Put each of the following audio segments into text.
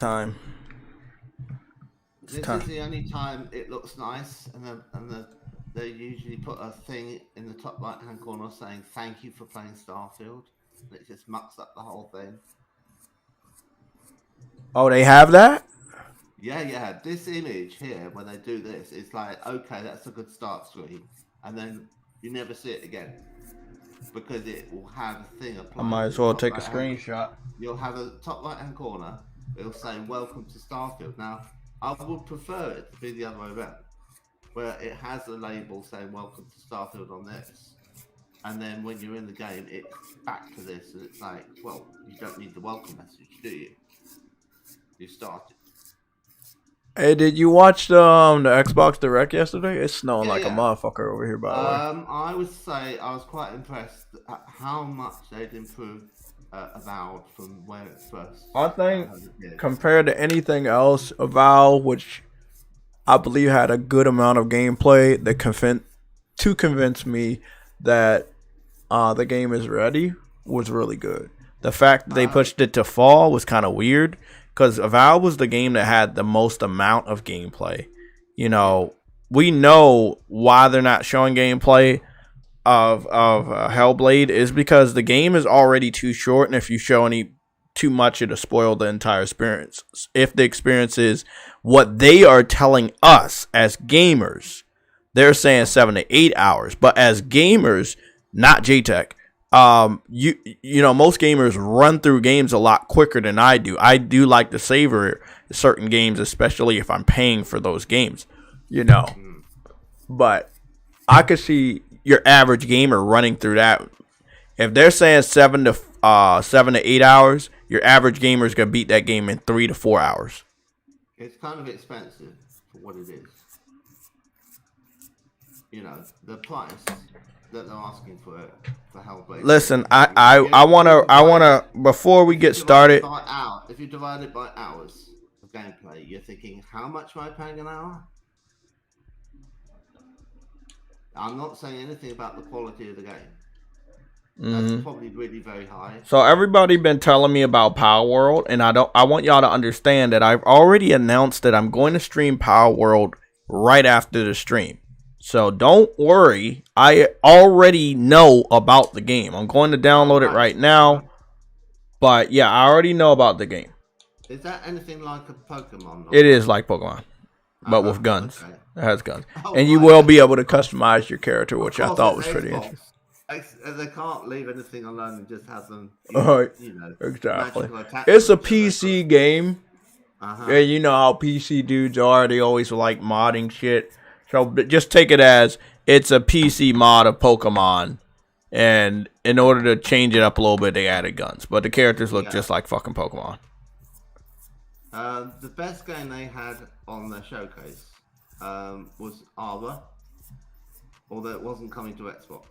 Time. It's This time. is the only time it looks nice, and they usually put a thing in the top right hand corner saying "Thank you for playing Starfield." And it just mucks up the whole thing. Oh, they have that? Yeah, yeah. This image here, when they do this, it's like, okay, that's a good start screen, and then you never see it again because it will have a thing I applied might to as the well top take a right hand. screenshot. You'll have a top right hand corner. It'll say "Welcome to Starfield." Now, I would prefer it to be the other way around, where it has a label saying "Welcome to Starfield" on this, and then when you're in the game, it's back to this, and it's like, well, you don't need the welcome message, do you? You started. Hey, did you watch the Xbox Direct yesterday? It's snowing Yeah, like a yeah. motherfucker over here, by the way. I would say I was quite impressed at how much they'd improved Avowed from where it first I think appeared. compared to anything else, Avowed, which I believe had a good amount of gameplay that convince me that the game is ready, was really good. The fact that they Uh, pushed it to fall was kind of weird because Avowed was the game that had the most amount of gameplay. You yeah. know, we know why they're not showing gameplay of Hellblade is because the game is already too short, and if you show any too much, it'll spoil the entire experience. If the experience is what they are telling us as gamers, they're saying 7 to 8 hours, but as gamers, not JayTech, you know, most gamers run through games a lot quicker than I do. I do like to savor certain games, especially if I'm paying for those games, you know. Mm. But I could see your average gamer running through that. If they're saying 7 to 8 hours, your average gamer is gonna beat that game in 3 to 4 hours. It's kind of expensive for what it is. You know, the price that they're asking for it for Hellblade Listen, Two. I wanna before we If you get divide it started. by hour, if you divide it by hours of gameplay, you're thinking, how much am I paying an hour? I'm not saying anything about the quality of the game. That's Mhm. probably really very high. So everybody been telling me about Power World, and I want y'all to understand that I've already announced that I'm going to stream Power World right after the stream. So don't worry, I already know about the game. I'm going to Oh, download it right. right now. But yeah, I already know about the game. Is that anything like a Pokemon It or? is like Pokemon, but with guns. Okay. It has guns, Oh, and you right. will be able to customize your character, Of which I course, thought it's was pretty Xbox. interesting. They can't leave anything alone and just have them All use, right, you know, exactly. magical It's a attachments. So they put. PC game. Uh-huh. And you know how PC dudes are. They always like modding shit. So just take it as it's a PC mod of Pokemon. And in order to change it up a little bit, they added guns. But the characters look Yeah. just like fucking Pokemon. The best game they had on their showcase was Arbor, although it wasn't coming to Xbox.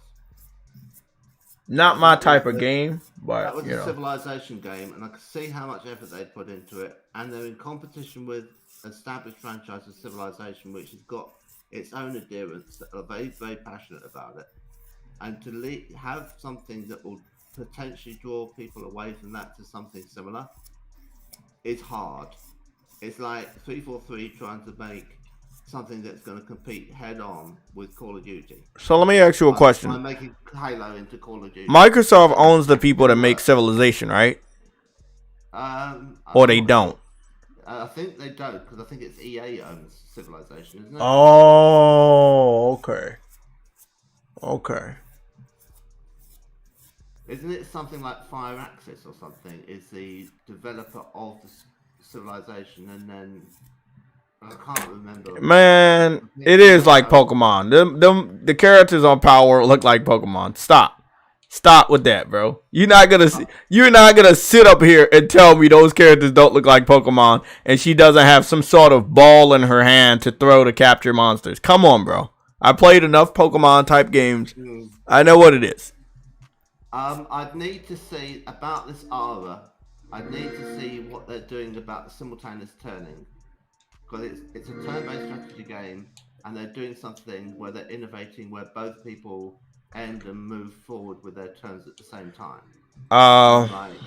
Not So my type of game, that but was you a know. civilization game, and I could see how much effort they'd put into it. And they're in competition with established franchises, Civilization, which has got its own adherents that are very, very passionate about it. And to have something that will potentially draw people away from that to something similar is hard. It's like 343 trying to make something that's going to compete head on with Call of Duty So let me ask you a by question. making Halo into Call of Duty. Microsoft And owns the that's people going that to make work. Civilization, right? Or I'm they not don't. sure. I think they don't because I think it's EA owns Civilization, isn't it? Oh, okay. Okay. Isn't it something like Fire Access or something? Is the developer of the Civilization, and then I can't remember. Man, it Who is they like own. Pokemon. The characters on Power look like Pokemon. Stop with that, bro. You're not gonna sit up here and tell me those characters don't look like Pokemon, and she doesn't have some sort of ball in her hand to throw to capture monsters. Come on, bro. I played enough Pokemon type games. Mm. I know what it is. I'd need to see about this Aura. I'd need to see what they're doing about the simultaneous turning, because it's a turn-based strategy game, and they're doing something where they're innovating, where both people end and move forward with their turns at the same time. And Uh, like,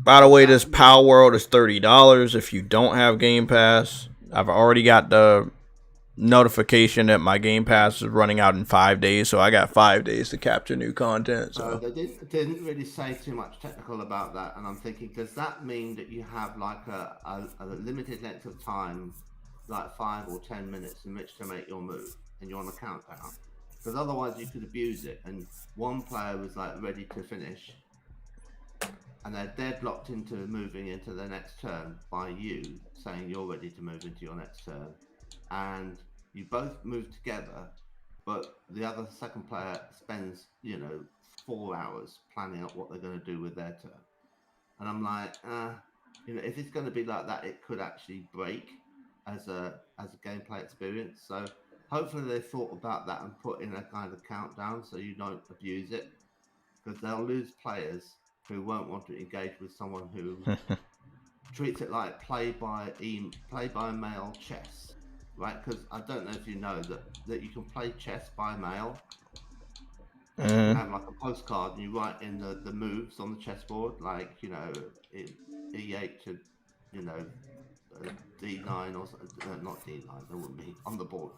By the way, this PALWORLD is $30 if you don't have Game Pass. I've already got the notification that my Game Pass is running out in 5 days, so I got 5 days to capture new content. So they didn't really say too much technical about that, and I'm thinking, does that mean that you have like a limited length of time, like 5 or 10 minutes, in which to make your move, and you're on a countdown? Because otherwise you could abuse it, and one player was like ready to finish, and they're deadlocked into moving into the next turn by you saying you're ready to move into your next turn, and you both move together, but the other second player spends 4 hours planning out what they're going to do with their turn. And I'm like, if it's going to be like that, it could actually break as a gameplay experience. So hopefully they thought about that and put in a kind of countdown so you don't abuse it, because they'll lose players who won't want to engage with someone who treats it like play by mail chess, right? Because I don't know if you know that you can play chess by mail. You have like a postcard and you write in the moves on the chessboard, like E8 to D9 or something. Not D9, that wouldn't be on the board.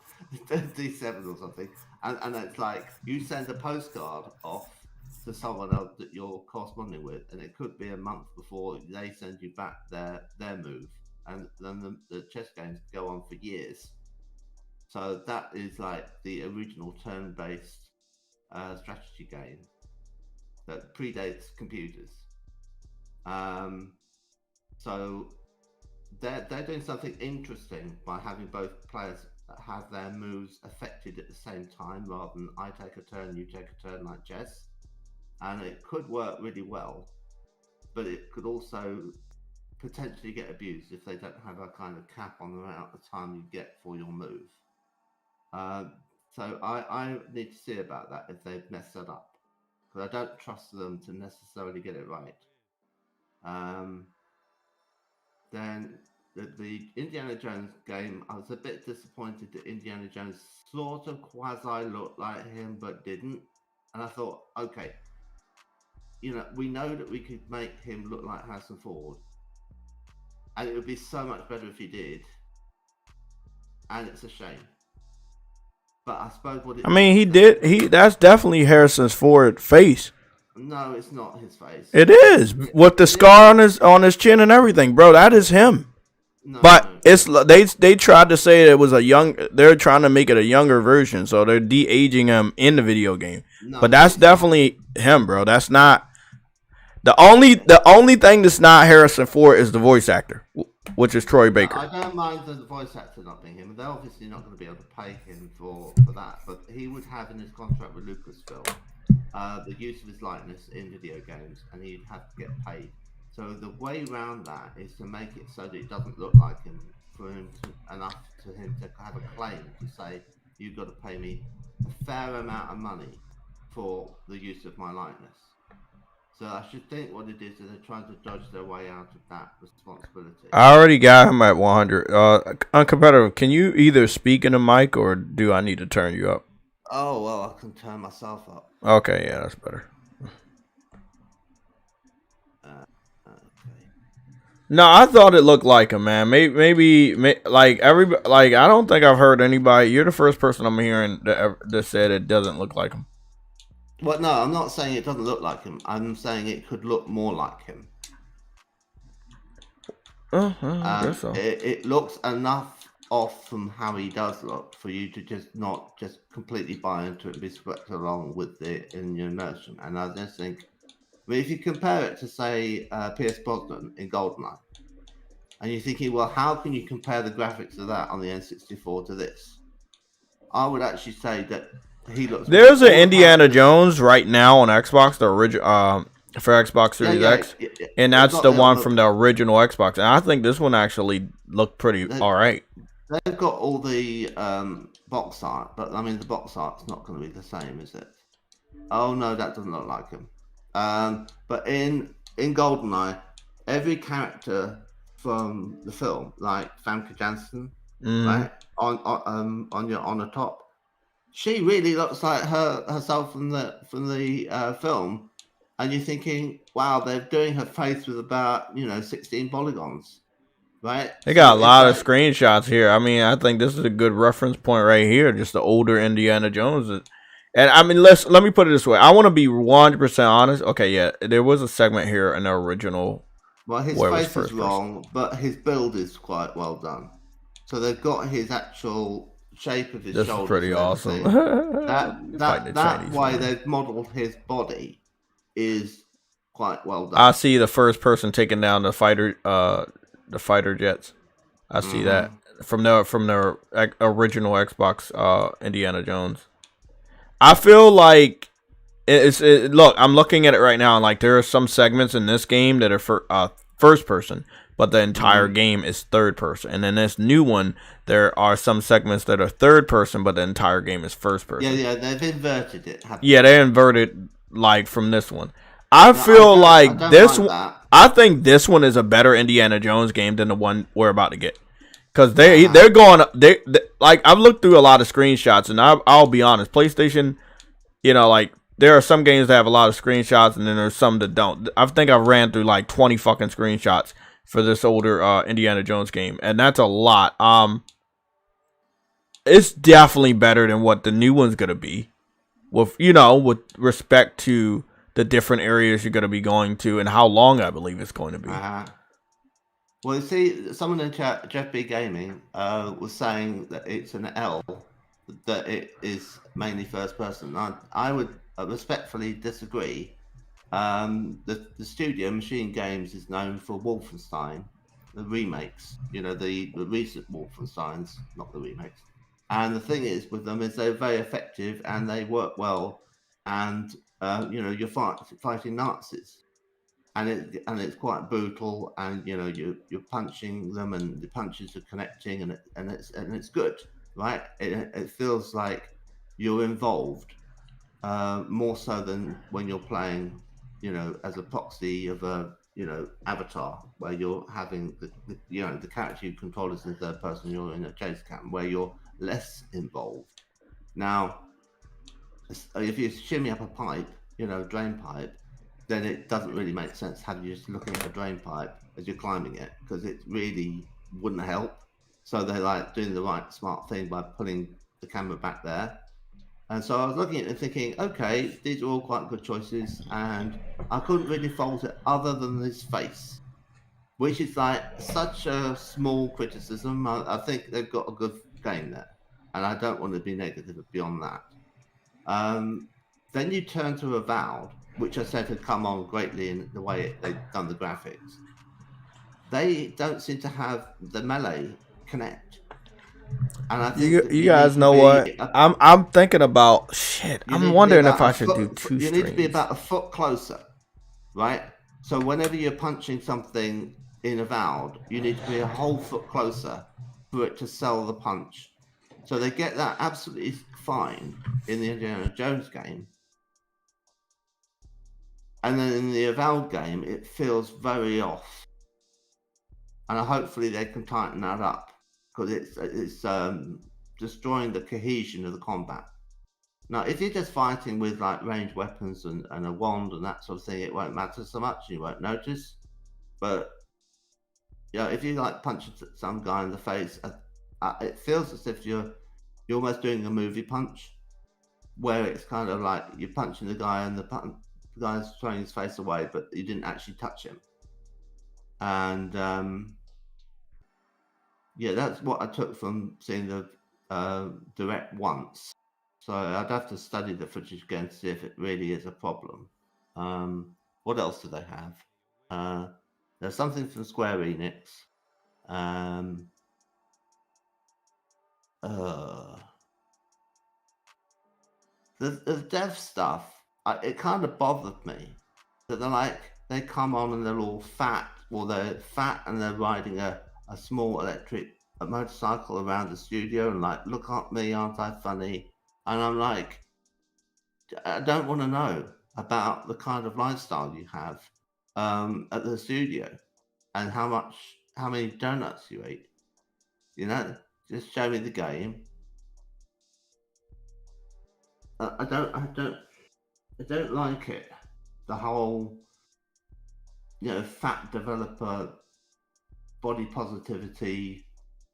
D7 or something, and it's like you send a postcard off to someone else that you're corresponding with, and it could be a month before they send you back their move, and then the chess games go on for years. So that is like the original turn-based strategy game that predates computers. So they're doing something interesting by having both players have their moves affected at the same time, rather than I take a turn, you take a turn, like chess. And it could work really well, but it could also potentially get abused if they don't have a kind of cap on the amount of time you get for your move. So I need to see about that if they've messed that up, because I don't trust them to necessarily get it right. Then the Indiana Jones game, I was a bit disappointed that Indiana Jones sort of quasi looked like him but didn't, and I thought, okay, we know that we could make him look like Harrison Ford, and it would be so much better if he did, and it's a shame. But I suppose he did. That's definitely Harrison Ford's face. No, it's not his face. It is, with the scar on his chin and everything, bro. That is him. No, but it's they tried to say it was they're trying to make it a younger version, so they're de-aging him in the video game. No, but that's definitely him, bro. That's not the only thing that's not Harrison Ford is the voice actor, which is Troy Baker. I don't mind the voice actor not being him. They're obviously not going to be able to pay him for that, but he would have in his contract with Lucasfilm the use of his likeness in video games, and he'd have to get paid. So the way around that is to make it so that it doesn't look like him, for him enough to him to have a claim to say, you've got to pay me a fair amount of money for the use of my likeness. So I should think what it is they're trying to dodge their way out of that responsibility. I already got him at 100. Uncompetitive, can you either speak in the mic or do I need to turn you up? Oh, well, I can turn myself up. Okay, yeah, that's better. No, I thought it looked like him, man. Maybe like everybody. Like, I don't think I've heard anybody. You're the first person I'm hearing that said it doesn't look like him. Well, no, I'm not saying it doesn't look like him. I'm saying it could look more like him. I guess so. It looks enough off from how he does look for you to just not just completely buy into it and be swept along with it in your immersion. And I just think, if you compare it to, say, Pierce Brosnan in GoldenEye, and you're thinking, well, how can you compare the graphics of that on the N64 to this? I would actually say that he looks. There's an Indiana Jones right now on Xbox, the original for Xbox Series X, and that's the one from the original Xbox. And I think this one actually looked pretty all right. They've got all the box art, but I mean the box art's not going to be the same, is it? Oh no, that doesn't look like him. But in GoldenEye, every character from the film, like Famke Janssen, right on the top, she really looks like herself from the film, and you're thinking, wow, they're doing her face with about 16 polygons, right? They So got a it's lot of like, screenshots here. I mean, I think this is a good reference point right here. Just the older Indiana Jones, and I mean, let me put it this way. I want to be 100% honest. Okay, yeah, there was a segment here in the original well, his where it was face is first person. wrong, but his build is quite well done. So they've got his actual shape of his This is shoulders pretty and awesome. everything. Fighting the That Chinese way man. they've modeled his body is quite well I done. see the first person taking down the fighter jets. I see that Hmm. from the original Xbox, Indiana Jones. I feel like look, I'm looking at it right now, and like there are some segments in this game that are for first person, but the entire Hmm. game is third person. And in this new one, there are some segments that are third person, but the entire game is first Yeah, person. yeah, they've inverted it, haven't Yeah, they? they inverted like from this one. I No, feel I like don't like that. I think this one is a better Indiana Jones game than the one we're about to get. Cause Uh-huh. they're going they like I've looked through a lot of screenshots, and I'll be honest, PlayStation, like there are some games that have a lot of screenshots, and then there's some that don't. I think I ran through like 20 fucking screenshots for this older Indiana Jones game, and that's a lot. It's definitely better than what the new one's gonna be, with with respect to the different areas you're gonna be going to and how long I believe it's going to be. Uh-huh. Well, you see, someone in chat, Jeff B Gaming, was saying that it's an L, that it is mainly first person. I would respectfully disagree. The studio Machine Games is known for Wolfenstein, the remakes. The recent Wolfensteins, not the remakes. And the thing is with them is they're very effective and they work well. And you're fighting Nazis, and it's quite brutal. And you're punching them, and the punches are connecting, and it's good, right? It feels like you're involved, more so than when you're playing, as a proxy of a, avatar, where you're having the character you control is the third person. You're in a chase cam where you're less involved. Now, if you shimmy up a pipe, drain pipe, then it doesn't really make sense to have you just looking at a drain pipe as you're climbing it, because it really wouldn't help. So they're like doing the right smart thing by putting the camera back there. And so I was looking at it and thinking, okay, these are all quite good choices, and I couldn't really fault it other than his face, which is like such a small criticism. I think they've got a good game there, and I don't want to be negative beyond that. Um, then you turn to Avowed, which I said had come on greatly in the way they've done the graphics. They don't seem to have the melee connect, and I think that You you need guys to know be what? I'm thinking about shit. you I'm need to be wondering if about I a should do foot. two You need to be streams. about a foot closer, right? So whenever you're punching something in Avowed, you need to be a whole foot closer for it to sell the punch. So they get that absolutely fine in the Indiana Jones game, and then in the Avowed game, it feels very off. And hopefully they can tighten that up, because it's destroying the cohesion of the combat. Now, if you're just fighting with like ranged weapons and a wand and that sort of thing, it won't matter so much. You won't notice. But if you like punch some guy in the face, it feels as if you're almost doing a movie punch, where it's kind of like you're punching the guy and the guy's throwing his face away, but you didn't actually touch him. And yeah, that's what I took from seeing the direct once. So I'd have to study the footage again to see if it really is a problem. What else do they have? There's something from Square Enix. Um, uh, the dev stuff, it kind of bothered me that they come on and they're all fat, or they're fat and they're riding a small electric motorcycle around the studio and like, look at me, aren't I funny? And I'm like, I don't want to know about the kind of lifestyle you have at the studio, and how many donuts you eat. Just show me the game. I don't like it. the whole, fat developer, body positivity,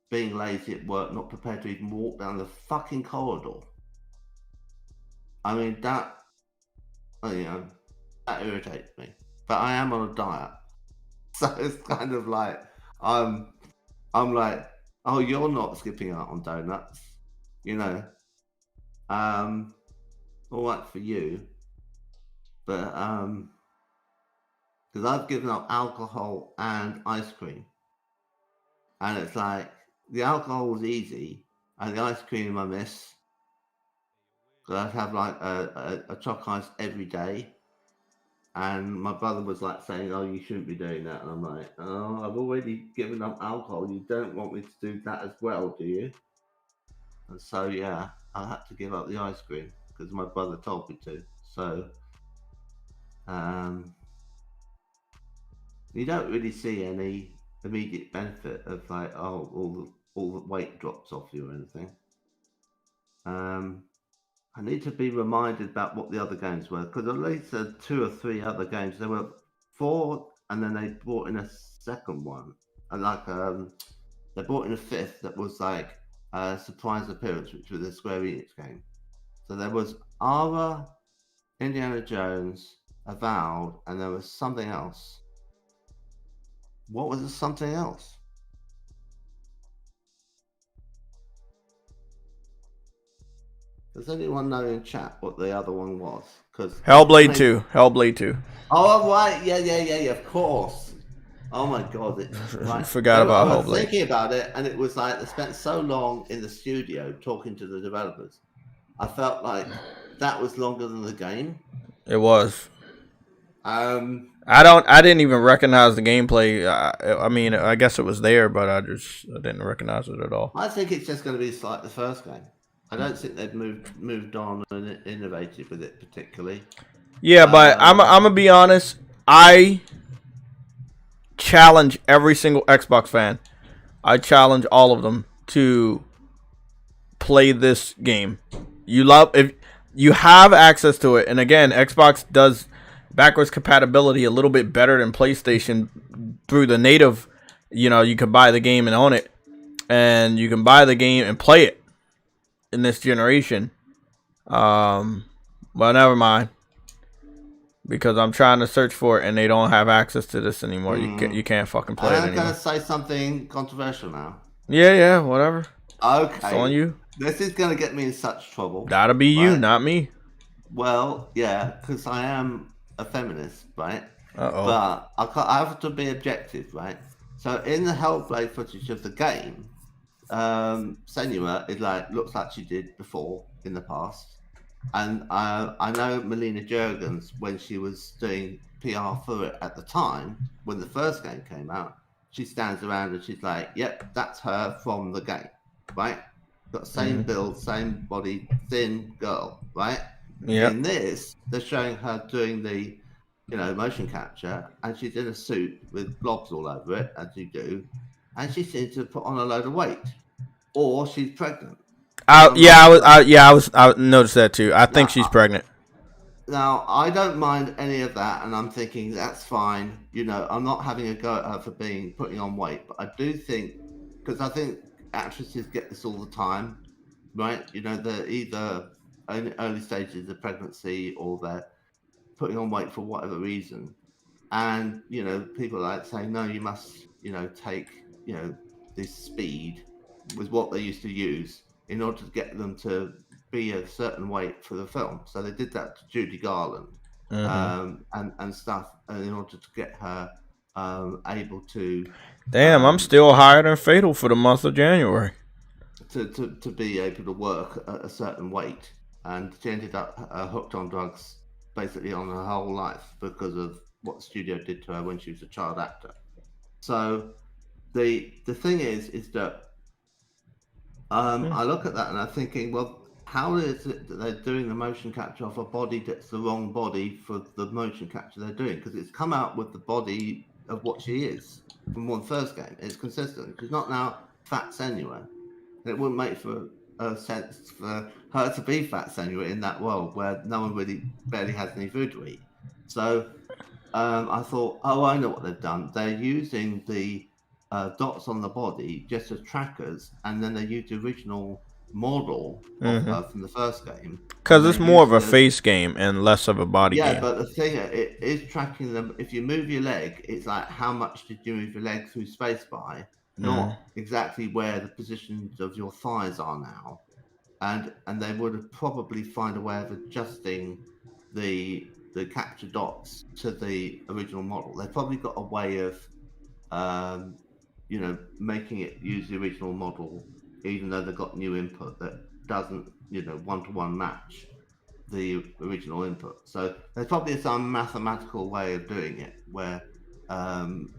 being lazy at work, not prepared to even walk down the fucking corridor. I mean, that irritates me. But I am on a diet, so it's kind of like I'm like, oh, you're not skipping out on donuts, all right for you, but because I've given up alcohol and ice cream, and it's like the alcohol was easy, and the ice cream I miss. Because I'd have like a choc ice every day, and my brother was like saying, "Oh, you shouldn't be doing that," and I'm like, "Oh, I've already given up alcohol. You don't want me to do that as well, do you?" And so yeah, I had to give up the ice cream because my brother told me to. So um, you don't really see any immediate benefit of like, oh, all the weight drops off you or anything. I need to be reminded about what the other games were, because at least 2 or 3 other games. There were 4, and then they brought in a second one, and they brought in a 5th that was like a surprise appearance, which was a Square Enix game. So there was Ara, Indiana Jones, Avowed, and there was something else. What was the something else? Does anyone know in chat what the other one was? Because Hellblade 2. Hellblade 2. Oh right, yeah, of course. Oh my god, right. Forgot about I was Hellblade. thinking about it, and it was like they spent so long in the studio talking to the developers. I felt like that was longer than the game. It was. I didn't even recognize the gameplay. I mean, I guess it was there, but I didn't recognize it at all. I think it's just going to be like the first game. I don't think they've moved on and innovated with it particularly. Yeah, but I'm gonna be honest. I challenge every single Xbox fan. I challenge all of them to play this game. If you have access to it, and again, Xbox does backwards compatibility a little bit better than PlayStation through the native. You can buy the game and own it, and you can buy the game and play it in this generation. Well, never mind, because I'm trying to search for it and they don't have access to this anymore. You can't fucking play it anymore. I'm gonna say something controversial now. Yeah, whatever. Okay, it's on you. This is gonna get me in such trouble. That'll be you, not me. Well, yeah, because I am a feminist, right? Uh-oh. But I have to be objective, right? So in the Hellblade footage of the game, Senua looks like she did before in the past, and I know Melina Juergens, when she was doing PR for it at the time when the first game came out, she stands around and she's like, "Yep, that's her from the game, right? Got same build, same body, thin girl, right?" Yeah. In this, they're showing her doing the, motion capture, and she's in a suit with blobs all over it, as you do, and she seems to put on a load of weight, or she's pregnant. I noticed that too. I think she's pregnant. Now, I don't mind any of that, and I'm thinking that's fine. I'm not having a go at her for putting on weight, but I do think, because I think actresses get this all the time, right? They're either in early stages of pregnancy or they're putting on weight for whatever reason, and people like saying, no, you must take this speed was what they used to use in order to get them to be a certain weight for the film. So they did that to Judy Garland, and stuff, in order to get her able to. Damn, I'm still higher than Fatal for the month of January. To be able to work at a certain weight, and she ended up hooked on drugs basically on her whole life because of what the studio did to her when she was a child actor. So the thing is that I look at that and I'm thinking, well, how is it that they're doing the motion capture of a body that's the wrong body for the motion capture they're doing? Because it's come out with the body of what she is from one first game. It's consistent. She's not now fat Senua. It wouldn't make for a sense for her to be fat Senua in that world where no one really barely has any food to eat. So I thought, oh, I know what they've done. They're using the dots on the body just as trackers, and then they use the original model of her from the first game, Because and they're it's more of using a those. face game and less of a body Yeah, game. but the thing it is tracking them. If you move your leg, it's like how much did you move your leg through space by, not exactly where the positions of your thighs are now. And they would have probably find a way of adjusting the capture dots to the original model. They've probably got a way of um, making it use the original model, even though they've got new input that doesn't, one to one match the original input. So there's probably some mathematical way of doing it where um,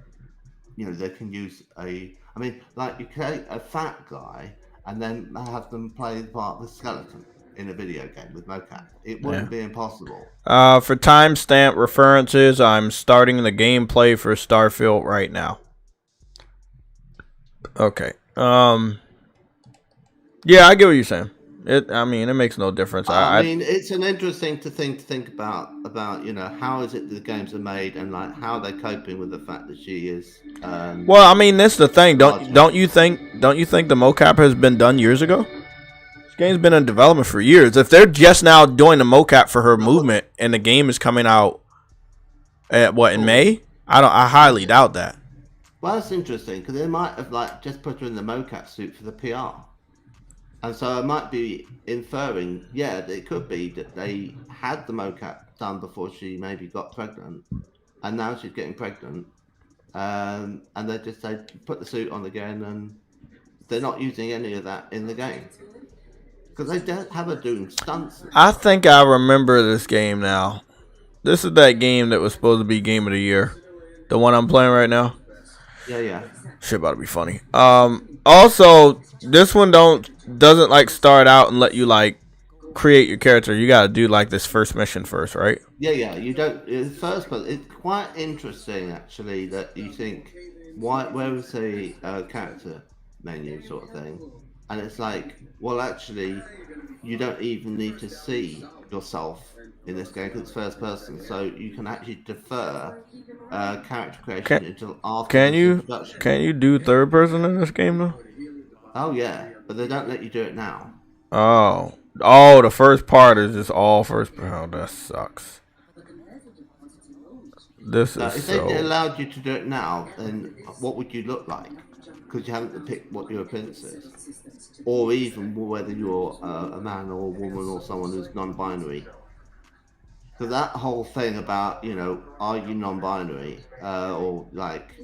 they can use I mean, like you create a fat guy and then have them play the part of the skeleton in a video game with mocap. It Yeah. wouldn't be impossible. For timestamp references, I'm starting the gameplay for Starfield right now. Okay. Yeah, I get what you're saying. I mean, it makes no difference. I mean, it's an interesting thing to think about how is it the games are made and like how they're coping with the fact that she is. Well, I mean, that's the thing. Don't you think the mocap has been done years ago? This game's been in development for years. If they're just now doing the mocap for her movement and the game is coming out at in May, I highly doubt that. Well, that's interesting because they might have like just put her in the mocap suit for the PR. And so I might be inferring, yeah, it could be that they had the mocap done before she maybe got pregnant, and now she's getting pregnant, and they put the suit on again, and they're not using any of that in the game because they don't have her doing stunts. I think I remember this game now. This is that game that was supposed to be Game of the Year, the one I'm playing right now. Yeah. Shit about to be funny. Also, this one doesn't like start out and let you like create your character. You gotta do like this first mission first, right? Yeah. You don't. First, but it's quite interesting actually that you think, where is the character menu sort of thing, and it's like, well, actually, you don't even need to see yourself in this game because it's first person, so you can actually defer character creation until after this introduction. Can you do third person in this game though? Oh yeah, but they don't let you do it now. The first part is just all first. Oh, that sucks. If they allowed you to do it now, then what would you look like? Because you haven't picked what your appearance is, or even whether you're a man or a woman or someone who's non-binary. So that whole thing about are you non-binary or like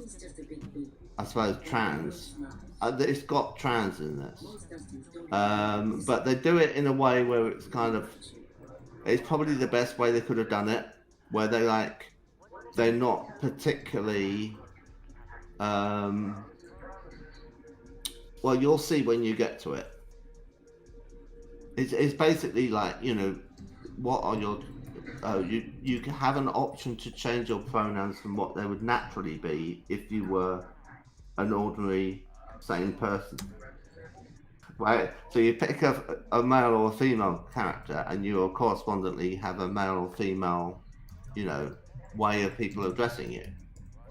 I suppose trans? It's got trans in this, but they do it in a way where it's it's probably the best way they could have done it, where they're not particularly. Well, you'll see when you get to it. It's basically like what are your you can have an option to change your pronouns from what they would naturally be if you were an ordinary sane person, right? So you pick a male or a female character, and you will correspondingly have a male or female, way of people addressing you,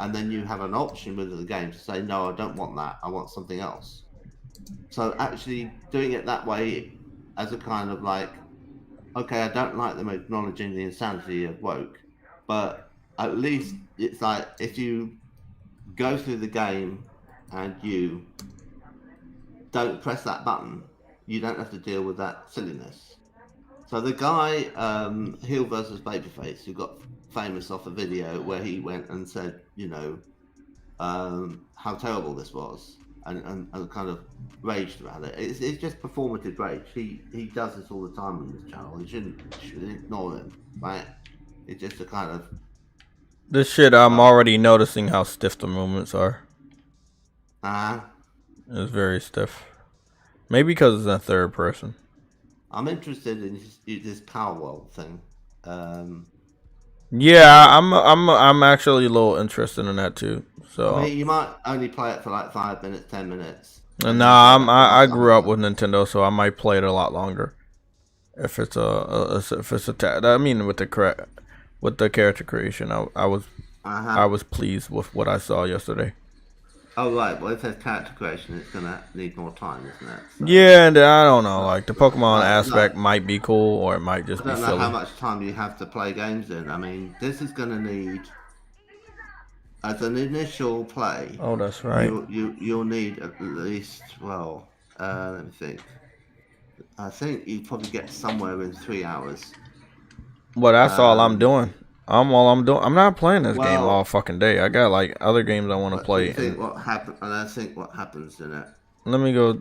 and then you have an option within the game to say, no, I don't want that. I want something else. So actually doing it that way, as a kind of like, okay, I don't like them acknowledging the insanity of woke, but at least it's like if you go through the game and you don't press that button, you don't have to deal with that silliness. So the guy, heel versus babyface, who got famous off a video where he went and said, how terrible this was, and kind of raged about it. It's just performative rage. He does this all the time on this channel. You shouldn't ignore him, right? It's just a kind of this shit. I'm already noticing how stiff the movements are. It's very stiff. Maybe because it's in third person. I'm interested in this PALWORLD thing. Yeah, I'm actually a little interested in that too. So I mean, you might only play it for like 5 minutes, 10 minutes. I grew up with Nintendo, so I might play it a lot longer. If it's I mean, with the correct. with the character creation. I was pleased with what I saw yesterday. Oh right, well if there's character creation, it's gonna need more time, isn't it? So, Yeah, and I don't know. Like the Pokemon like aspect might be cool, or it might I just be don't know how silly. much time you have to play games in. I mean, this is gonna need as an initial play. Oh, that's right. You'll need at least let me think. I think you probably get somewhere in 3 hours. Well, that's all I'm Um, doing. I'm doing. I'm not playing this game all well, fucking day. I got like other games I want to let me play, think and what happen. And I think what happens in it. let me go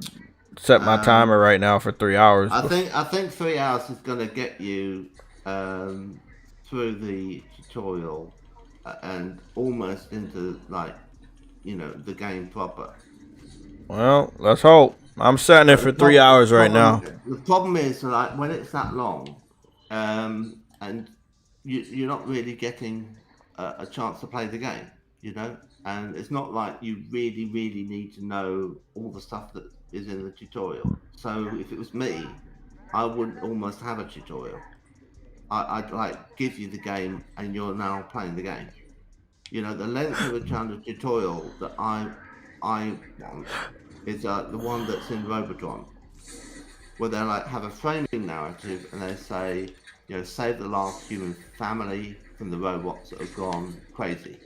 set my timer Um, right now for 3 hours. I think 3 hours is going to get you through the tutorial and almost into the game proper. Well, let's hope. I'm setting it But for 3 hours right now. the problem is like when it's that long, and you're not really getting a chance to play the game, and it's not like you really need to know all the stuff that is in the tutorial. So if it was me, I wouldn't almost have a tutorial. I'd like give you the game, and you're now playing the game. The length of a channel tutorial that I want is the one that's in Robotron, where they like have a framing narrative and they say, save the last human family from the robots that have gone crazy.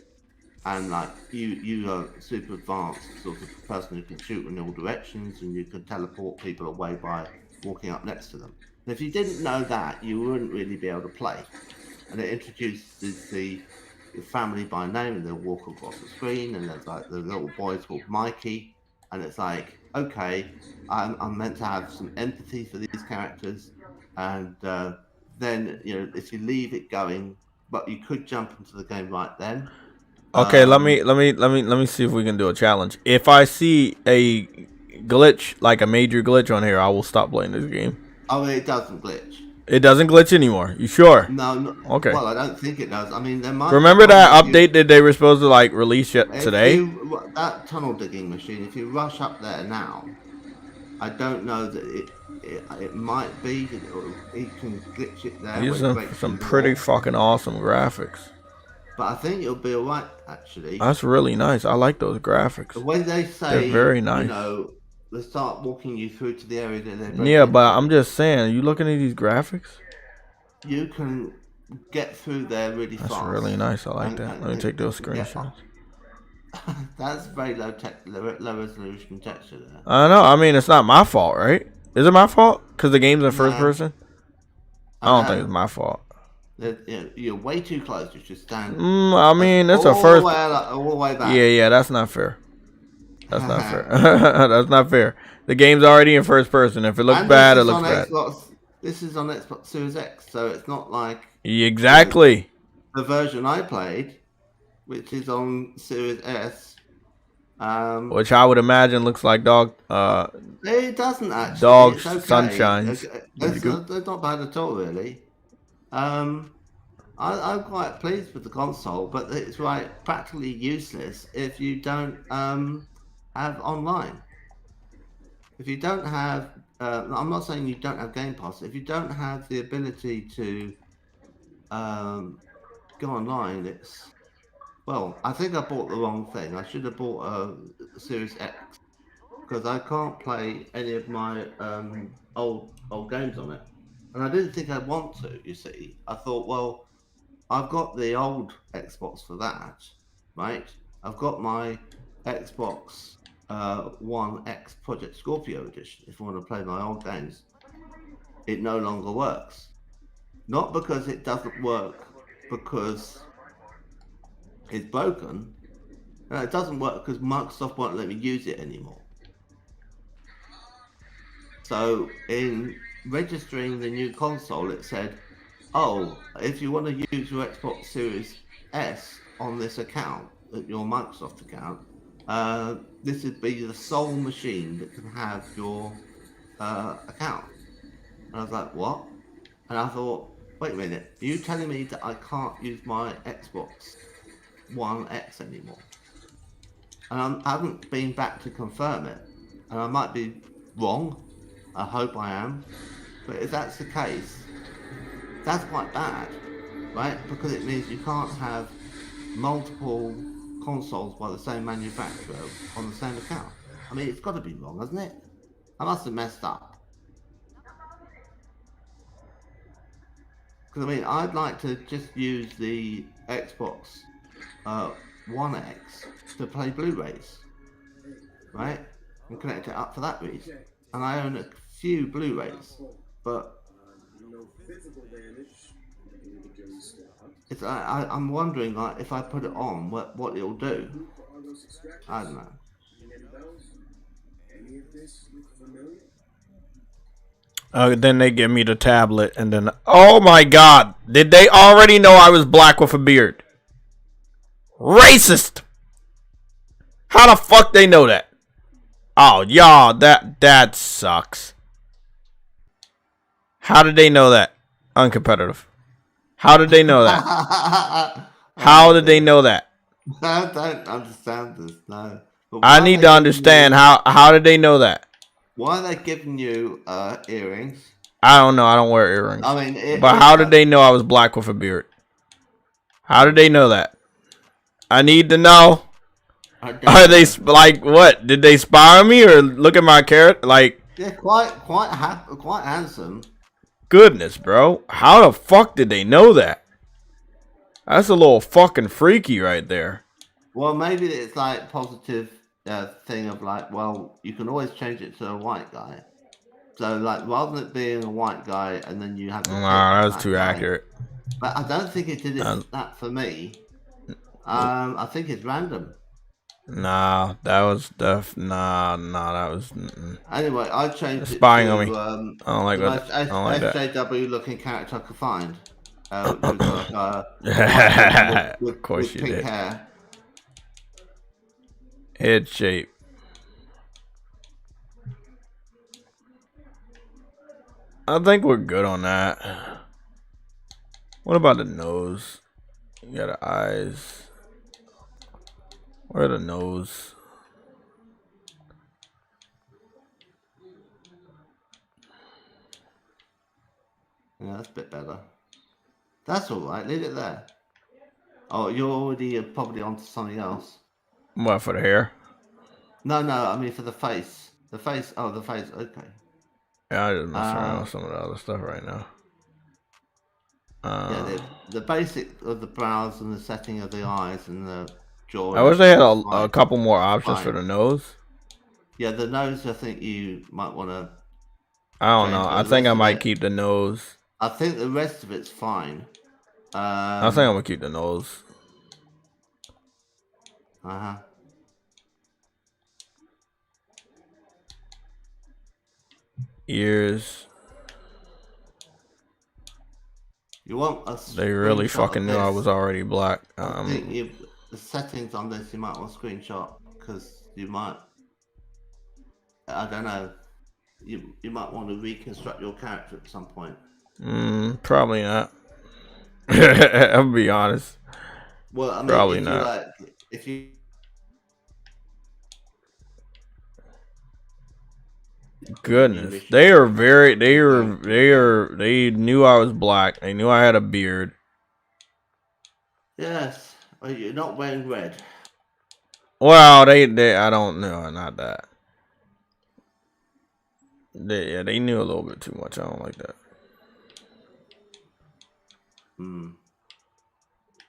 And like you are super advanced sort of person who can shoot in all directions and you can teleport people away by walking up next to them. And if you didn't know that, you wouldn't really be able to play. And it introduces the family by name and they'll walk across the screen and there's like the little boy's called Mikey and it's like, okay, I'm meant to have some empathy for these characters and then if you leave it going, but you could jump into the game right then. Okay, let me see if we can do a challenge. If I see a glitch, like a major glitch on here, I will stop playing this game. Oh, it doesn't glitch. It doesn't glitch anymore. You sure? No. Okay. Well, I don't think it does. I mean, there might. Remember that update that they were supposed to like release yet today? That tunnel digging machine, if you rush up there now, I don't know that it might be that it can glitch it there. These are some pretty fucking awesome graphics. But I think it'll be alright, actually. That's really nice. I like those graphics. The way they say, they're very nice. They start walking you through to the area that they're Yeah, but I'm just saying, you looking at these graphics? You can get through there really fast. That's really nice. I like that. Let me take those screenshots. That's very low resolution texture there. I know. I mean, it's not my fault, right? Is it my fault? Because the game's in first person? I don't think it's my fault. You're way too close. You should stand. I mean, it's a first. All the way back. Yeah, that's not fair. That's not fair. That's not fair. The game's already in first person. If it looks bad, it looks bad. This is on Xbox Series X, so it's not like exactly the version I played, which is on Series S. Which I would imagine looks like dog. It doesn't actually. Dog okay. sunshines. It's not bad at all, really. I'm quite pleased with the console, but it's practically useless if you don't have online. If you don't have, I'm not saying you don't have Game Pass. If you don't have the ability to go online, I think I bought the wrong thing. I should have bought a Series X because I can't play any of my old games on it. And I didn't think I'd want to, you see. I thought, well, I've got the old Xbox for that, right? I've got my Xbox One X Project Scorpio edition. If I want to play my old games, it no longer works. Not because it doesn't work, because it's broken. No, it doesn't work because Microsoft won't let me use it anymore. So in registering the new console, it said, oh, if you want to use your Xbox Series S on this account, your Microsoft account, this would be the sole machine that can have your account. And I was like, what? And I thought, wait a minute, are you telling me that I can't use my Xbox One X anymore? And I haven't been back to confirm it. And I might be wrong. I hope I am. But if that's the case, that's quite bad. right? Because it means you can't have multiple consoles by the same manufacturer on the same account. I mean, it's got to be wrong, hasn't it? I must have messed up. Because I mean, I'd like to just use the Xbox One X to play Blu-rays, right? And connect it up for that reason. And I own a few Blu-rays, but I'm wondering like if I put it on, what it'll do. I don't know. Then they give me the tablet, and then oh my god, did they already know I was black with a beard? Racist. How the fuck they know that? Oh y'all, that sucks. How did they know that? Uncompetitive. How did they know that? How did they know that? I don't understand this, no. I need to understand how did they know that? Why are they giving you earrings? I don't know. I don't wear earrings. I mean, but how did they know I was black with a beard? How did they know that? I need to know. Are they like what? Did they spy on me or look at my carrot? Like, yeah, quite handsome. Goodness, bro. How the fuck did they know that? That's a little fucking freaky right there. Well, maybe it's like positive thing of like, well, you can always change it to a white guy. So like, rather than it being a white guy and then you have. Nah, that's too accurate. But I don't think it did that for me. I think it's random. Nah, that was that was. Anyway, I changed it spying to, on me. I don't like that. I don't like that. SJW looking character I could find. With of course you pink did. Hair. Head shape. I think we're good on that. What about the nose? You got the eyes. Where are the nose? Yeah, that's a bit better. That's all right. Leave it there. Oh, you're already probably onto something else. What, for the hair? No, I mean for the face. The face. Oh, the face. Okay. Yeah, I just mess around with some of the other stuff right now. Yeah, the basic of the brows and the setting of the eyes and the jaw. I wish they had a couple more options for the nose. Yeah, the nose. I think you might want to. I don't know. I think I might keep the nose. I think the rest of it's fine. I think I'm gonna keep the nose. Ears. You want a They really fucking knew I was already black. I think the settings on this you might want to screenshot because you might. I don't know. You might want to reconstruct your character at some point. Probably not. I'll be honest. Well, I mean, probably not. If you Goodness, they knew I was black. They knew I had a beard. Yes, well, you're not wearing red. Well, I don't know, not that. They knew a little bit too much. I don't like that.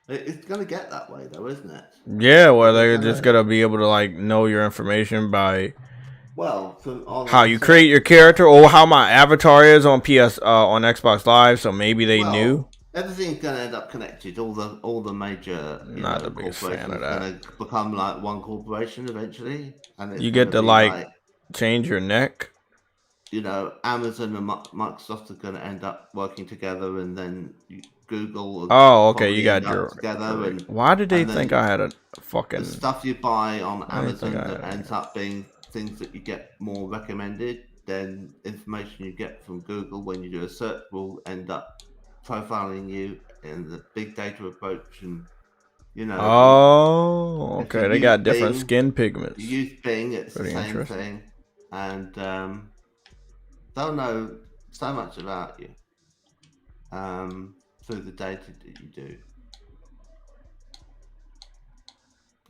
It's gonna get that way though, isn't it? Yeah, well, they're just gonna be able to like know your information by how you create your character or how my avatar is on on Xbox Live. So maybe they knew. Everything's gonna end up connected. All the major not the biggest fan of that. Gonna become like one corporation eventually, and you get to like change your neck. You know, Amazon and Microsoft are going to end up working together, and then Google. Oh, okay, you got your. Together and, why did they think I had a fucking the stuff you buy on Amazon that ends up being things that you get more recommended? Then information you get from Google when you do a search will end up profiling you in the big data approach, and you know. Oh, okay, they got different skin pigments. You use Bing, it's the same thing, and they'll know so much about you. through the data that you do.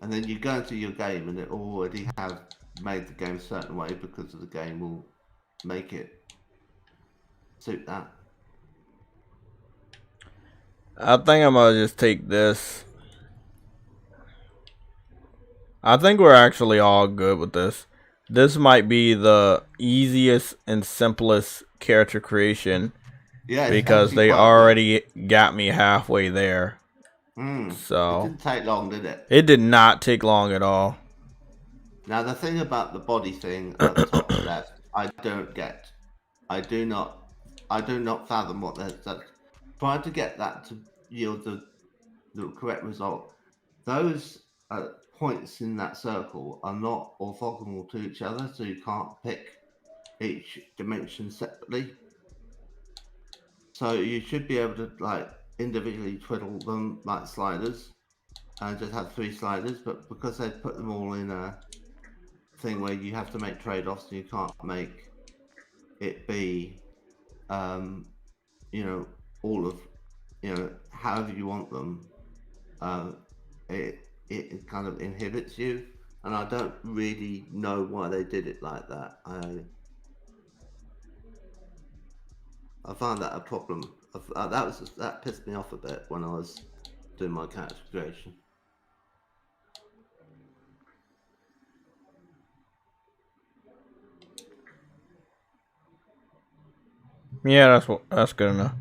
And then you go into your game and it already have made the game a certain way because of the game will make it suit that. I think I'm gonna just take this. I think we're actually all good with this. This might be the easiest and simplest character creation. Yeah, because they already got me halfway there. So it didn't take long, did it? It did not take long at all. Now the thing about the body thing at the top left, I don't get. I do not fathom what that. Trying to get that to yield the correct result. Those points in that circle are not orthogonal to each other, so you can't pick each dimension separately. So you should be able to like individually twiddle them like sliders and just have 3 sliders, but because they put them all in a thing where you have to make trade-offs and you can't make it be you know, all of, you know, however you want them, it kind of inhibits you, and I don't really know why they did it like that. I found that a problem. That pissed me off a bit when I was doing my character creation. Yeah, that's good enough.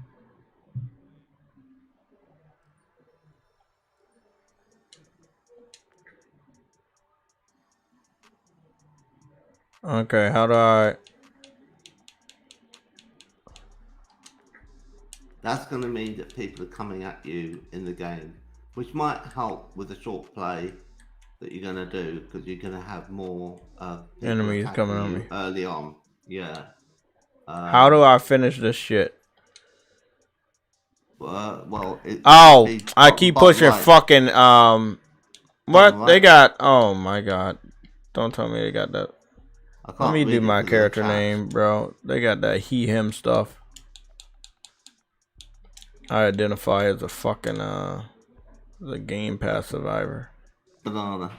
Okay, how do I? That's going to mean that people are coming at you in the game, which might help with the short play that you're going to do, because you're going to have more enemies coming on me early on. Yeah. How do I finish this shit? I keep pushing right. Fucking what right. They got? Oh my god! Don't tell me they got that. Let me do my character name, bro. They got that he/him stuff. I identify as a fucking the Game Pass survivor. Banana.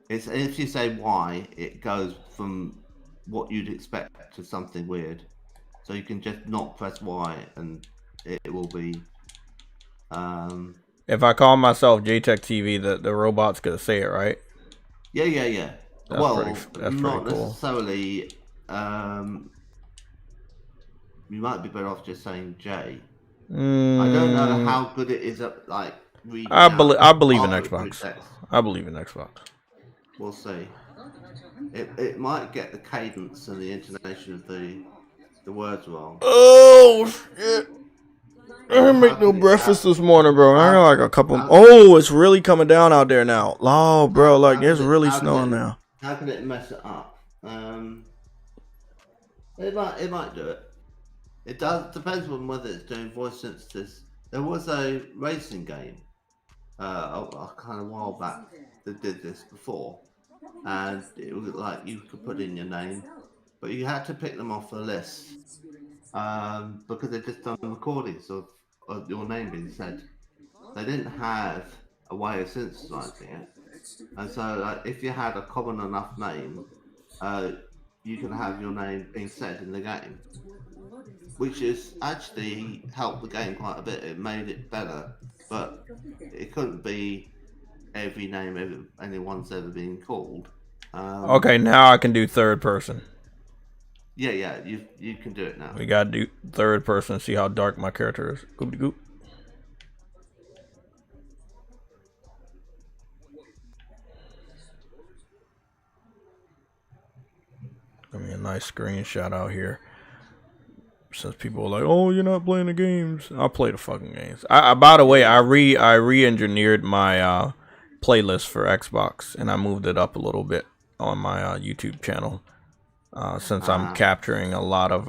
It's if you say Y, it goes from what you'd expect to something weird. So you can just not press Y and it will be. If I call myself JayTechTV, the robot's gonna say it, right? Yeah. That's not pretty cool. Necessarily. You might be better off just saying J. I don't know how good it is at like reading. I believe in Xbox. I believe in Xbox. We'll see. It might get the cadence and the intonation of the words wrong. Oh shit! I didn't make no breakfast this morning, bro. I got like a couple. Oh, it's really coming down out there now. Oh, bro, like it's really snowing now. How can it mess it up? It might do it. It depends on whether it's doing voice synthesis. There was a racing game a kind of while back that did this before, and it was like you could put in your name, but you had to pick them off a list because they just done recordings of your name being said. They didn't have a way of synthesizing it, and so if you had a common enough name, you can have your name being said in the game, which has actually helped the game quite a bit. It made it better, but it couldn't be every name anyone's ever been called. Okay, now I can do third person. Yeah, you can do it now. We gotta do third person, see how dark my character is. Goop goop. Give me a nice screenshot out here. Since people are like, "Oh, you're not playing the games," I'll play the fucking games. By the way, I re-engineered my playlist for Xbox, and I moved it up a little bit on my YouTube channel. Since I'm capturing a lot of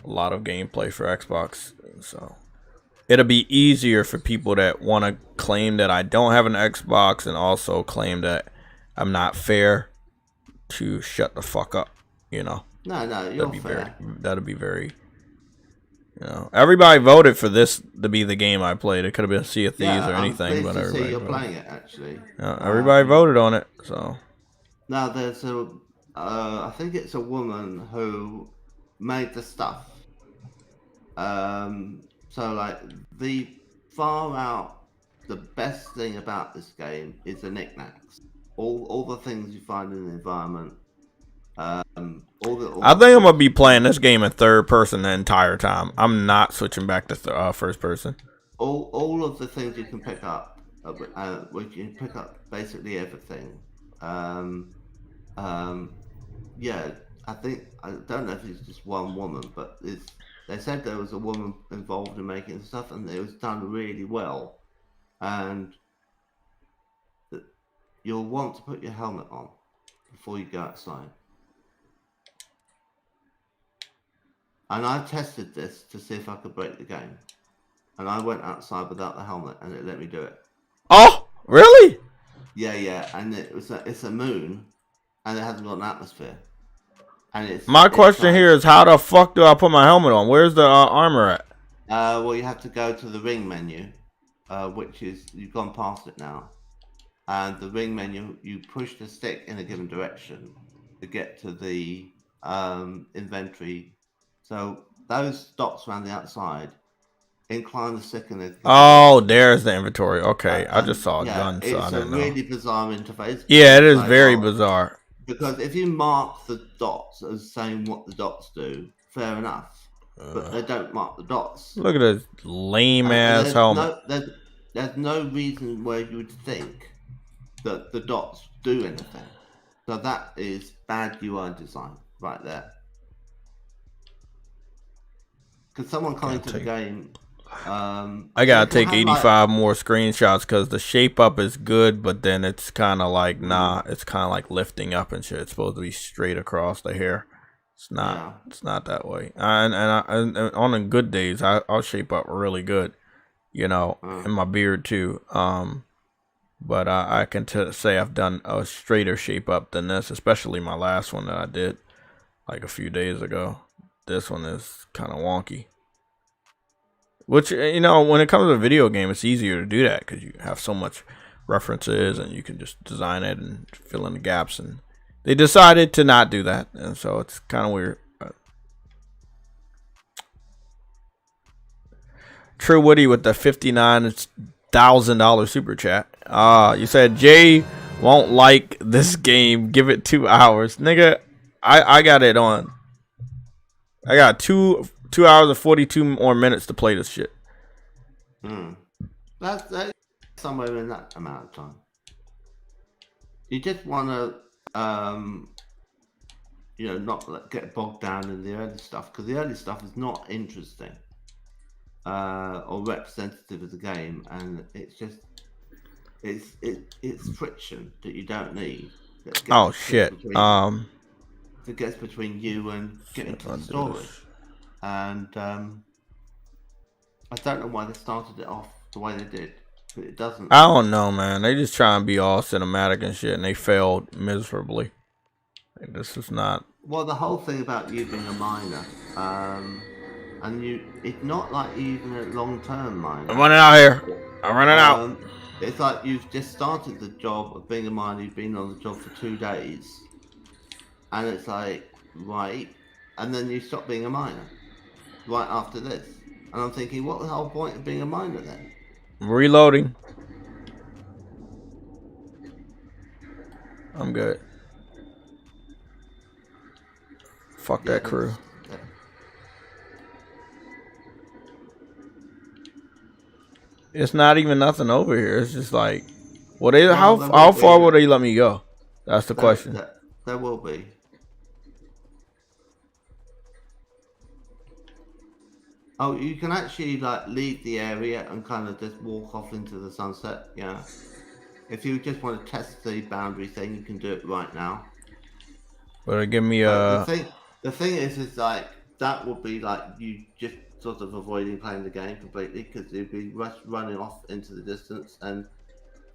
gameplay for Xbox, so it'll be easier for people that want to claim that I don't have an Xbox and also claim that I'm not fair to shut the fuck up. No, you're fair. That'll be very You know, everybody voted for this to be the game I played. It could have been Sea of Thieves or anything, I'm but pleased to see everybody you're voted. playing it actually. Everybody voted on it, so. Now there's a, I think it's a woman who made the stuff. So like the far out, the best thing about this game is the knickknacks. All the things you find in the environment. I think I'm gonna be playing this game in third person the entire time. I'm not switching back to first person. All of the things you can pick up, we can pick up basically everything. Yeah, I don't know if it's just one woman, but they said there was a woman involved in making the stuff, and it was done really well. And you'll want to put your helmet on before you go outside. And I tested this to see if I could break the game. And I went outside without the helmet, and it let me do it. Oh, really? Yeah. And it's a moon, and it hasn't got an atmosphere. And my question here is, how the fuck do I put my helmet on? Where's the armor at? Well, you have to go to the ring menu, which is, you've gone past it now. And the ring menu, you push the stick in a given direction to get to the inventory. So those dots around the outside, incline the stick in a Oh, there's the inventory. Okay, I just saw a gun, so I didn't know. It's a really bizarre interface. Yeah, it is very bizarre. Because if you mark the dots as saying what the dots do, fair enough. But they don't mark the dots. Look at this lame ass helmet. There's no reason where you would think that the dots do anything. So that is bad UI design right there. Because someone coming to the game, I gotta take 85 more screenshots because the shape up is good, but then it's kind of like it's kind of like lifting up and shit. It's supposed to be straight across the hair. It's not. Yeah. It's not that way. And on the good days, I'll shape up really good, you know, and my beard too. But I can say I've done a straighter shape up than this, especially my last one that I did like a few days ago. This one is kind of wonky. Which, you know, when it comes to a video game, it's easier to do that because you have so much references and you can just design it and fill in the gaps. And they decided to not do that, and so it's kind of weird. True Woody with the $59,000 super chat. You said Jay won't like this game. Give it 2 hours, nigga. I got it on. I got 2 hours and 42 more minutes to play this shit. That's somewhere in that amount of time. You just want to, you know, not get bogged down in the early stuff, because the early stuff is not interesting or representative of the game, and it's just it's friction that you don't need. Oh shit! It gets between you and getting to the story. And I don't know why they started it off the way they did. But it doesn't. I don't know, man. They just try and be all cinematic and shit, and they failed miserably. Like, this is not. Well, the whole thing about you being a miner, and it's not like you even a long-term miner. I'm running out here. I'm running out. It's like you've just started the job of being a miner. You've been on the job for 2 days, and it's like, right, and then you stop being a miner right after this. And I'm thinking, what the whole point of being a miner then? Reloading. I'm good. Fuck that crew. Yeah. It's not even nothing over here. It's just like, how far will they let me go? That's the question. There will be. Oh, you can actually like leave the area and kind of just walk off into the sunset. Yeah. If you just want to test the boundary thing, you can do it right now. But give me a. The thing is like that would be like you just sort of avoiding playing the game completely, because you'd be running off into the distance, and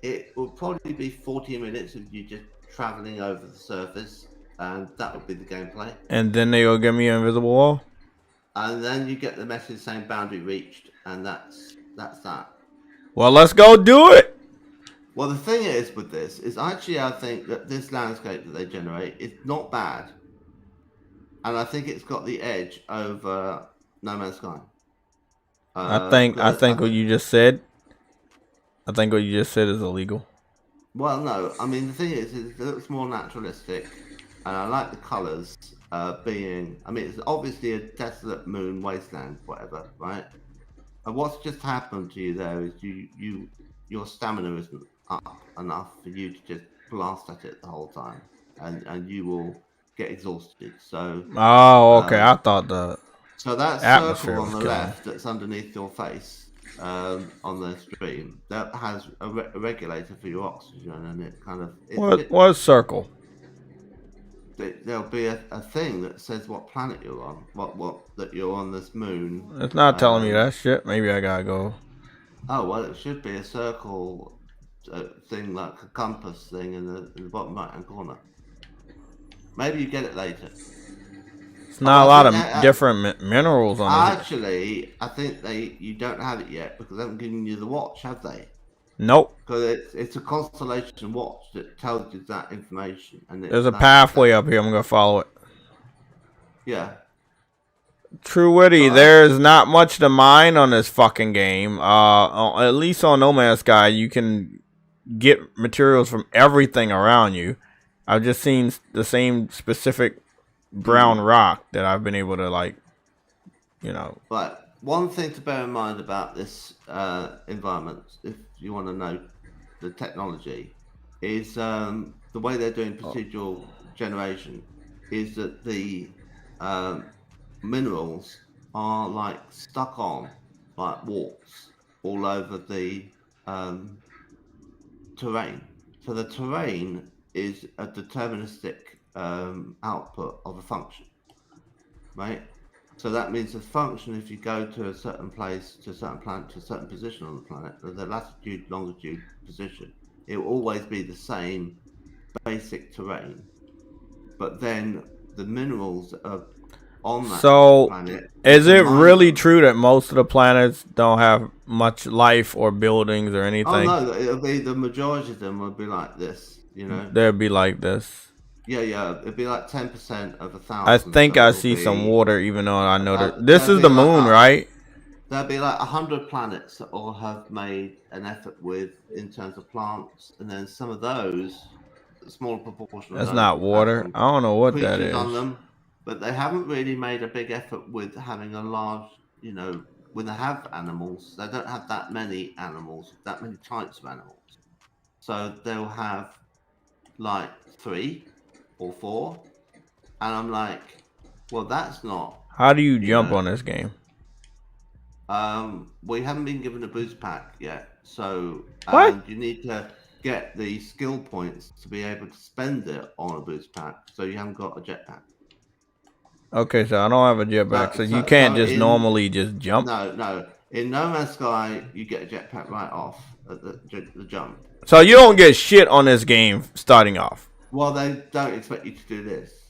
it would probably be 40 minutes of you just traveling over the surface, and that would be the gameplay. And then they'll give me an invisible wall. And then you get the message saying boundary reached, and that's that. Well, let's go do it. Well, the thing is with this is actually I think that this landscape that they generate is not bad, and I think it's got the edge over No Man's Sky. I think what you just said. I think what you just said is illegal. Well, no, I mean the thing is it looks more naturalistic, and I like the colours being. I mean, it's obviously a desolate moon wasteland, whatever, right? And what's just happened to you there is your stamina isn't up enough for you to just blast at it the whole time, and you will get exhausted. So, Okay. I thought the so that atmosphere circle on was the killing left that's underneath your face on the screen that has a regulator for your oxygen, and it kind of what circle? There'll be a thing that says what planet you're on, what that you're on this moon. It's not telling me that shit. Maybe I gotta go. Oh well, it should be a circle thing like a compass thing in the bottom right hand corner. Maybe you get it later. It's not a lot of different minerals on it. Actually, I think you don't have it yet because they haven't given you the watch, have they? Nope. Because it's a constellation watch that tells you that information. And there's a pathway up here. I'm gonna follow it. Yeah. True Witty, there's not much to mine on this fucking game. At least on No Man's Sky, you can get materials from everything around you. I've just seen the same specific brown rock that I've been able to, like, you know. But one thing to bear in mind about this environment, if you want to know the technology, is the way they're doing procedural generation is that the minerals are like stuck on like warts all over the terrain. So the terrain is a deterministic output of a function, right? So that means the function, if you go to a certain place, to a certain planet, to a certain position on the planet, the latitude, longitude, position, it will always be the same basic terrain. But then the minerals are on that planet. Is it really true that most of the planets don't have much life or buildings or anything? Oh no, it'll be the majority of them will be like this, you know. They'll be like this. Yeah, it'd be like 10% of 1,000. I think I see some water, even though I know that this is the moon, right? There'll be like 100 planets that all have made an effort with in terms of plants, and then some of those, a smaller proportion. That's not water. I don't know what that is. On them, but they haven't really made a big effort with having a large, you know, when they have animals, they don't have that many animals, that many types of animals. So they'll have like 3 or 4, and I'm like, well, that's not. How do you jump on this game? We haven't been given a boost pack yet, so you need to get the skill points to be able to spend it on a boost pack. So you haven't got a jetpack. Okay, so I don't have a jetpack, so you can't just normally just jump. No. In No Man's Sky, you get a jetpack right off at the jump. So you don't get shit on this game starting off. Well, they don't expect you to do this,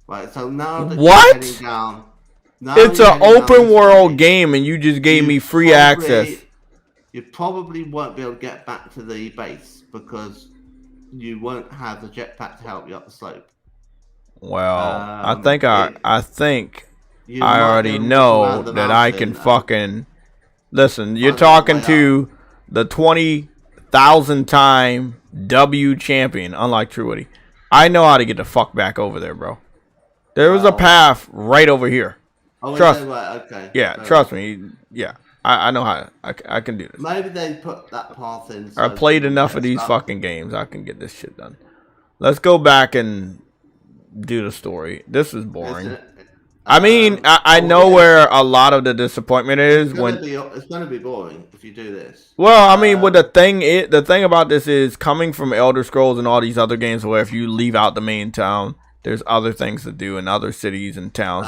right? So now that you're heading down, it's an open world game, and you just gave me free access. You probably won't be able to get back to the base because you won't have the jetpack to help you up the slope. Well, I think I already know that I can fucking listen. You're talking to the 20,000 time W champion, unlike True Witty. I know how to get the fuck back over there, bro. There was a path right over here. Oh, trust me. Right? Okay. Yeah, trust me. Yeah, I know how. I can do this. Maybe they put that path in. I played enough of these fucking games. I can get this shit done. Let's go back and do the story. This is boring. I mean, I know where a lot of the disappointment is. It's going to be boring if you do this. Well, I mean, the thing about this is coming from Elder Scrolls and all these other games where if you leave out the main town, there's other things to do in other cities and towns.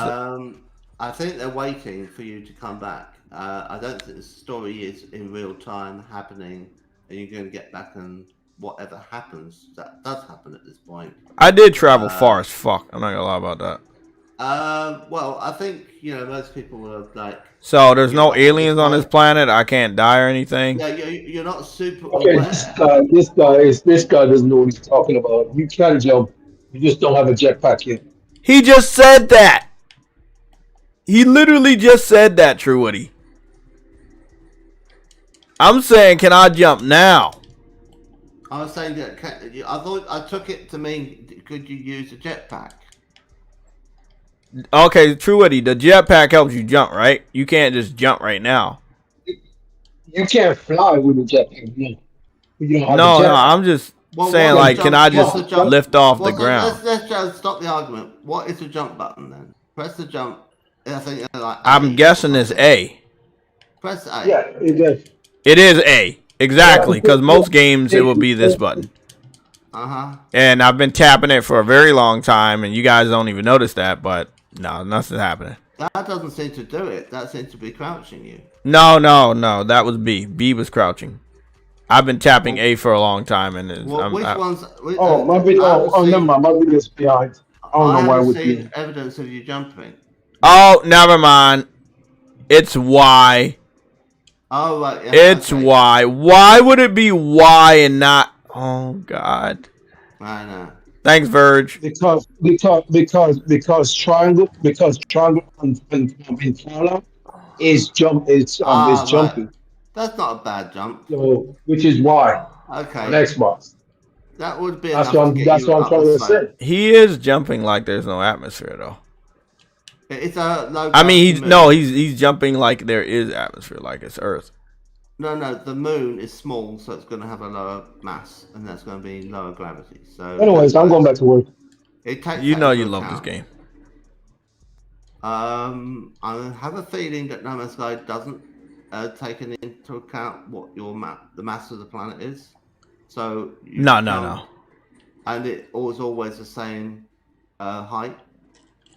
I think they're waiting for you to come back. I don't think the story is in real time happening, and you're going to get back and whatever happens, that does happen at this point. I did travel far as fuck. I'm not gonna lie about that. Well, I think most people will like. So there's no Like this aliens on this guy. planet. I can't die or anything. Yeah, you're not super Okay, aware. this guy doesn't know what he's talking about. You can jump, you just don't have a jetpack yet. He just said that. He literally just said that, True Woody. I'm saying, can I jump now? I was saying that I thought I took it to mean could you use a jetpack? Okay, True Woody, the jetpack helps you jump, right? You can't just jump right now. You can't fly with a jetpack. No. You don't have a No, jetpack. I'm just Well, saying, what's the like, can jump? I What's just the jump? lift off the Well, ground? let's just stop the argument. What is the jump button then? Press the jump. I think like I'm A guessing or it's something. A. Press A. Yeah, it does. It is A. Exactly, because most games it will be this button. And I've been tapping it for a very long time, and you guys don't even notice that, but no, nothing's happening. That doesn't seem to do it. That seems to be crouching you. No, that was B. B was crouching. I've been tapping A for a long time, and Which ones? Oh, my video. Oh, never mind. My video's behind. I don't know why it would be. Evidence of you jumping. Oh, never mind. It's Y. Oh, right. Yeah, It's Y. Why would it be Y and not? Oh God. I know. Thanks, Verge. Because triangle in Fallout is jumping. Right. That's not a bad jump. So, which is why Okay. on Xbox. That would be That's enough what to I'm, get that's you what I'm up trying the to slope. say. He is jumping like there's no atmosphere though. It's a low. I mean, he's jumping like there is atmosphere, like it's Earth. No, the moon is small, so it's going to have a lower mass, and that's going to be lower gravity. So. Anyways, I'm going back to work. It takes you know you love this game. I have a feeling that No Man's Sky doesn't take into account what the mass of the planet is. So. No. And it was always the same height.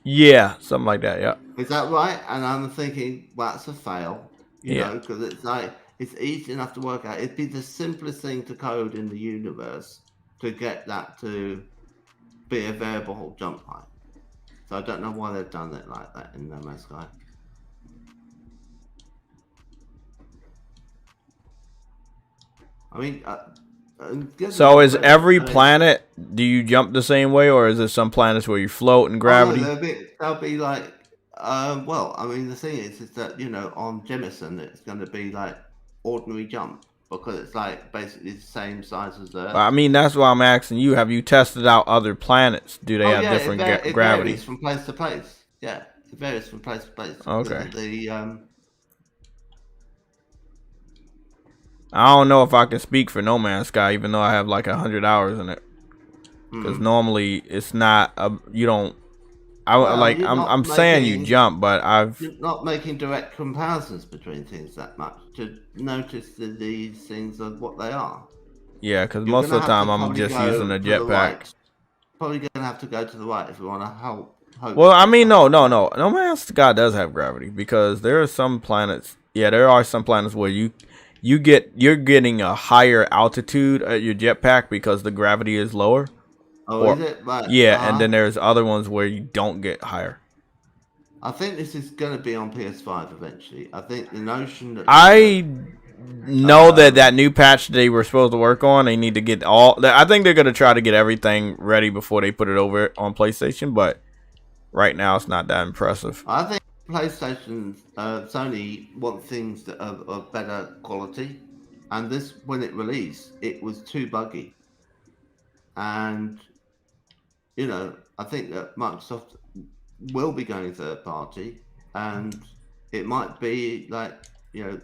Yeah, something like that. Yeah. Is that right? And I'm thinking, well, that's a fail. You Yeah. know, because it's like it's easy enough to work out. It'd be the simplest thing to code in the universe to get that to be a variable jump height. So I don't know why they've done it like that in No Man's Sky. I mean, so is every planet? Do you jump the same way, or is there some planets where you float in gravity? Oh, no, they'll be like, well, I mean, the thing is that on Jemison it's going to be like ordinary jump because it's like basically the same size as Earth. I mean, that's why I'm asking you. Have you tested out other planets? Do they have different gravity? It varies from place to place. Yeah, it varies from place to place. Okay. I don't know if I can speak for No Man's Sky, even though I have like 100 hours in it. Because normally it's not you don't. I'm saying you jump, but you're not making direct comparisons between things that much to notice that these things are what they are. Yeah, because most of the time I'm just using a jetpack. Probably gonna have to go to the right if you want to help. Well, I mean, no. No Man's Sky does have gravity because there are some planets. Yeah, there are some planets where you're getting a higher altitude at your jetpack because the gravity is lower. Oh, is it? Right. Yeah, and then there's other ones where you don't get higher. I think this is going to be on PS5 eventually. I think the notion that I know that new patch they were supposed to work on, they need to get I think they're going to try to get everything ready before they put it over on PlayStation, but right now it's not that impressive. I think PlayStation, Sony want things that are of better quality, and this, when it released, it was too buggy. And I think that Microsoft will be going third party, and it might be like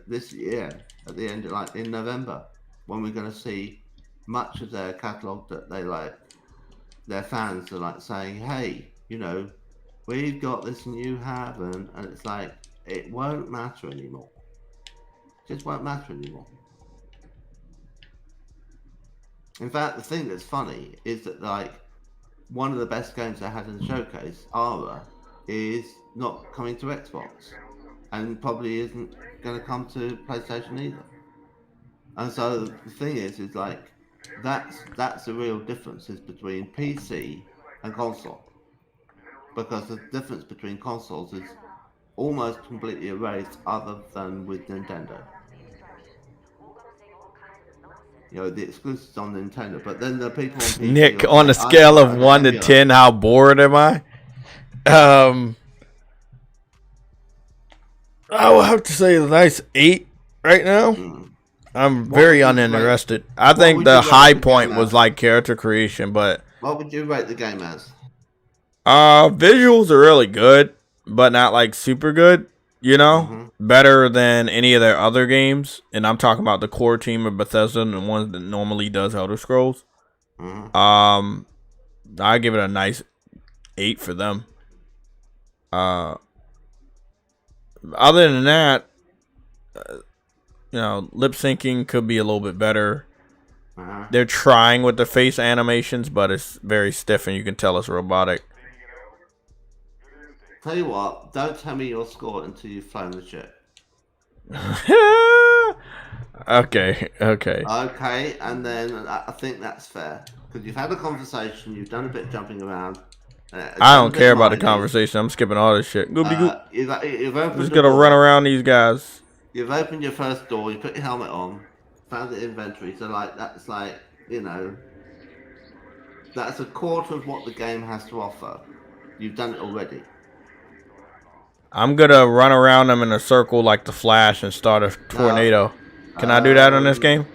this year at the end, like in November, when we're going to see much of their catalog that they like. Their fans are like saying, "Hey, we've got this and you haven't," and it's like it won't matter anymore. It just won't matter anymore. In fact, the thing that's funny is that like one of the best games I had in the showcase, Ara, is not coming to Xbox, and probably isn't going to come to PlayStation either. And so the thing is like that's the real differences between PC and console. because the difference between consoles is almost completely erased, other than with Nintendo. You know, the exclusives on Nintendo, but then the people on PC Nick, are on a like, scale of 1 to 10, how bored am I? I will have to say a nice 8 right now. I'm very uninterested. I think the high point was like character creation, but what would you rate the game as? visuals are really good, but not like super good. You know, better than any of their other games, and I'm talking about the core team of Bethesda and the ones that normally does Elder Scrolls. I give it a nice 8 for them. Other than that, you know, lip syncing could be a little bit better. They're trying with the face animations, but it's very stiff, and you can tell it's robotic. Tell you what, don't tell me your score until you've flown the ship. Okay. Okay, and then I think that's fair. Because you've had a conversation, you've done a bit of jumping around. I don't care about the conversation. I'm skipping all this shit. You've opened just gonna run around these guys. You've opened your first door, you put your helmet on, found the inventory, so like that's like, you know, that's a quarter of what the game has to offer. You've done it already. I'm gonna run around them in a circle like the Flash and start a tornado. Can I do that on this game?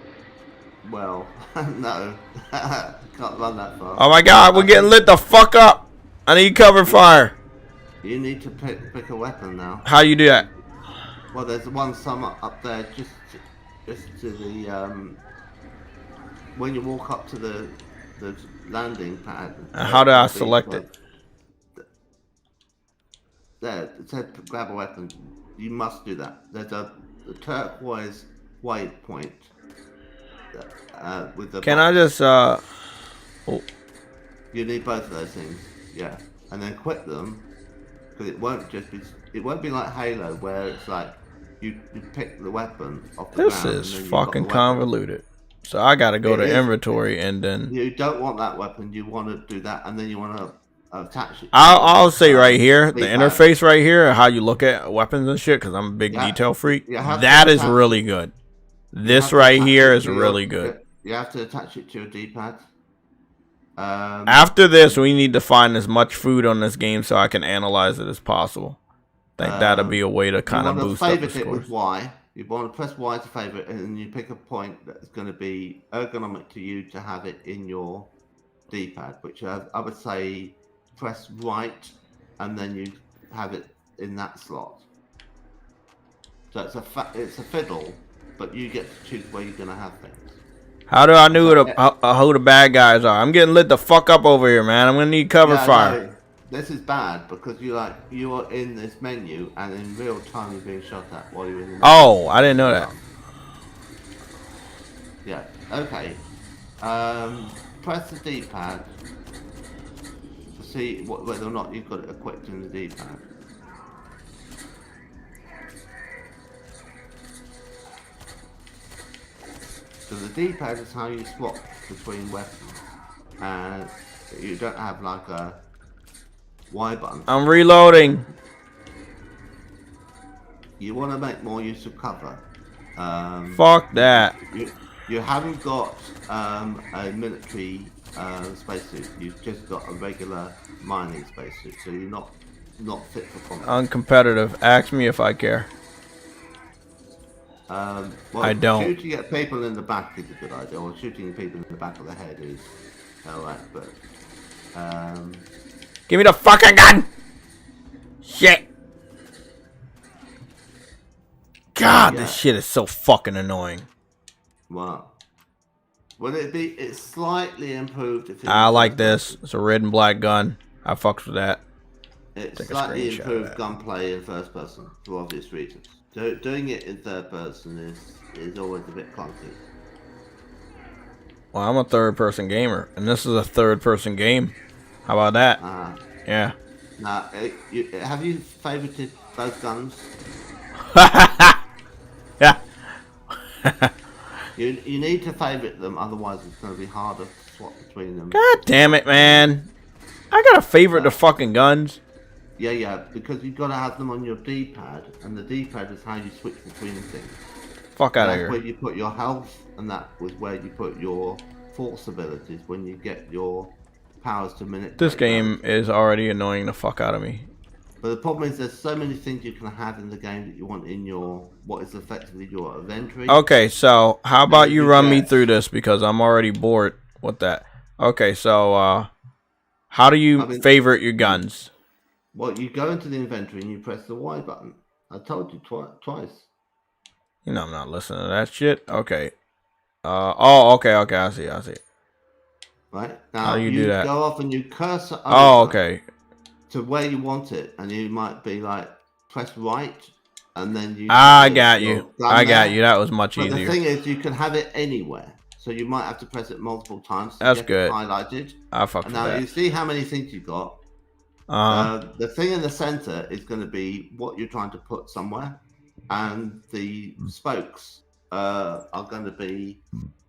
Well, no. Can't run that far. Oh my god, we're getting lit the fuck up. I need cover fire. You need to pick a weapon now. How you do that? Well, there's one up there just to the when you walk up to the landing pad. How do I select it? There, it said grab a weapon. You must do that. There's a turquoise waypoint with the. Can I just Oh. You need both of those things, yeah, and then quit them, because it won't be like Halo where it's like you pick the weapon off the ground. This is fucking convoluted. So I gotta go to inventory and then. You don't want that weapon. You want to do that, and then you want to attach it. I'll say right here, the interface right here, how you look at weapons and shit, because I'm a big detail freak. That is really good. This right here is really good. You have to attach it to your D-pad. After this, we need to find as much food on this game so I can analyze it as possible. I think that'll be a way to kind of boost up the scores. You want to favorite it with Y. You want to press Y to favorite, and then you pick a point that's going to be ergonomic to you to have it in your D-pad, which I would say press right, and then you have it in that slot. So it's a fiddle, but you get to choose where you're going to have things. How do I know who the bad guys are? I'm getting lit the fuck up over here, man. I'm gonna need cover fire. No, this is bad because you are in this menu and in real time you're being shot at while you're in the menu. Oh, I didn't know that. Yeah. Okay. Press the D-pad to see whether or not you've got it equipped in the D-pad. So the D-pad is how you swap between weapons, and you don't have like a Y button. I'm reloading. You want to make more use of cover. Fuck that. You haven't got a military spacesuit. You've just got a regular mining spacesuit, so you're not fit for combat. Uncompetitive. Ask me if I care. Well, I don't. Shooting at people in the back is a good idea, or shooting people in the back of the head is alright, but give me the fucking gun! Shit! God, this shit is so fucking annoying. Wow. Would it be? It's slightly improved. If I like this. It's a red and black gun. I fucks with that. It's slightly improved gunplay in first person for obvious reasons. Doing it in third person is always a bit clunky. Well, I'm a third person gamer, and this is a third person game. How about that? Yeah. Now, have you favorited both guns? Yeah. You need to favorite them, otherwise it's going to be harder to swap between them. God damn it, man! I gotta favorite the fucking guns. Yeah, because you've got to have them on your D-pad, and the D-pad is how you switch between things. Fuck out of That's here. where you put your health, and that was where you put your force abilities when you get your powers to manipulate. This game is already annoying the fuck out of me. But the problem is there's so many things you can have in the game that you want in your, what is effectively your inventory. Okay, so how about you run me through this, because I'm already bored with that. Okay, so how do you favorite your guns? Well, you go into the inventory and you press the Y button. I told you twice. You know I'm not listening to that shit. Okay. Oh, okay, I see. Right? Now, how do you do that? Go off and you cursor over Oh, okay. to where you want it, and you might be like, press right, and then you... I got you. That was much easier. But the thing is, you can have it anywhere. So you might have to press it multiple times to That's get good. it highlighted. I fucked with that. Now, you see how many things you got? The thing in the center is going to be what you're trying to put somewhere, and the spokes are going to be,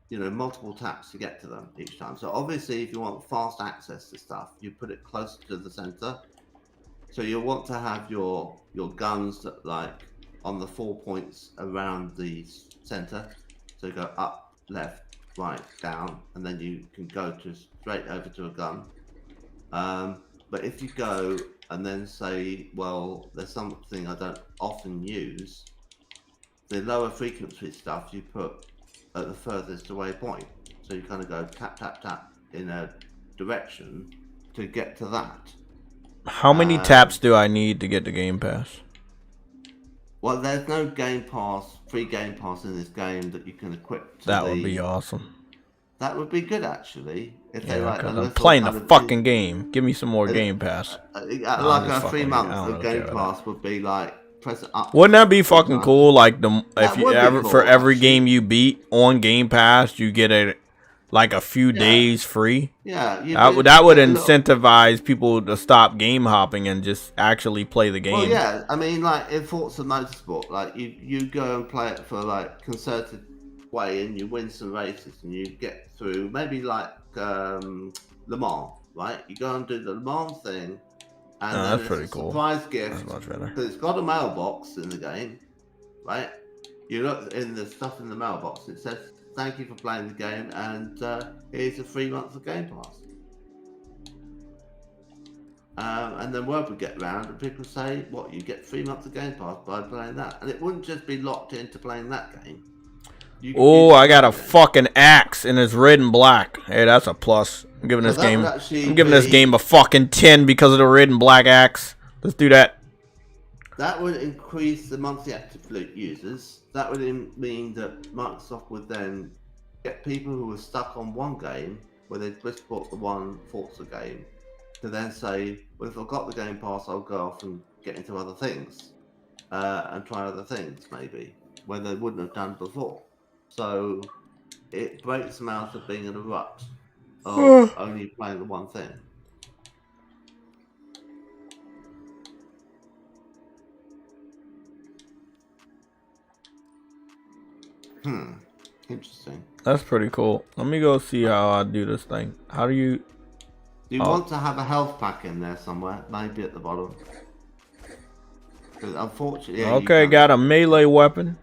you know, multiple taps to get to them each time. So obviously, if you want fast access to stuff, you put it closer to the center. So you'll want to have your guns that, like, on the 4 points around the center. So you go up, left, right, down, and then you can go to straight over to a gun. But if you go and then say, well, there's something I don't often use, the lower frequency stuff you put at the furthest away point. So you kind of go tap, tap, tap in a direction to get to that. How many taps do I need to get the Game Pass? Well, there's no Game Pass, free Game Pass in this game that you can equip to that would be awesome. That would be good, actually. If yeah, because I'm playing the fucking game. Give me some more Game Pass. Like a 3 months of Game Pass would be like, press it up. Wouldn't that be fucking cool? Like, if you ever, for every game you beat on Game Pass, you get a few days free. Yeah. That would incentivize people to stop game hopping and just actually play the game. Well, yeah. I mean, like, in Forza Motorsport, like, you go and play it for, like, concerted way, and you win some races, and you get through, maybe like Le Mans, right? You go and do the Le Mans thing, and then that's pretty cool. Surprise gift. That's much better. Because it's got a mailbox in the game, right? You look in the stuff in the mailbox, it says, thank you for playing the game, and here's a 3 months of Game Pass. And then word would get around, and people say, what, you get 3 months of Game Pass by playing that? And it wouldn't just be locked into playing that game. Oh, I got a fucking axe, and it's red and black. Hey, that's a plus. I'm giving this game. I'm giving this game a fucking 10 because of the red and black axe. Let's do that. That would increase the monthly active users. That would mean that Microsoft would then get people who were stuck on one game, where they'd just bought the one Forza game, to then say, well, if I've got the Game Pass, I'll go off and get into other things, and try other things, maybe, where they wouldn't have done before. So it breaks them out of being in a rut of only playing the one thing. Interesting. That's pretty cool. Let me go see how I do this thing. How do you... Do you want to have a health pack in there somewhere? Maybe at the bottom. Because unfortunately... Yeah, okay, got a melee weapon.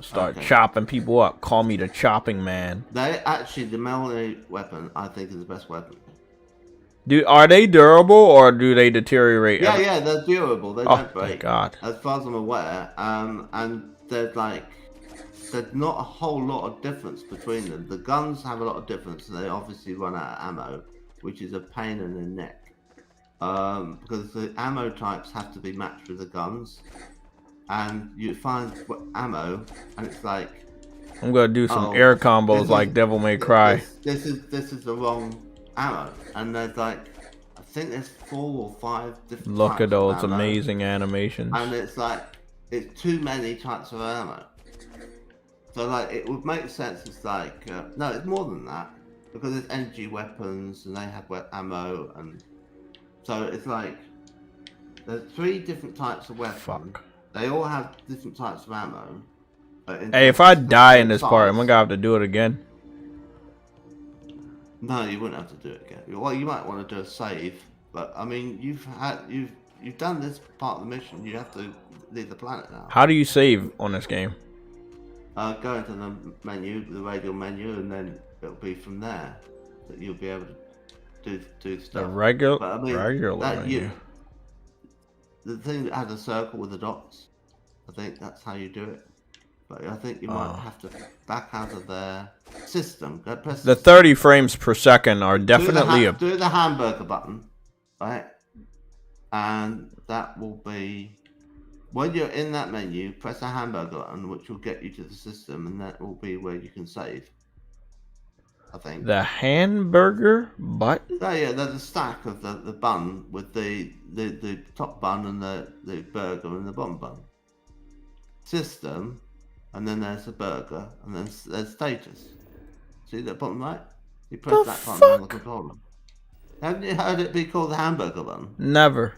Start chopping people up. Call me the chopping man. The melee weapon, I think, is the best weapon. Are they durable or do they deteriorate? Yeah, they're durable. They don't break. Thank God. As far as I'm aware, and there's not a whole lot of difference between them. The guns have a lot of difference, and they obviously run out of ammo, which is a pain in the neck. Because the ammo types have to be matched with the guns. And you find ammo, and it's like, I'm gonna do some air combos like Devil May Cry. This is the wrong ammo, and there's like, I think there's 4 or 5 different. Look at those amazing animations. And it's like, it's too many types of ammo. So like, it would make sense. It's like, no, it's more than that, because it's energy weapons, and they have ammo, and so it's like, there's 3 different types of weapons. Fuck. They all have different types of ammo. Hey, if I die in this part, I'm gonna have to do it again. No, you wouldn't have to do it again. Well, you might want to do a save, but I mean, you've you've done this part of the mission. You have to leave the planet now. How do you save on this game? Go into the menu, the radial menu, and then it'll be from there that you'll be able to do stuff. The regular menu. menu. The thing that has a circle with the dots, I think that's how you do it. But I think you might have to back out of their system. Go press The 30 frames per second are definitely do the hamburger button, right? And that will be when you're in that menu. Press the hamburger button, which will get you to the system, and that will be where you can save. I think the hamburger button. Oh yeah, there's a stack of the bun with the top bun and the burger and the bottom bun. System, and then there's the burger, and then there's status. See that bottom right? You press that button on the controller. Haven't you heard it be called the hamburger button? Never.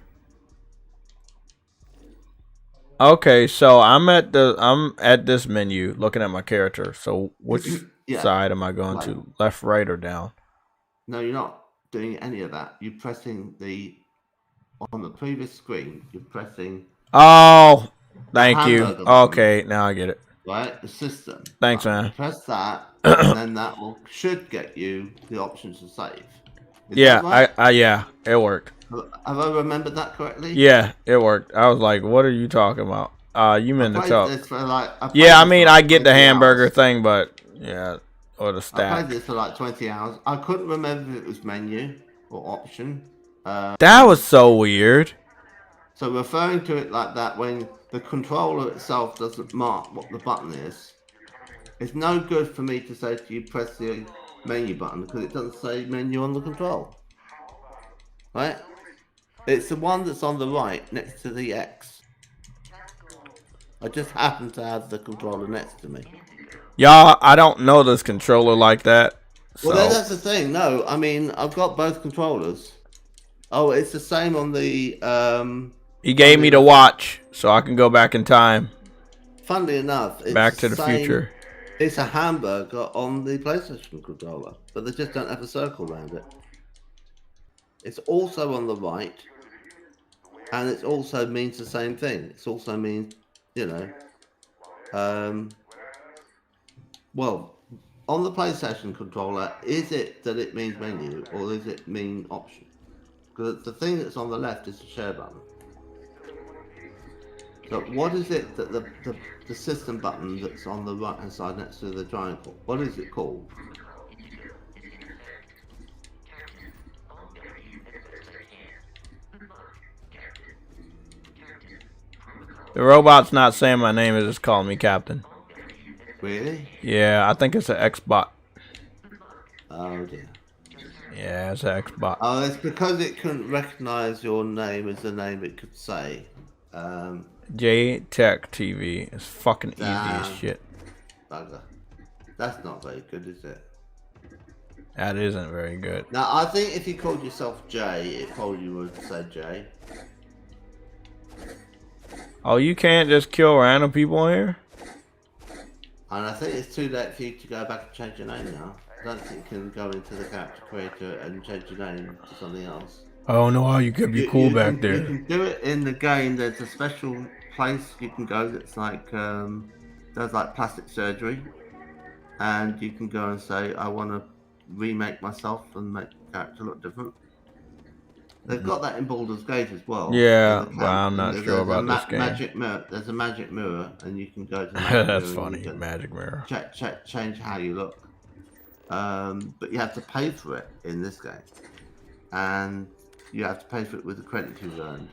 Okay, so I'm at this menu looking at my character. So which side am I going to? Left, right, or down? No, you're not doing any of that. You're pressing on the previous screen. You're pressing. Oh, thank you. Okay, now I get it. Right, the system. Thanks, man. Press that, and then that should get you the options to save. Yeah, yeah, it worked. Have I remembered that correctly? Yeah, it worked. I was like, "What are you talking about?" You meant to tell. Yeah, I mean, I get the hamburger thing, but yeah, or the stack. I played this for like 20 hours. I couldn't remember if it was menu or option. That was so weird. So referring to it like that when the controller itself doesn't mark what the button is, it's no good for me to say to you press the menu button because it doesn't say menu on the control. Right? It's the one that's on the right next to the X. I just happen to have the controller next to me. Y'all, I don't know this controller like that. So. Well, that's the thing. No, I mean, I've got both controllers. Oh, it's the same on the... he gave me the watch, so I can go back in time. Funnily enough, it's Back to the future. It's a hamburger on the PlayStation controller, but they just don't have a circle around it. It's also on the right, and it also means the same thing. It also means, well, on the PlayStation controller, is it that it means menu, or does it mean option? Because the thing that's on the left is the share button. So what is it that the system button that's on the right hand side next to the triangle, what is it called? The robot's not saying my name, it's just calling me Captain. Really? Yeah, I think it's an X-bot. Oh dear. Yeah, it's an X-bot. Oh, it's because it couldn't recognize your name as the name it could say. JayTechTV is fucking easy as shit. Bugger. That's not very good, is it? That isn't very good. Now, I think if you called yourself Jay, it probably would say Jay. Oh, you can't just kill random people in here? And I think it's too late for you to go back and change your name now. I don't think you can go into the character creator and change your name to something else. Oh no, you could be cool back there. You can do it in the game. There's a special place you can go that's like, does like plastic surgery. And you can go and say, I want to remake myself and make the character look different. They've got that in Baldur's Gate as well. Yeah, but I'm not sure about this game. Magic mirror. There's a magic mirror, and you can go to. That's funny. Magic mirror. Change how you look, but you have to pay for it in this game, and you have to pay for it with the credits you've earned.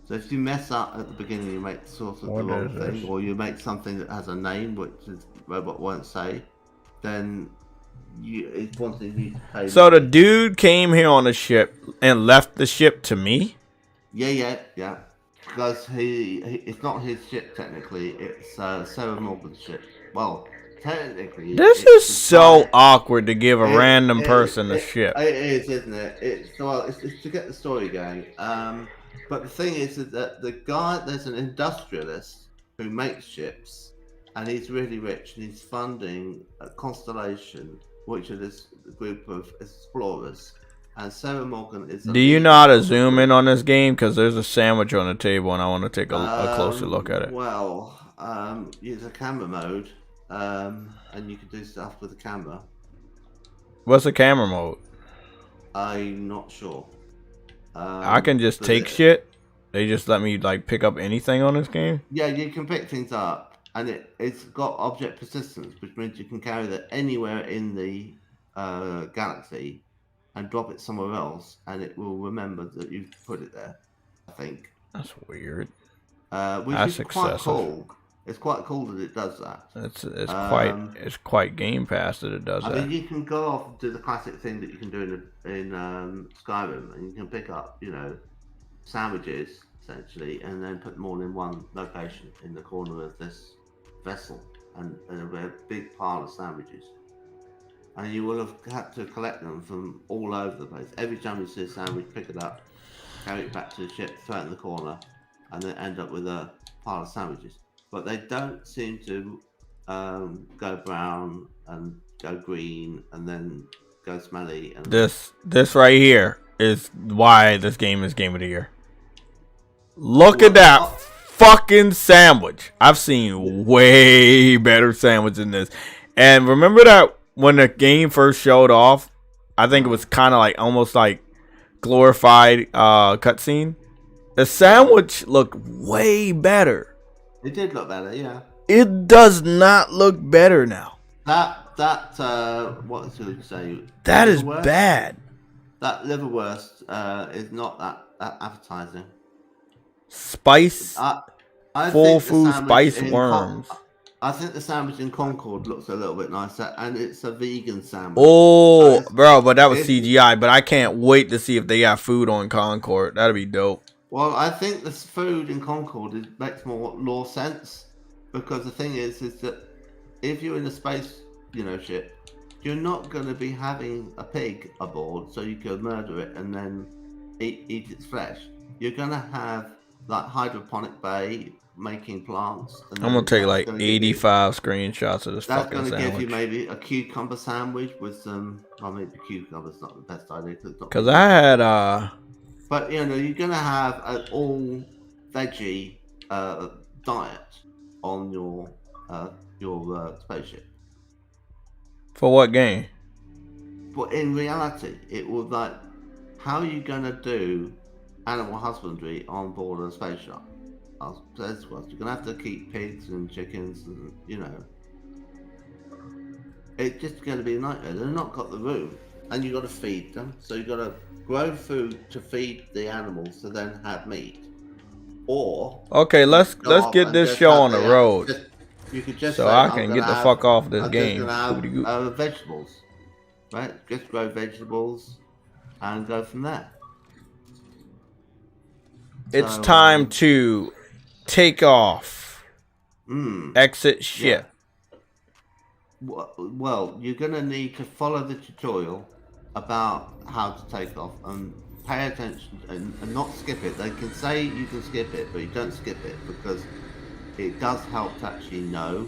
So if you mess up at the beginning, you make sort of the wrong thing, or you make something that has a name which the robot won't say, then it's wanting you to pay. So the dude came here on a ship and left the ship to me? Yeah. Because it's not his ship technically. It's Sarah Morgan's ship. Well, technically. This is so awkward to give a random person a ship. It is, isn't it? It's to get the story going. But the thing is that there's an industrialist who makes ships, and he's really rich, and he's funding a Constellation, which are this group of explorers, And Sarah Morgan is. Do you know how to zoom in on this game? Because there's a sandwich on the table, and I want to take a closer look at it. Well, use a camera mode, and you can do stuff with the camera. What's the camera mode? I'm not sure. I can just take shit. They just let me like pick up anything on this game. Yeah, you can pick things up, and it's got object persistence, which means you can carry that anywhere in the galaxy and drop it somewhere else, and it will remember that you've put it there. I think that's weird. Which that's is excessive. Quite cool. It's quite cool that it does that. It's quite Game Pass that it does that. I mean, you can go off and do the classic thing that you can do in Skyrim, and you can pick up, sandwiches essentially, and then put them all in one location in the corner of this vessel, and a big pile of sandwiches. And you will have had to collect them from all over the place. Every time you see a sandwich, pick it up, carry it back to the ship, throw it in the corner, and then end up with a pile of sandwiches. But they don't seem to go brown and go green and then go smelly. And this right here is why this game is Game of the Year. Look at that fucking sandwich. I've seen way better sandwich than this. And remember that when the game first showed off, I think it was kind of like almost like glorified cutscene. The sandwich looked way better. It did look better, yeah. It does not look better now. What should I say? That is bad. That liverwurst is not that appetizing. Spice, full food spice worms. I think the sandwich in Concord looks a little bit nicer, and it's a vegan sandwich. Oh, bro, but that was CGI. But I can't wait to see if they got food on Concord. That'd be dope. Well, I think the food in Concord makes more sense, because the thing is that if you're in a space, ship, you're not going to be having a pig aboard so you could murder it and then eat its flesh. You're going to have like hydroponic bay making plants. And I'm going to take like 85 screenshots of this fucking sandwich. That's going to give you maybe a cucumber sandwich with some, well, maybe cucumber's not the best idea. Because I had... But, you're going to have an all-veggie diet on your spaceship. For what game? But in reality, it would like, how are you going to do animal husbandry on board a spaceship? You're going to have to keep pigs and chickens and, it's just going to be a nightmare. They've not got the room, and you've got to feed them. So you've got to grow food to feed the animals to then have meat. Or... Okay, let's get this show on the road. You could just so I can get the fuck off this game. Vegetables, right? Just grow vegetables and go from there. It's time to take off. Exit ship. Yeah. Well, you're going to need to follow the tutorial about how to take off and pay attention and not skip it. They can say you can skip it, but you don't skip it because it does help to actually know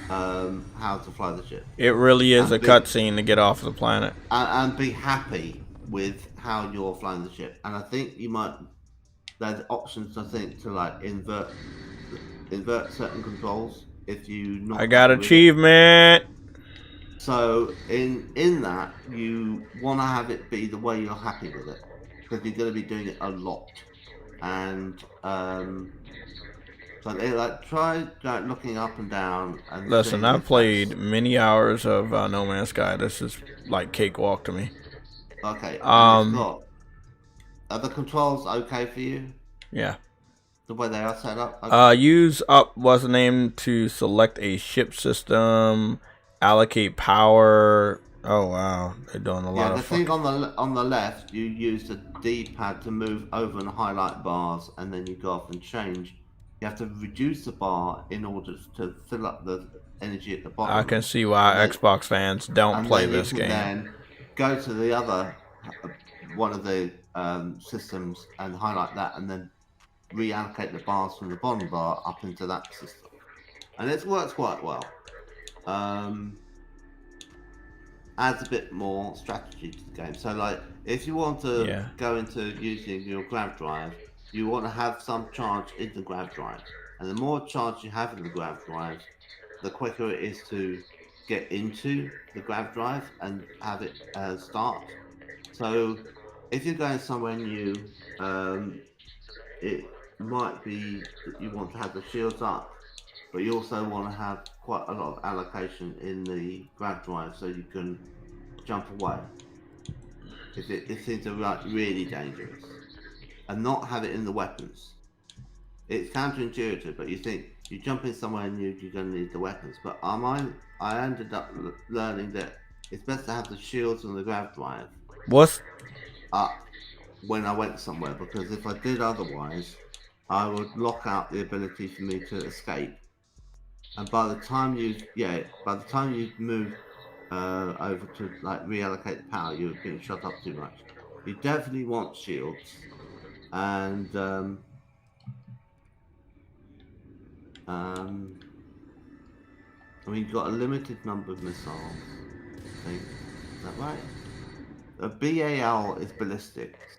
how to fly the ship. It really is a cutscene to get off the planet. And be happy with how you're flying the ship. And I think there's options, I think, to like invert certain controls if you not. I got achievement. So in that, you want to have it be the way you're happy with it, because you're going to be doing it a lot. And so try looking up and down. And listen, I've played many hours of No Man's Sky. This is like cakewalk to me. Okay. Are the controls okay for you? Yeah. The way they are set up? Okay. Use up was the name to select a ship system, allocate power. Oh wow, they're doing a lot of. Yeah, the thing on the left, you use the D-pad to move over and highlight bars, and then you go off and change. You have to reduce the bar in order to fill up the energy at the bottom. I can see why Xbox fans don't play this game. Then go to the other one of the systems and highlight that, and then reallocate the bars from the bottom bar up into that system, and it works quite well. adds a bit more strategy to the game. So, like, if you want to go into using your grav drive, you want to have some charge in the grav drive, and the more charge you have in the grav drive, the quicker it is to get into the grav drive and have it start. So, if you're going somewhere new, it might be that you want to have the shields up, but you also want to have quite a lot of allocation in the grab drive so you can jump away if things are like really dangerous, and not have it in the weapons. It's counterintuitive, but you think you jump in somewhere new, you're going to need the weapons. But I ended up learning that it's best to have the shields and the grab drive up when I went somewhere, because if I did otherwise, I would lock out the ability for me to escape. And by the time you've moved over to like reallocate the power, you've been shot up too much. You definitely want shields, and I mean, you've got a limited number of missiles. I think, is that right? A BAL is ballistics,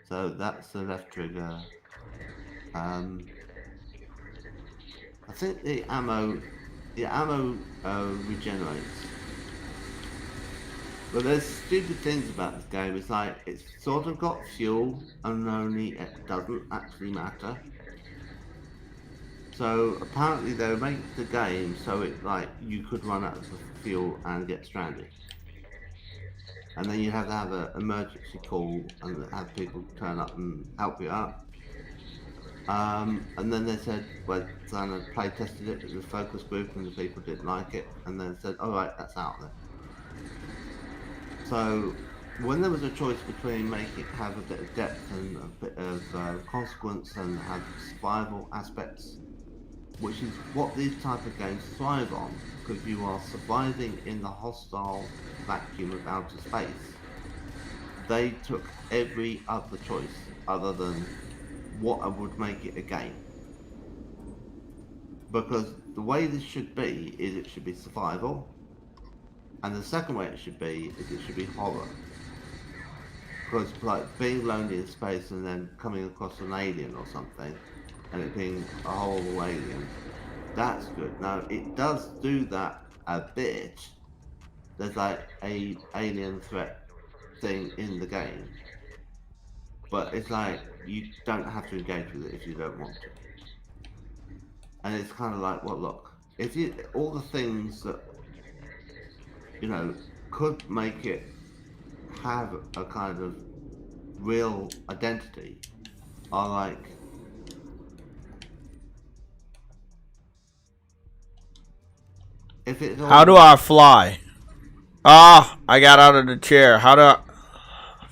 so that's the left trigger. I think the ammo regenerates. But there's stupid things about this game. It's like it's sort of got fuel, and only it doesn't actually matter. So apparently they make the game so it like you could run out of fuel and get stranded, and then you have to have an emergency call and have people turn up and help you out. And then they said, well, Zana play tested it with the focus group and the people didn't like it, and then said, all right, that's out there. So when there was a choice between making it have a bit of depth and a bit of consequence and have survival aspects, which is what these type of games thrive on, because you are surviving in the hostile vacuum of outer space, they took every other choice other than what would make it a game. Because the way this should be is it should be survival, and the second way it should be is it should be horror. Because like being lonely in space and then coming across an alien or something, and it being a horrible alien, that's good. Now it does do that a bit. There's like a alien threat thing in the game, but it's like you don't have to engage with it if you don't want to. And it's kind of like, well, look, if you all the things that could make it have a kind of real identity are like, if it's how do I fly? Ah, I got out of the chair. How do I...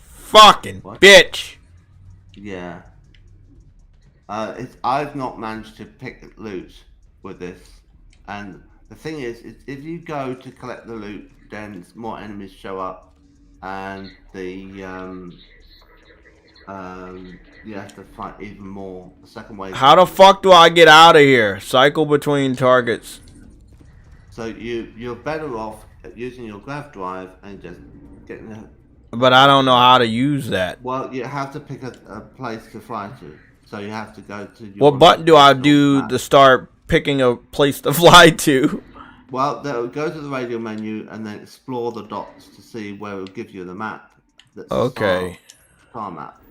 Fucking what? Bitch. Yeah. I've not managed to pick loot with this, and the thing is, if you go to collect the loot, then more enemies show up, and you have to fight even more. The second wave. How the fuck do I get out of here? Cycle between targets. So you're better off using your grav drive and just getting the... But I don't know how to use that. Well, you have to pick a place to fly to. So you have to go to your... What button do I do to start picking a place to fly to? Well, go to the radio menu and then explore the dots to see where it will give you the map. That's okay. Star map.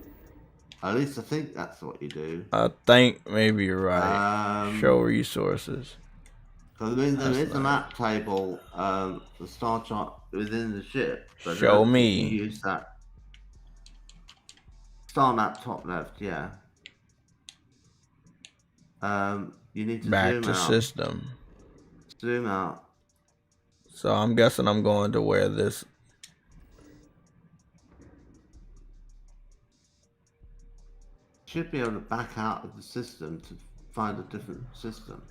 At least I think that's what you do. I think maybe you're right. Show resources. So there is a map table, the star chart within the ship. But show me. You use that. Star map top left, yeah. You need to back zoom to out. System. Zoom out. So I'm guessing I'm going to where this. Should be able to back out of the system to find a different system.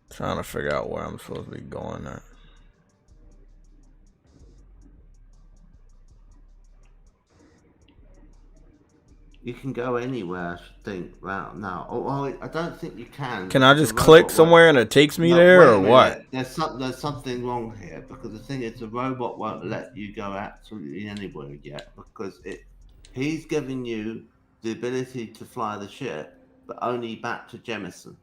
Trying to figure out where I'm supposed to be going at. You can go anywhere, I should think. Wow, now. Oh, I don't think you can. Can I because just the click robot somewhere and it takes me No, there, wait or a what? minute. There's something wrong here because the thing is, the robot won't let you go absolutely anywhere yet because he's giving you the ability to fly the ship, but only back to Jemison,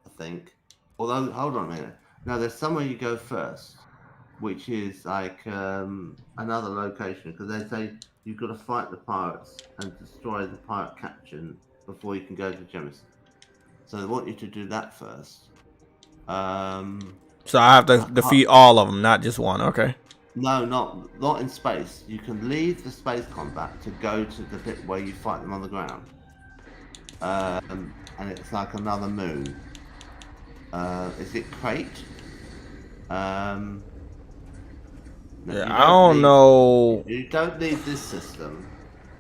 I think. Although, hold on a minute. Now, there's somewhere you go first, which is like another location because they say you've got to fight the pirates and destroy the pirate captain before you can go to Jemison. So they want you to do that first. So I have to I defeat can't. all of them, not just one. Okay. No, not in space. You can leave the space combat to go to the bit where you fight them on the ground. And it's like another moon. Is it Crate? No, Yeah, you I don't know. You don't need this system.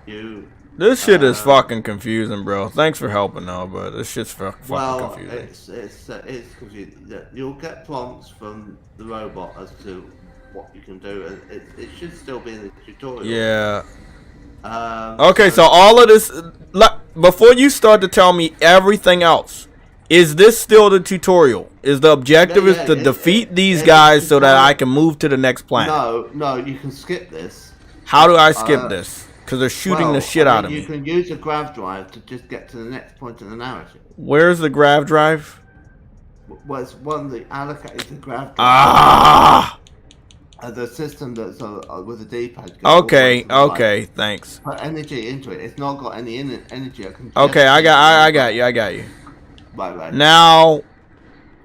You. This shit is fucking confusing, bro. Thanks for helping, though, but this shit's fucking confusing. It's confusing. You'll get prompts from the robot as to what you can do, and it should still be in the tutorial. Yeah. Okay, so all of this, before you start to tell me everything else, is this still the tutorial? Is the objective is to defeat these guys so that I can move to the next planet? No, you can skip this. How do I skip this? Because they're shooting the shit out of me. You can use a grav drive to just get to the next point in the narrative. Where's the grav drive? Well, it's one that allocates the grav drive. Ah! The system that's with the D-pad. Okay, thanks. Put energy into it. It's not got any energy. Okay, I got you. Right. Now.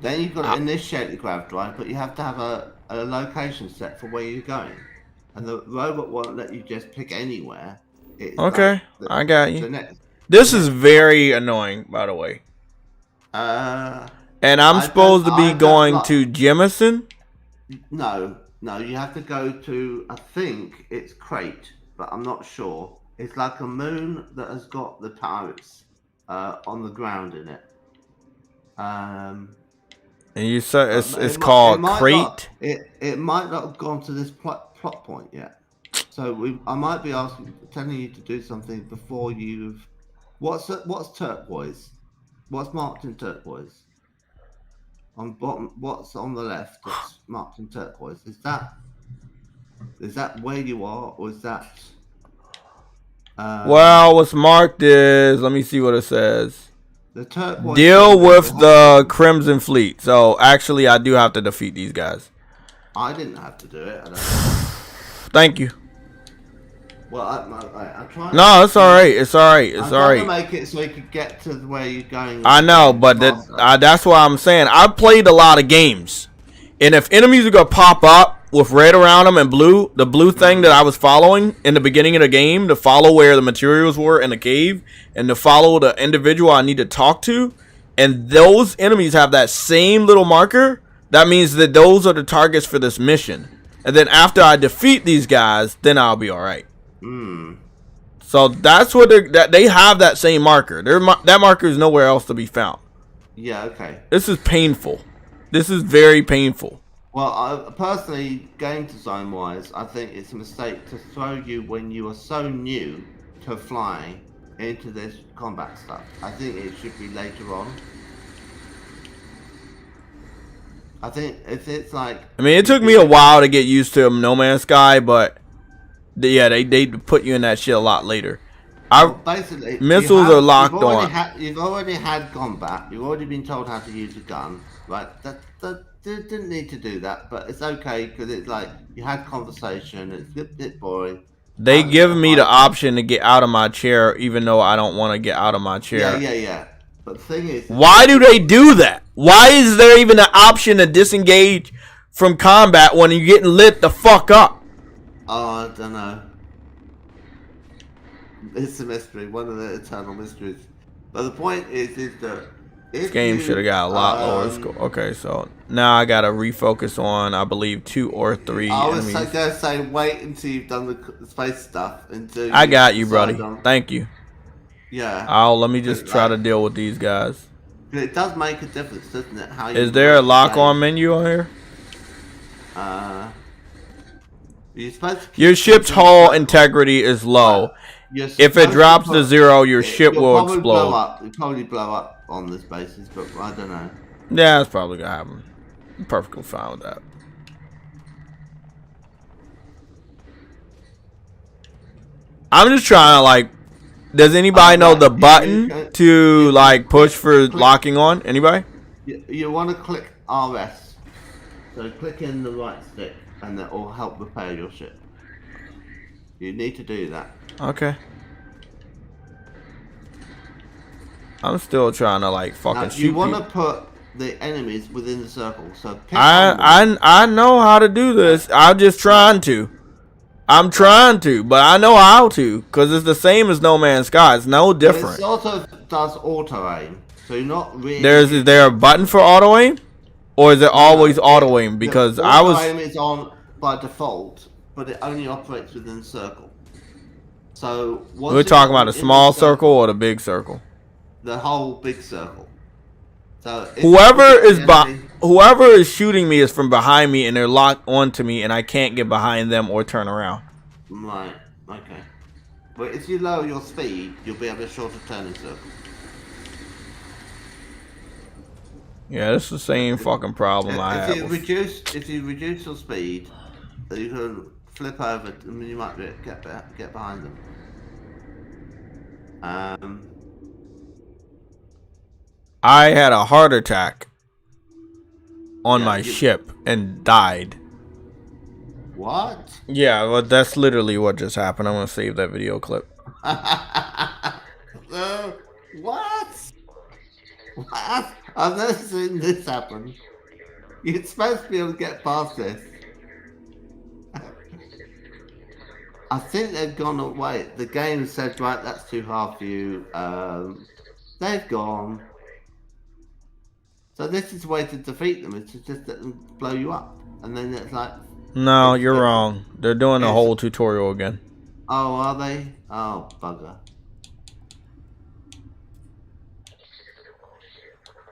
Then you've got to initiate the grav drive, but you have to have a location set for where you're going. And the robot won't let you just pick anywhere. Okay, I got you. This is very annoying, by the way. And I'm supposed to be going to Jemison? No, you have to go to, I think it's Crate, but I'm not sure. It's like a moon that has got the pirates on the ground in it. And you said it's called Crate? It might not have gone to this plot point yet. So I might be telling you to do something before you've... What's turquoise? What's marked in turquoise? On bottom, what's on the left that's marked in turquoise? Is that where you are, or is that... well, what's marked is... Let me see what it says. The turquoise... Deal with the Crimson Fleet. So, actually, I do have to defeat these guys. I didn't have to do it. I don't know. Thank you. Well, I'm trying. No, it's all right. It's all right. I'm trying to make it so you could get to where you're going. I know, but that's what I'm saying. I've played a lot of games, and if enemies are gonna pop up with red around them and blue, the blue thing that I was following in the beginning of the game to follow where the materials were in the cave, and to follow the individual I need to talk to, and those enemies have that same little marker, that means that those are the targets for this mission. And then after I defeat these guys, then I'll be all right. So that's what they have, that same marker. That marker is nowhere else to be found. Yeah, okay. This is painful. This is very painful. Well, personally, game design wise, I think it's a mistake to throw you when you are so new to flying into this combat stuff. I think it should be later on. I think if it's like... I mean, it took me a while to get used to No Man's Sky, but yeah, they put you in that shit a lot later. Basically, missiles are locked on. You've already had combat. You've already been told how to use a gun. Right? That didn't need to do that, but it's okay because it's like you had conversation. It's a bit boring. They give me the option to get out of my chair, even though I don't want to get out of my chair. Yeah. But the thing is, why do they do that? Why is there even an option to disengage from combat when you're getting lit the fuck up? Oh, I don't know. It's a mystery, one of the eternal mysteries. But the point is that this game should have got a lot lower score. Okay, so now I gotta refocus on, I believe, 2 or 3 I was enemies. gonna say wait until you've done the space stuff. I got you, buddy. Thank you. Yeah. Let me just try to deal with these guys. It does make a difference, doesn't it? How is there a lock-on menu on here? You're supposed to your ship's hull integrity is low. If it drops to 0, your ship will explode. Blow up. You'll probably blow up on this basis, but I don't know. Yeah, that's probably gonna happen. I'm perfectly fine with that. I'm just trying to like. Does anybody know the button to like push for locking on? Anybody? You want to click RS. So click in the right stick, and that will help repair your ship. You need to do that. Okay. I'm still trying to like fucking shoot. You want to put the enemies within the circle. So I know how to do this. I'm just trying to. I'm trying to, but I know how to, because it's the same as No Man's Sky. It's no different. It also does auto aim, so you're not really. Is there a button for auto aim, or is it always auto aim? Because auto aim is on by default, but it only operates within the circle. So we're talking about a small circle or the big circle. The whole big circle. So whoever is shooting me is from behind me, and they're locked onto me, and I can't get behind them or turn around. Right. Okay. But if you lower your speed, you'll be able to shorter turning circle. Yeah, it's the same fucking problem I have. If you reduce your speed, you can flip over. I mean, you might be able to get behind them. I had a heart attack on my ship and died. What? Yeah, well, that's literally what just happened. I'm gonna save that video clip. What? What? I've never seen this happen. You're supposed to be able to get past this. I think they've gone away. The game said, right, that's too hard for you. They've gone. So this is the way to defeat them, is to just let them blow you up. And then it's like... No, you're wrong. They're doing the whole tutorial again. Oh, are they? Oh, bugger.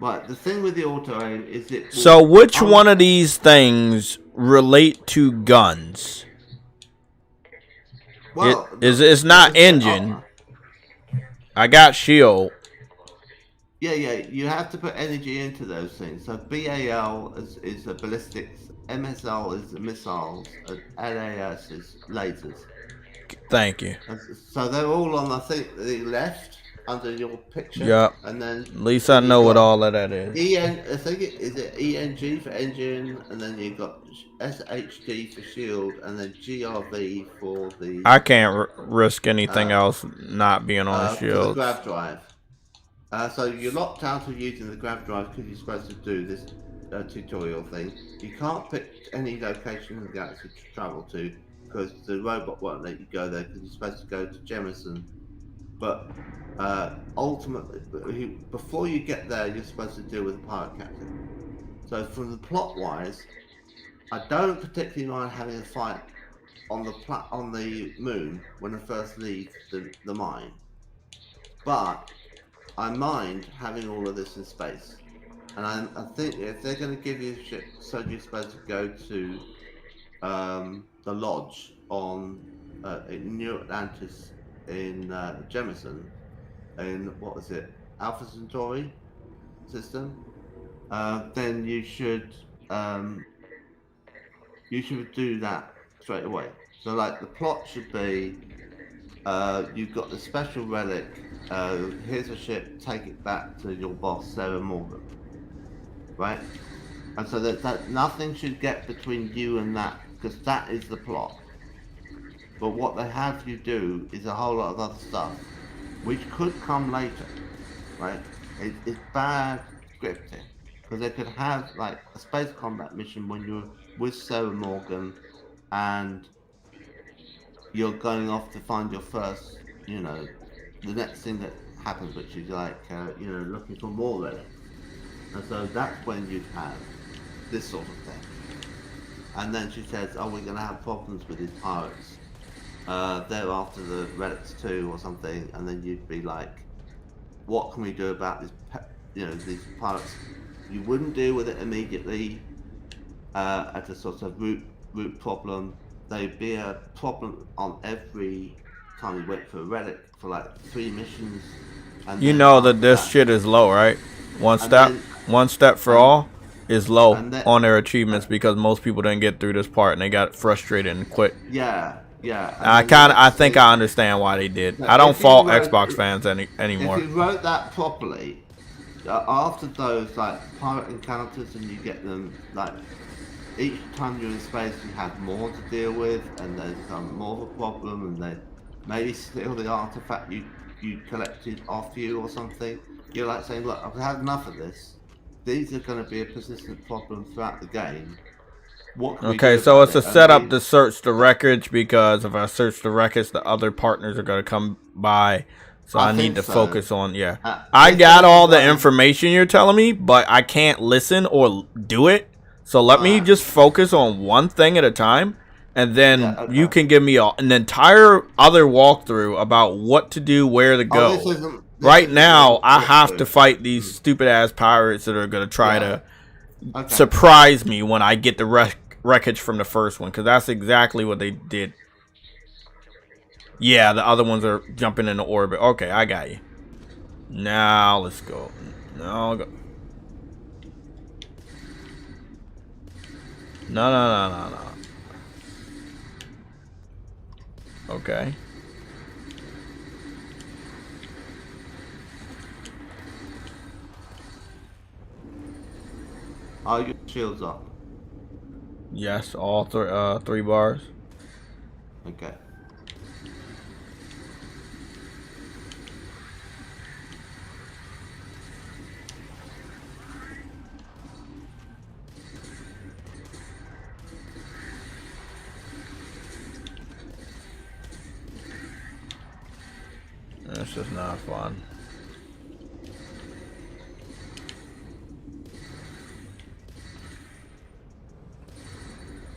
Right, the thing with the auto aim is it... So which one of these things relate to guns? Well, it's not engine. I got shield. Yeah, you have to put energy into those things. So BAL is a ballistics, MSL is the missiles, and LAS is lasers. Thank you. So they're all on, I think, the left under your picture. Yep. And then at least I know what all of that is. I think is it ENG for engine, and then you got SHD for shield, and then GRV for the. I can't risk anything else not being on the shield. For the grav drive. So you're locked out of using the grav drive because you're supposed to do this tutorial thing. You can't pick any location in the galaxy to travel to because the robot won't let you go there because you're supposed to go to Jemison. But ultimately, before you get there, you're supposed to deal with a pirate captain. So from the plot-wise, I don't particularly mind having a fight on the moon when I first leave the mine. But I mind having all of this in space, and I think if they're going to give you shit, so you're supposed to go to the lodge on in New Atlantis in Jemison, in what was it, Alpha Centauri system, then you should do that straight away. So like the plot should be, you've got the special relic. Here's a ship, take it back to your boss, Sarah Morgan. Right? And so that nothing should get between you and that, because that is the plot. But what they have you do is a whole lot of other stuff, which could come later. Right? It's bad scripting. Because they could have like a space combat mission when you're with Sarah Morgan and you're going off to find your first, the next thing that happens, which is like, looking for more relics. And so that's when you'd have this sort of thing. And then she says, oh, we're going to have problems with these pirates. They're after the relics too or something. And then you'd be like, what can we do about this, these pirates? You wouldn't deal with it immediately as a sort of root problem. There'd be a problem on every time you wait for a relic for like 3 missions. And You then know that after this that, shit is low, right? One and step, then one step for and, all is low and then on their achievements because most people didn't get through this part and they got frustrated and quit. yeah. And then I think I understand why they did. I don't if you fault wrote, Xbox fans if anymore. you wrote that properly, after those like pirate encounters, and you get them like each time you're in space, you have more to deal with, and they become more of a problem, and they maybe steal the artifact you collected off you or something. You're like saying, look, I've had enough of this. These are going to be a persistent problem throughout the game. What can we Okay, do so about it's a it? And setup to search the wreckage because if I search the wreckage, the other partners are going to come by. So I need think to so. focus on, yeah. I If got there's all a the way- information you're telling me, but I can't listen or do it. So let me just focus on one thing at a time. And then Yeah, okay. you can give me an entire other walkthrough about what to do, where to go. This Right isn't now, really I have walkthrough. to fight these stupid ass pirates that are going to try to Okay. surprise me when I get the wreckage from the first one, because that's exactly what they did. Yeah, the other ones are jumping into orbit. Okay, I got you. Now let's go. No, go. No. Okay. Are your shields up? Yes, all 3 bars. Okay. It's just not fun.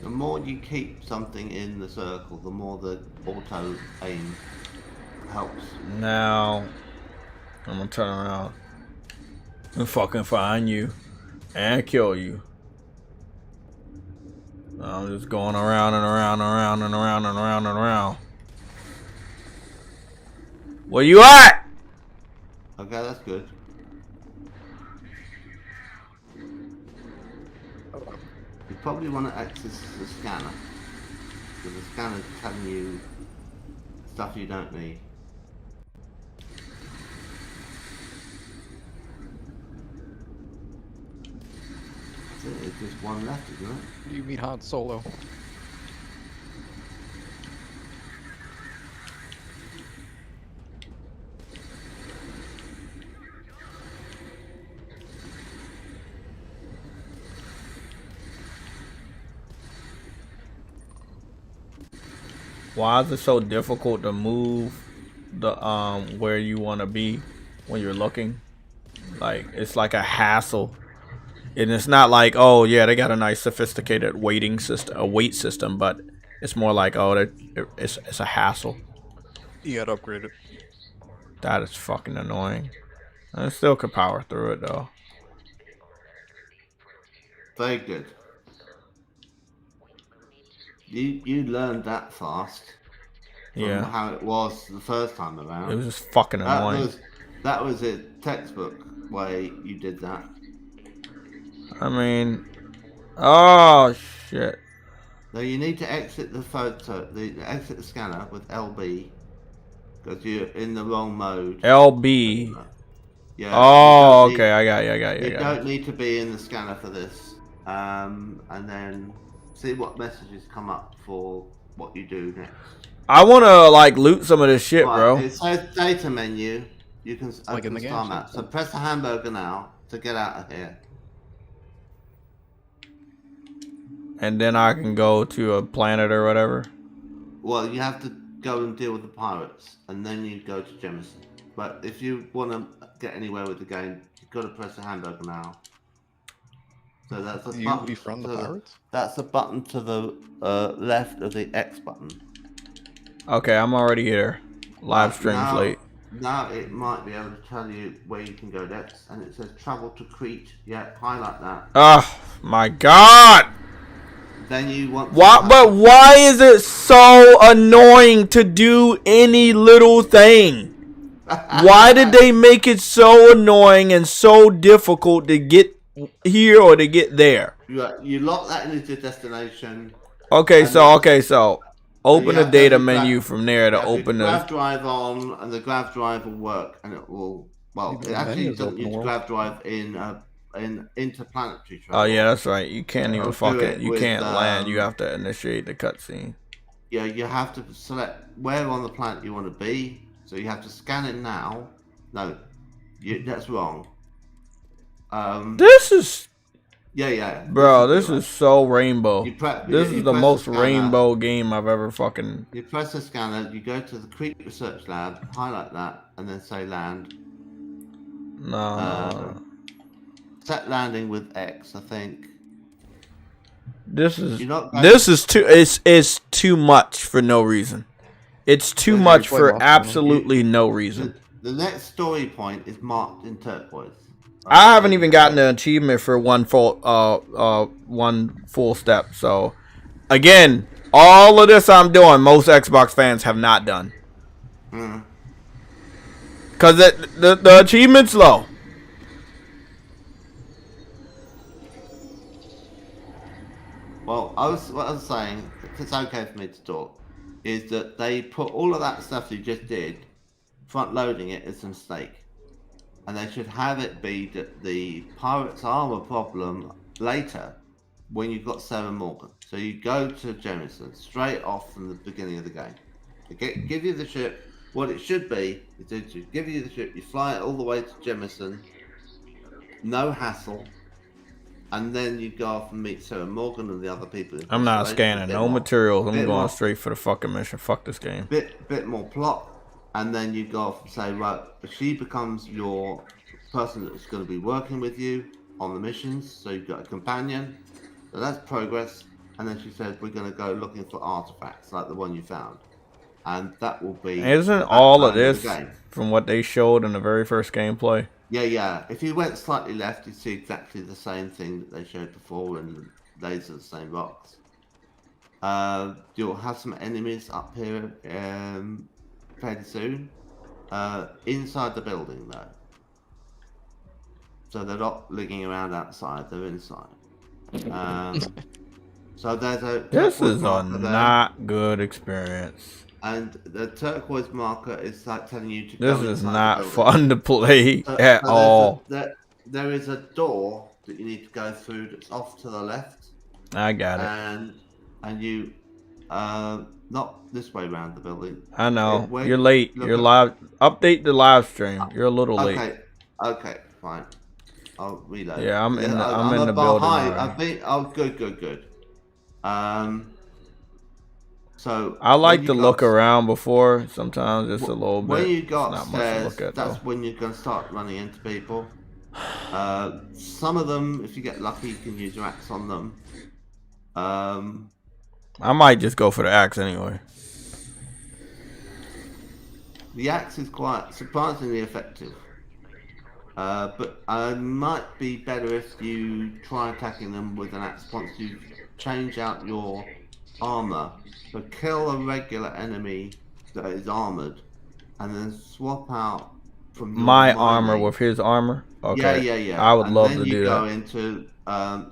The more you keep something in the circle, the more the auto aim helps. Now, I'm gonna turn around and fucking find you and kill you. I'm just going around and around and around and around and around and around. Where you at? Okay, that's good. You probably want to access the scanner, because the scanner's telling you stuff you don't need. There's just one left, isn't it? You mean Han Solo? Why is it so difficult to move the where you want to be when you're looking? Like, it's like a hassle. And it's not like, oh yeah, they got a nice sophisticated weight system, but it's more like, oh, it's a hassle. You gotta upgrade it. That is fucking annoying. I still could power through it though. Very good. You learned that fast. From Yeah. how it was the first time around. It was just fucking annoying. That was a textbook way you did that. I mean, oh shit. Now you need to exit the exit the scanner with LB, because you're in the wrong mode. LB. Yeah. Oh, okay. I got you. You don't need to be in the scanner for this. And then see what messages come up for what you do next. I want to like loot some of this shit, Right, bro. it says data menu. You can like in open the star game, map. So press the hamburger now to get out of here. And then I can go to a planet or whatever. Well, you have to go and deal with the pirates, and then you go to Jemison. But if you want to get anywhere with the game, you've got to press the hamburger now. So that's a You button. befriend the pirates? That's a button to the left of the X button. Okay, I'm already here. Live stream's late. Now it might be able to tell you where you can go next, and it says travel to Crete. Yeah, highlight that. Oh my god! then you want. Why? But why is it so annoying to do any little thing? Why did they make it so annoying and so difficult to get here or to get there? You lock that into your destination. Okay, so open the data menu from there to open the grav drive on, and the grav drive will work, and it will. Well, it actually doesn't use grav drive in interplanetary travel. Oh yeah, that's right. You can't even you can't land. You have to initiate the cutscene. Yeah, you have to select where on the planet you want to be. So you have to scan it now. No, that's wrong. This is. Yeah. Bro, this is so rainbow. This is the most rainbow game I've ever fucking. You press the scanner. You go to the Creek Research Lab, highlight that, and then say land. No. Set landing with X, I think. This is too. It's too much for no reason. It's too much for absolutely no reason. The next story point is marked in turquoise. I haven't even gotten an achievement for one full step. So, again, all of this I'm doing, most Xbox fans have not done. Cause the achievement's low. Well, what I was saying, it's okay for me to talk, is that they put all of that stuff you just did, front loading it is a mistake. And they should have it be that the pirate's armor problem later when you've got Sarah Morgan. So you go to Jemison straight off from the beginning of the game. They give you the ship. What it should be is to give you the ship, you fly it all the way to Jemison, no hassle, and then you go off and meet Sarah Morgan and the other people. I'm not scanning no materials. I'm going straight for the fucking mission. Fuck this game. Bit more plot. And then you go off and say, right, she becomes your person that's going to be working with you on the missions. So you've got a companion. So that's progress. And then she says, we're going to go looking for artifacts like the one you found. And that will be... Isn't all of this from what they showed in the very first gameplay? Yeah. If you went slightly left, you'd see exactly the same thing that they showed before, and those are the same rocks. You'll have some enemies up here fairly soon. Inside the building, though. So they're not looking around outside, they're inside. So there's a... This is a not good experience. And the turquoise marker is like telling you to This go is inside not the building. fun to play at all. There is a door that you need to go through that's off to the left. I got it. And you... not this way around the building. I know. You're late. You're live. Update the live stream. You're a little late. Okay, fine. I'll reload. Yeah, I'm in the building. Good. So I like to look around before. Sometimes just a little bit. When you got not much to look at, that's when you're going to start running into people. Some of them, if you get lucky, you can use your axe on them. I might just go for the axe anyway. The axe is quite surprisingly effective. But it might be better if you try attacking them with an axe once you change out your armor. So kill a regular enemy that is armored, and then swap out from your my armor with his armor. Okay. Yeah. I would love to do that. Into,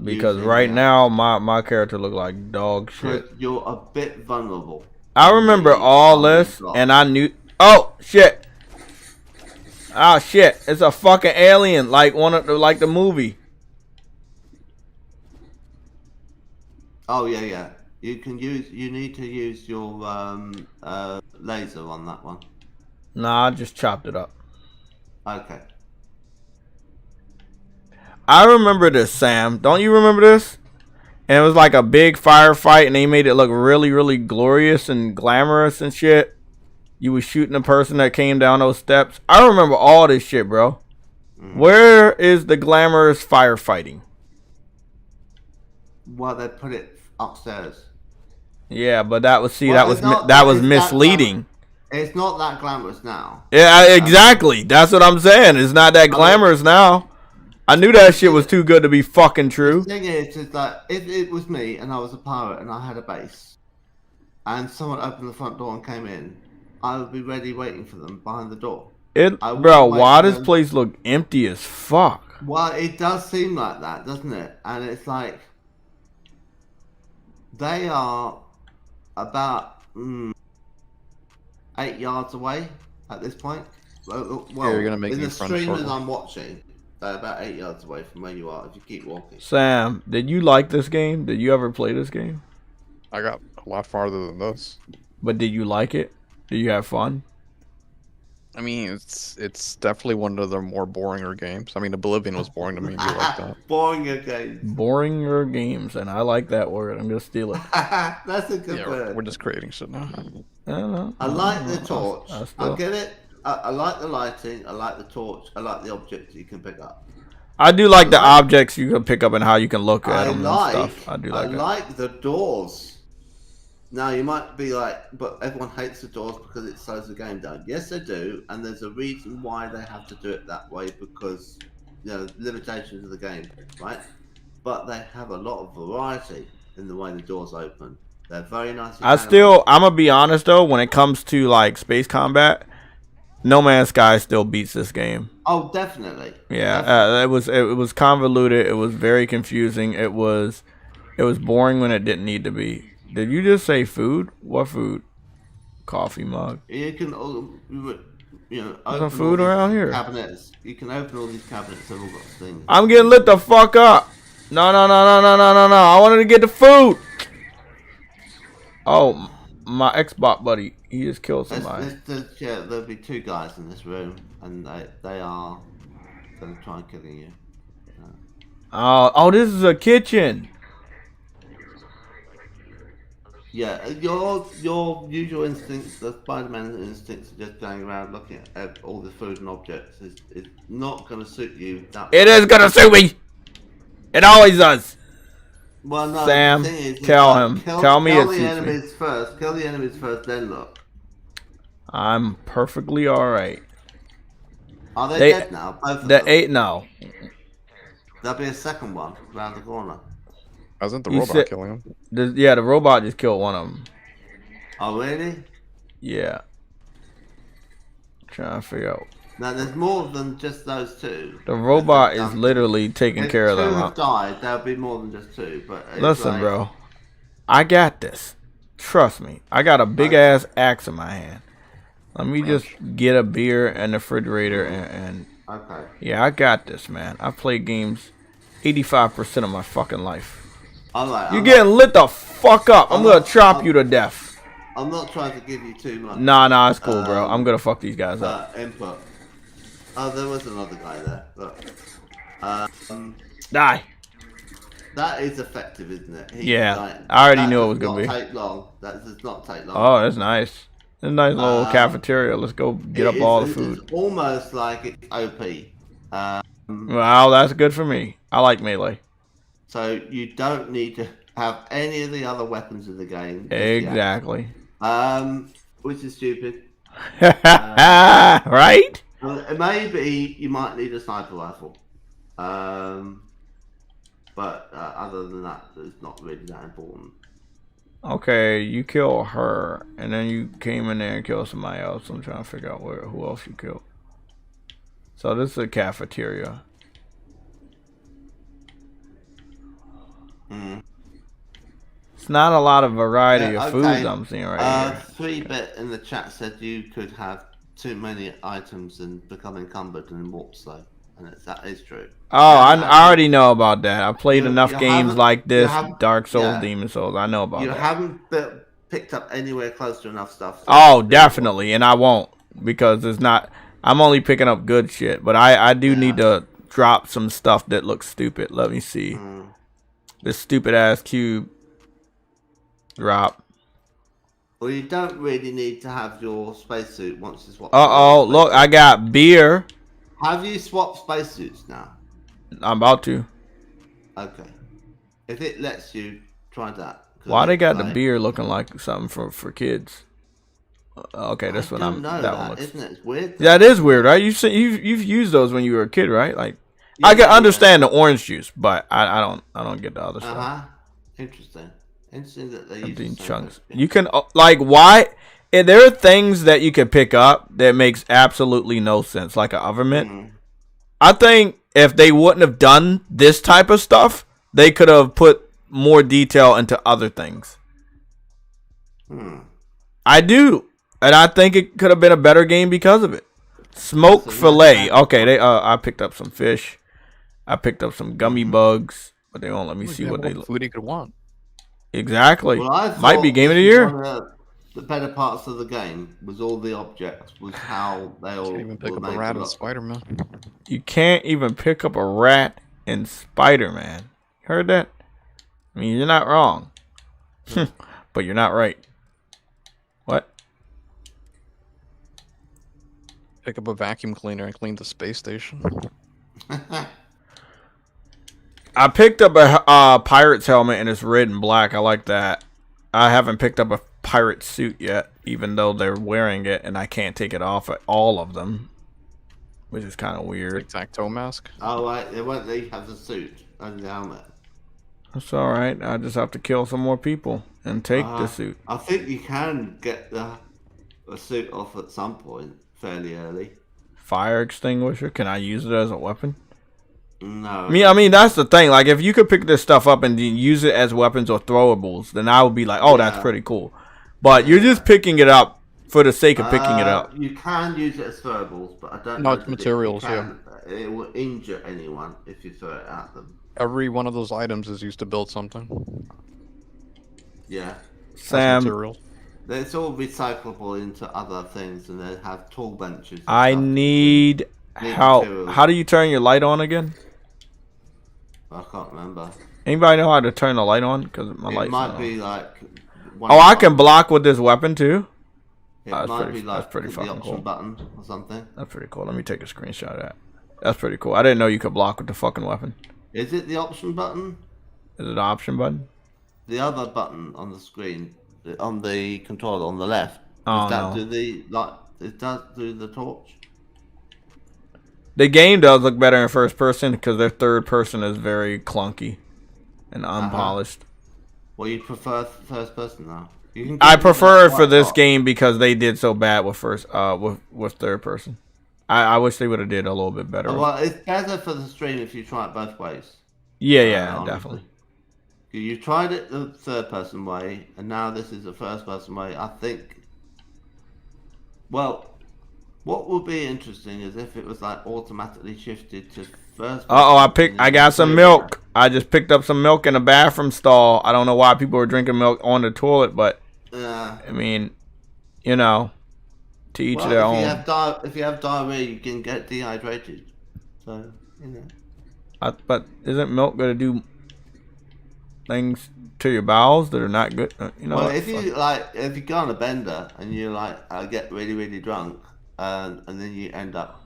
because right now my character look like dog shit. You're a bit vulnerable. I remember all this, and I knew. Oh shit! Oh shit! It's a fucking alien, like like the movie. Oh yeah. You need to use your laser on that one. Nah, I just chopped it up. Okay. I remember this, Sam. Don't you remember this? And it was like a big firefight, and they made it look really, really glorious and glamorous and shit. You was shooting a person that came down those steps. I remember all this shit, bro. Where is the glamorous firefighting? Well, they put it upstairs. Yeah, but that was that was misleading. It's not that glamorous now. Yeah, exactly. That's what I'm saying. It's not that glamorous now. I knew that shit was too good to be fucking true. The thing is that if it was me and I was a pirate and I had a base, and someone opened the front door and came in, I would be ready waiting for them behind the door. Bro, why does this place look empty as fuck? Well, it does seem like that, doesn't it? And it's like they are about 8 yards away at this point. Well, you're gonna make in me the front stream that circle. I'm watching, they're about 8 yards away from where you are if you keep walking. Sam, did you like this game? Did you ever play this game? I got a lot farther than this. But did you like it? Did you have fun? I mean, it's definitely one of the more boringer games. I mean, Oblivion was boring to me. Do you like that? Boring again. Boringer games, and I like that word. I'm gonna steal it. That's a good Yeah, word. we're just creating shit now. I don't know. I like the torch. I I still- get it. I like the lighting. I like the torch. I like the objects you can pick up. I do like the objects you can pick up and how you can look at I them like. and stuff. I do like that. like the doors. Now you might be like, but everyone hates the doors because it slows the game down. Yes, they do, and there's a reason why they have to do it that way because limitations of the game, right? But they have a lot of variety in the way the doors open. They're very nice. I'm gonna be honest though, when it comes to like space combat, No Man's Sky still beats this game. Oh, definitely. Yeah, Definitely. it was convoluted. It was very confusing. It was boring when it didn't need to be. Did you just say food? What food? Coffee mug. You can, There's open some food all these around here. Cabinets. You can open all these cabinets. They've all got things. I'm getting lit the fuck up. No. I wanted to get the food. Oh, my Xbox buddy. He just killed somebody. There'll be two guys in this room, and they are going to try and kill you. Oh, this is a kitchen. Yeah, your usual instincts, the Spider-Man instincts, of just going around looking at all the food and objects is not going to suit you. It is gonna suit me. It always does. Well, no, Sam, the thing is, tell him. Tell me it the suits me. enemies first. Kill the enemies first, then look. I'm perfectly alright. Are they dead now? Both of them? No. There'll be a second one around the corner. Wasn't the You robot said- killing him? The robot just killed one of them. Oh, really? Yeah. Trying to figure out. Now, there's more than just those two. The robot is literally taking If care of two them. have died, there'll be more than just two. But it's Listen, like, bro. I got this. Trust me. I got a big ass axe in my hand. Let me just get a beer in the refrigerator and Okay. yeah, I got this, man. I play games 85% of my fucking life. Alright. You getting lit the fuck up. I'm gonna chop you to death. I'm not trying to give you too much Nah, it's cool, bro. I'm gonna fuck these guys up. input. Oh, there was another guy there. Look. Die. That is effective, isn't it? Yeah, I already knew it was gonna be. That does not take long. That does not take long. Oh, that's nice. It's a nice little cafeteria. Let's go get up all the food. It's almost like it's OP. Wow, that's good for me. I like melee. So you don't need to have any of the other weapons in the game. just yet. Exactly. Which is stupid. Right? Maybe you might need a sniper rifle. But other than that, it's not really that important. Okay, you kill her, and then you came in there and killed somebody else. I'm trying to figure out who else you killed. So this is a cafeteria. It's not a lot of variety of foods I'm seeing right here. 3-bit in the chat said you could have too many items and become encumbered and warp slow, and that is true. Oh, I already know about that. I played enough you games haven't- like you this, haven't- Dark Souls, yeah. Demon Souls. I know about You that. haven't picked up anywhere close to enough stuff. Oh, definitely, and I won't because it's not. I'm only picking up good shit, but I do need to drop some stuff that looks stupid. Let me see. This stupid ass cube drop. Well, you don't really need to have your spacesuit once you swap. Look, I got beer. Have you swapped spacesuits now? I'm about to. Okay. If it lets you, try that. Why they got the beer looking like something for kids? Okay, this one. I don't know that one looks. isn't it? It's weird. That is weird, right? You've used those when you were a kid, right? Like, I can understand the orange juice, but I don't get the other stuff. Interesting that they use Empty the same chunks. recipe. You can like why? And there are things that you can pick up that makes absolutely no sense, like an oven mitt. I think if they wouldn't have done this type of stuff, they could have put more detail into other things. I do, and I think it could have been a better game because of it. Smoked fillet. Okay, I picked up some fish. I picked up some gummy bugs, but they won't let me see what they look. Food you could want. Exactly. Well, I Might be thought game of the this was year. one of the better parts of the game was all the objects, was how they all Can't even pick were up a made rat to in look. Spider-Man. You can't even pick up a rat in Spider-Man. Heard that? I mean, you're not wrong, but you're not right. What? Pick up a vacuum cleaner and clean the space station. I picked up a pirate's helmet and it's red and black. I like that. I haven't picked up a pirate suit yet, even though they're wearing it and I can't take it off at all of them, which is kind of weird. Tic-tac-toe mask. Oh, right. They won't let you have the suit and the helmet. That's all right. I just have to kill some more people and take the suit. I think you can get the suit off at some point, fairly early. Fire extinguisher. Can I use it as a weapon? No. I mean, that's the thing. Like, if you could pick this stuff up and then use it as weapons or throwables, then I would be like, oh, that's pretty cool. But you're just picking it up for the sake of picking it up. You can use it as throwables, but I don't No, know. it's materials, It will injure anyone if you throw it at them. Every one of those items is used to build something. Yeah. Sam, material. It's all recyclable into other things, and they have tool benches. I need help. materials. How do you turn your light on again? I can't remember. Anybody know how to turn the light on? Because my It light's might not be on. like. Oh, I can block with this weapon too? It That's might pretty- be like that's pretty the fucking option cool. button or something. That's pretty cool. Let me take a screenshot of that. That's pretty cool. I didn't know you could block with the fucking weapon. Is it the option button? Is it the option button? The other button on the screen, on the controller on the left. Oh, Does that no. do the like? It does do the torch. The game does look better in first person because their third person is very clunky and unpolished. Well, you prefer first person now. You can I get prefer it that for this white game because they did so bad with with third person. I wish they would have did a little bit better. box. Well, it's better for the stream if you try it both ways. Yeah, honestly. definitely. You tried it the third person way, and now this is the first person way. I think. Well, what would be interesting is if it was like automatically shifted to first. I got some milk. I just picked up some milk in a bathroom stall. I don't know why people were drinking milk on the toilet, but I mean, you know, to each their own. If you have diarrhea, you can get dehydrated. So you know. But isn't milk gonna do things to your bowels that are not good? You know. Well, if you go on a bender and you get really really drunk, and then you end up,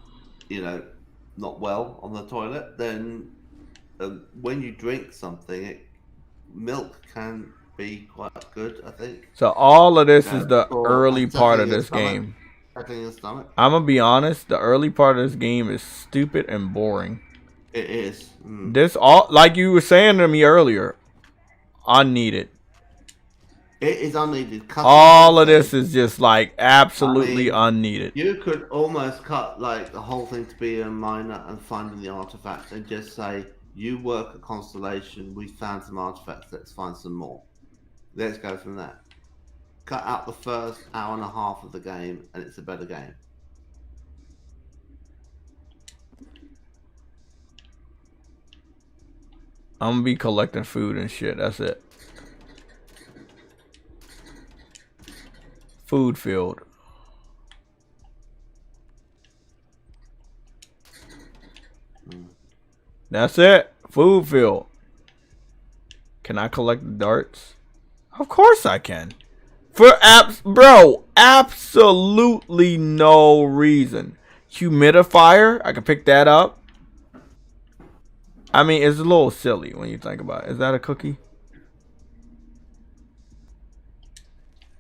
not well on the toilet, then when you drink something, milk can be quite good, I think. So all of this is the for early part of your this stomach. game. Attacking your stomach. I'm gonna be honest. The early part of this game is stupid and boring. It is. This all like you were saying to me earlier, unneeded. It is unneeded. All of this is just like absolutely unneeded. You could almost cut like the whole thing to be a miner and finding the artifacts and just say, you work at Constellation, we found some artifacts, let's find some more. Let's go from there. Cut out the first hour and a half of the game and it's a better game. I'm gonna be collecting food and shit. That's it. Food field. That's it. Food field. Can I collect the darts? Of course I can. Bro, absolutely no reason. Humidifier, I can pick that up. I mean, it's a little silly when you think about it. Is that a cookie?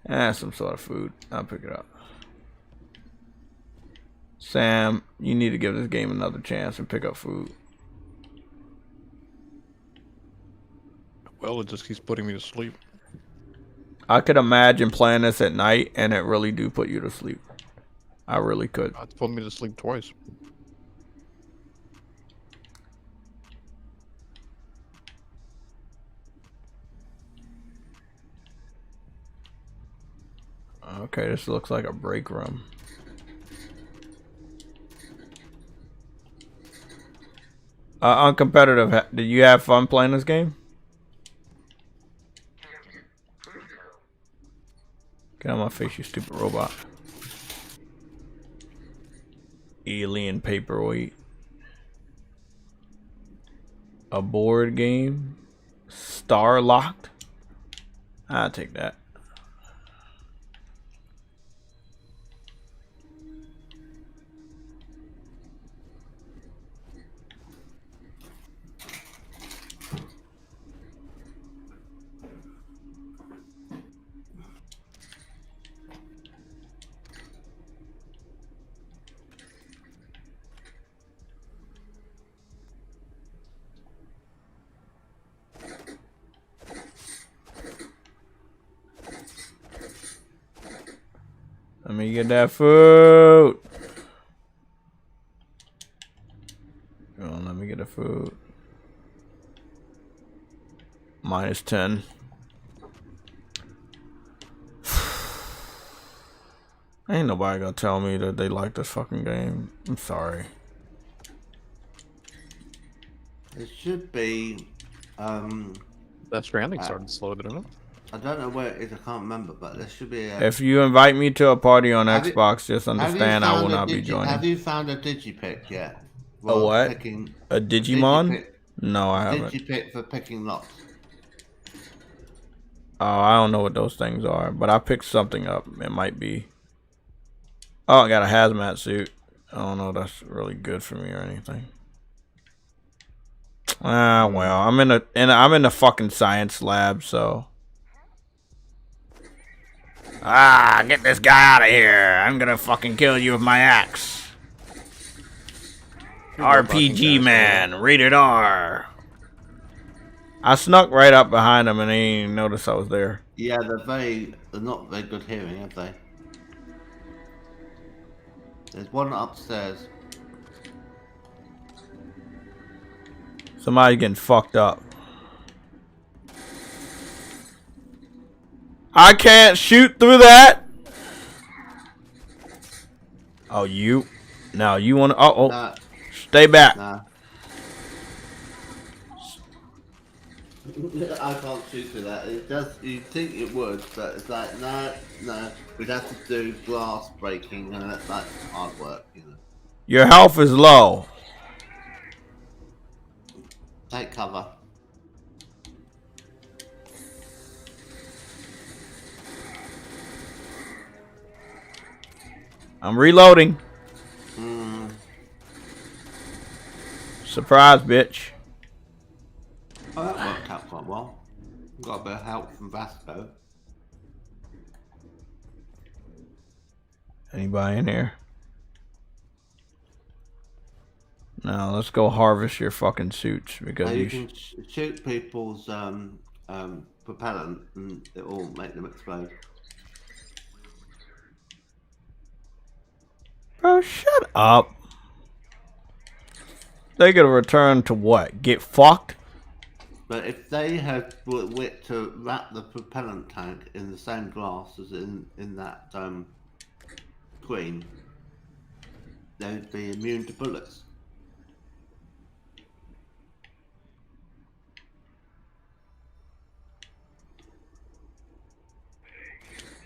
Some sort of food. I'll pick it up. Sam, you need to give this game another chance and pick up food. Well, it just keeps putting me to sleep. I could imagine playing this at night, and it really do put you to sleep. I really could. It's put me to sleep twice. Okay, this looks like a break room. Uncompetitive, did you have fun playing this game? Get out of my face, you stupid robot. Alien paperweight. A board game. Star locked. I'll take that. Let me get that food. Come on, let me get the food. Minus 10. Ain't nobody gonna tell me that they like this fucking game. I'm sorry. It should be. That Stranding started slow, didn't it? I don't know where it is. I can't remember, but there should be. If you invite me to a party on Have Xbox, just understand I will not be joining. Have you found a digipick yet? A what? A Digimon? No, I haven't. Digipick for picking locks. Oh, I don't know what those things are, but I picked something up. It might be. Oh, I got a hazmat suit. I don't know if that's really good for me or anything. Ah, well, I'm in the fucking science lab, so. Ah, get this guy out of here! I'm gonna fucking kill you with my axe. RPG man, rated R. I snuck right up behind him and he didn't even notice I was there. Yeah, they're not very good hearing, have they? There's one upstairs. Somebody's getting fucked up. I can't shoot through that. Oh, you. Now you want to. Oh, Nah, stay back. nah. I can't shoot through that. It does. You'd think it would, but it's like no. We'd have to do glass breaking, and that's like hard work, you know. Your health is low. Take cover. I'm reloading. Surprise, bitch. Oh, that worked out quite well. Got a bit of help from Vasco. Anybody in here? Now let's go harvest your fucking suits because You can shoot people's propellant and it will make them explode. Bro, shut up. They gonna return to what? Get fucked? But if they had wit to wrap the propellant tank in the same glass as in that queen, they'd be immune to bullets.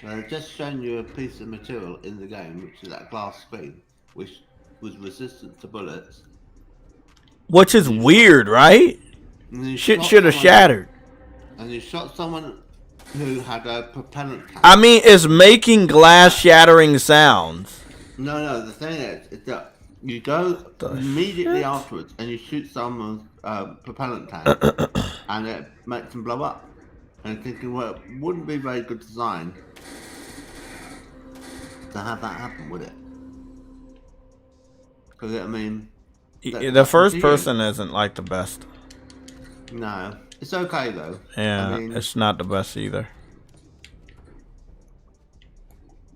They've just shown you a piece of material in the game, which is that glass screen, which was resistant to bullets. Which is weird, right? Shit should have shattered. And you shot someone who had a propellant tank. I mean, it's making glass shattering sounds. No, the thing is that you go immediately afterwards and you shoot someone's propellant tank and it makes them blow up. And you're thinking, well, it wouldn't be very good design to have that happen, would it? Because, I mean... The first person isn't like the best. No. It's okay though. Yeah, I mean, it's not the best either.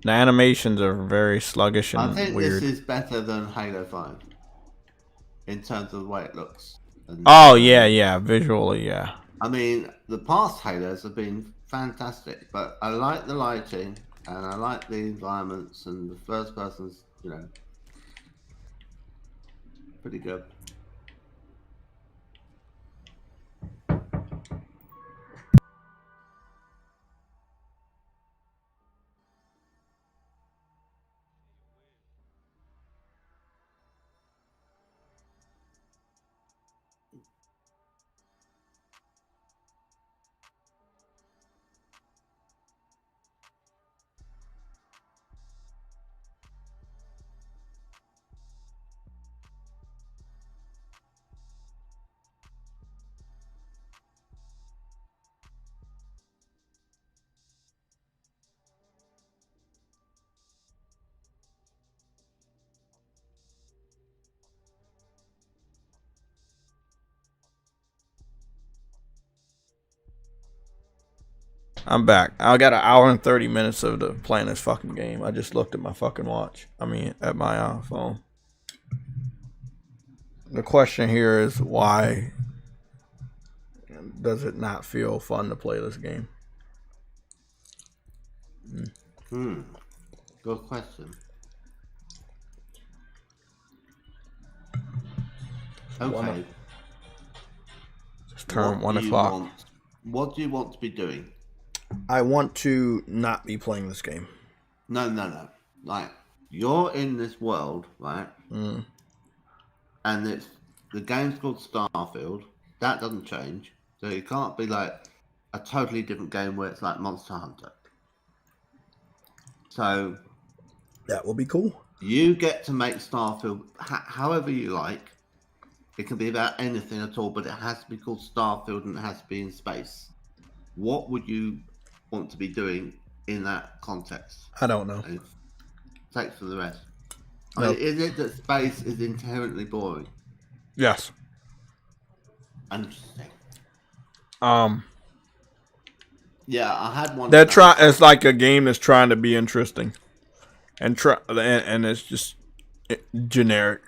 The animations are very sluggish I and think weird. this is better than Halo 5 in terms of the way it looks. Oh yeah, yeah, visually, yeah. I mean, the past Halos have been fantastic, but I like the lighting and I like the environments and the first person's, you know, pretty good. I'm back. I got 1 hour and 30 minutes of the playing this fucking game. I just looked at my fucking watch. I mean, at my phone. The question here is why does it not feel fun to play this game? Good question. Okay. Just turn 1 o'clock. What do you want to be doing? I want to not be playing this game. No. Like, you're in this world, right? And the game's called Starfield. That doesn't change. So it can't be like a totally different game where it's like Monster Hunter. So that will be cool. You get to make Starfield however you like. It can be about anything at all, but it has to be called Starfield and it has to be in space. What would you want to be doing in that context? I don't know. Thanks for the rest. Nope. I mean, is it that space is inherently boring? Yes. Interesting. Yeah, I had one. It's like a game that's trying to be interesting, and it's just generic.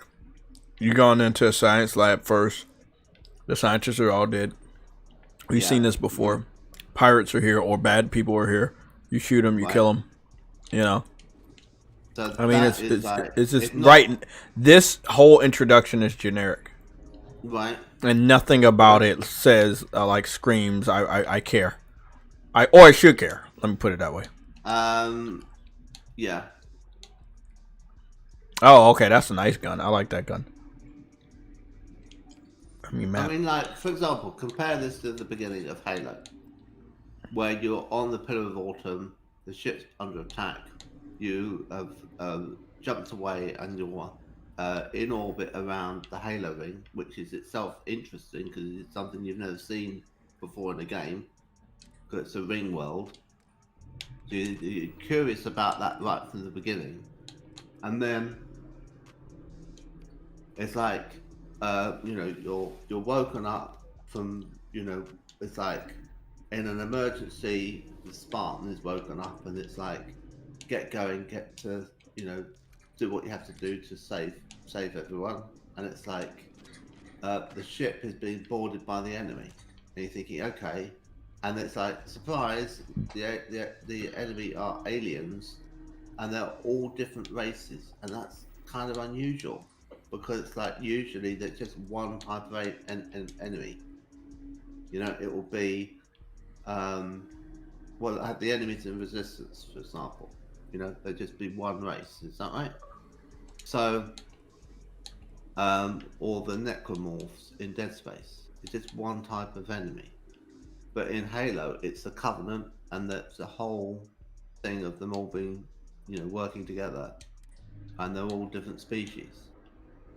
You're going into a science lab first. The scientists are all dead. We've seen this before. Pirates are here, or bad people are here. You shoot them, you kill them. You know. So I mean, it's just right. This whole introduction is generic. Right. And nothing about it says like screams. I care. I should care. Let me put it that way. Yeah. Oh, okay. That's a nice gun. I like that gun. I mean, like, for example, compare this to the beginning of Halo, where you're on the Pillar of Autumn, the ship's under attack, you have jumped away, and you're in orbit around the Halo ring, which is itself interesting because it's something you've never seen before in a game, because it's a ring world. So you're curious about that right from the beginning, and then it's like, you're woken up from, it's like in an emergency, the Spartan is woken up, and it's like, get going, get to, do what you have to do to save everyone, and it's like, the ship is being boarded by the enemy, and you're thinking, okay, and it's like, surprise, the enemy are aliens, and they're all different races, and that's kind of unusual. Because it's like usually there's just one type of enemy. It will be, have the enemies in Resistance, for example. They just be one race. Is that right? So, or the Necromorphs in Dead Space. It's just one type of enemy. But in Halo, it's the Covenant, and that's the whole thing of them all being, working together, and they're all different species.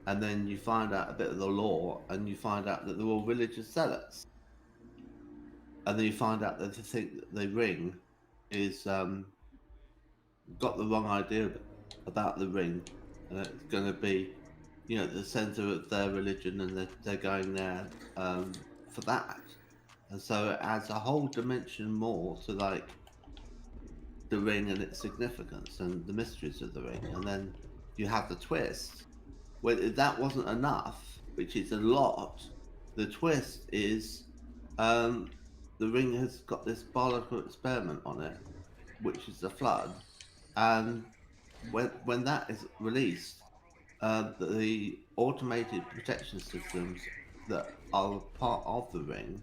And then you find out a bit of the lore, and you find out that they're all religious zealots. And then you find out that the ring is got the wrong idea about the ring, and it's going to be, the center of their religion, and they're going there for that. and so it adds a whole dimension more to like the ring and its significance and the mysteries of the ring. And then you have the twist. Well, if that wasn't enough, which is a lot, the twist is the ring has got this biological experiment on it, which is the flood. And when that is released, the automated protection systems that are part of the ring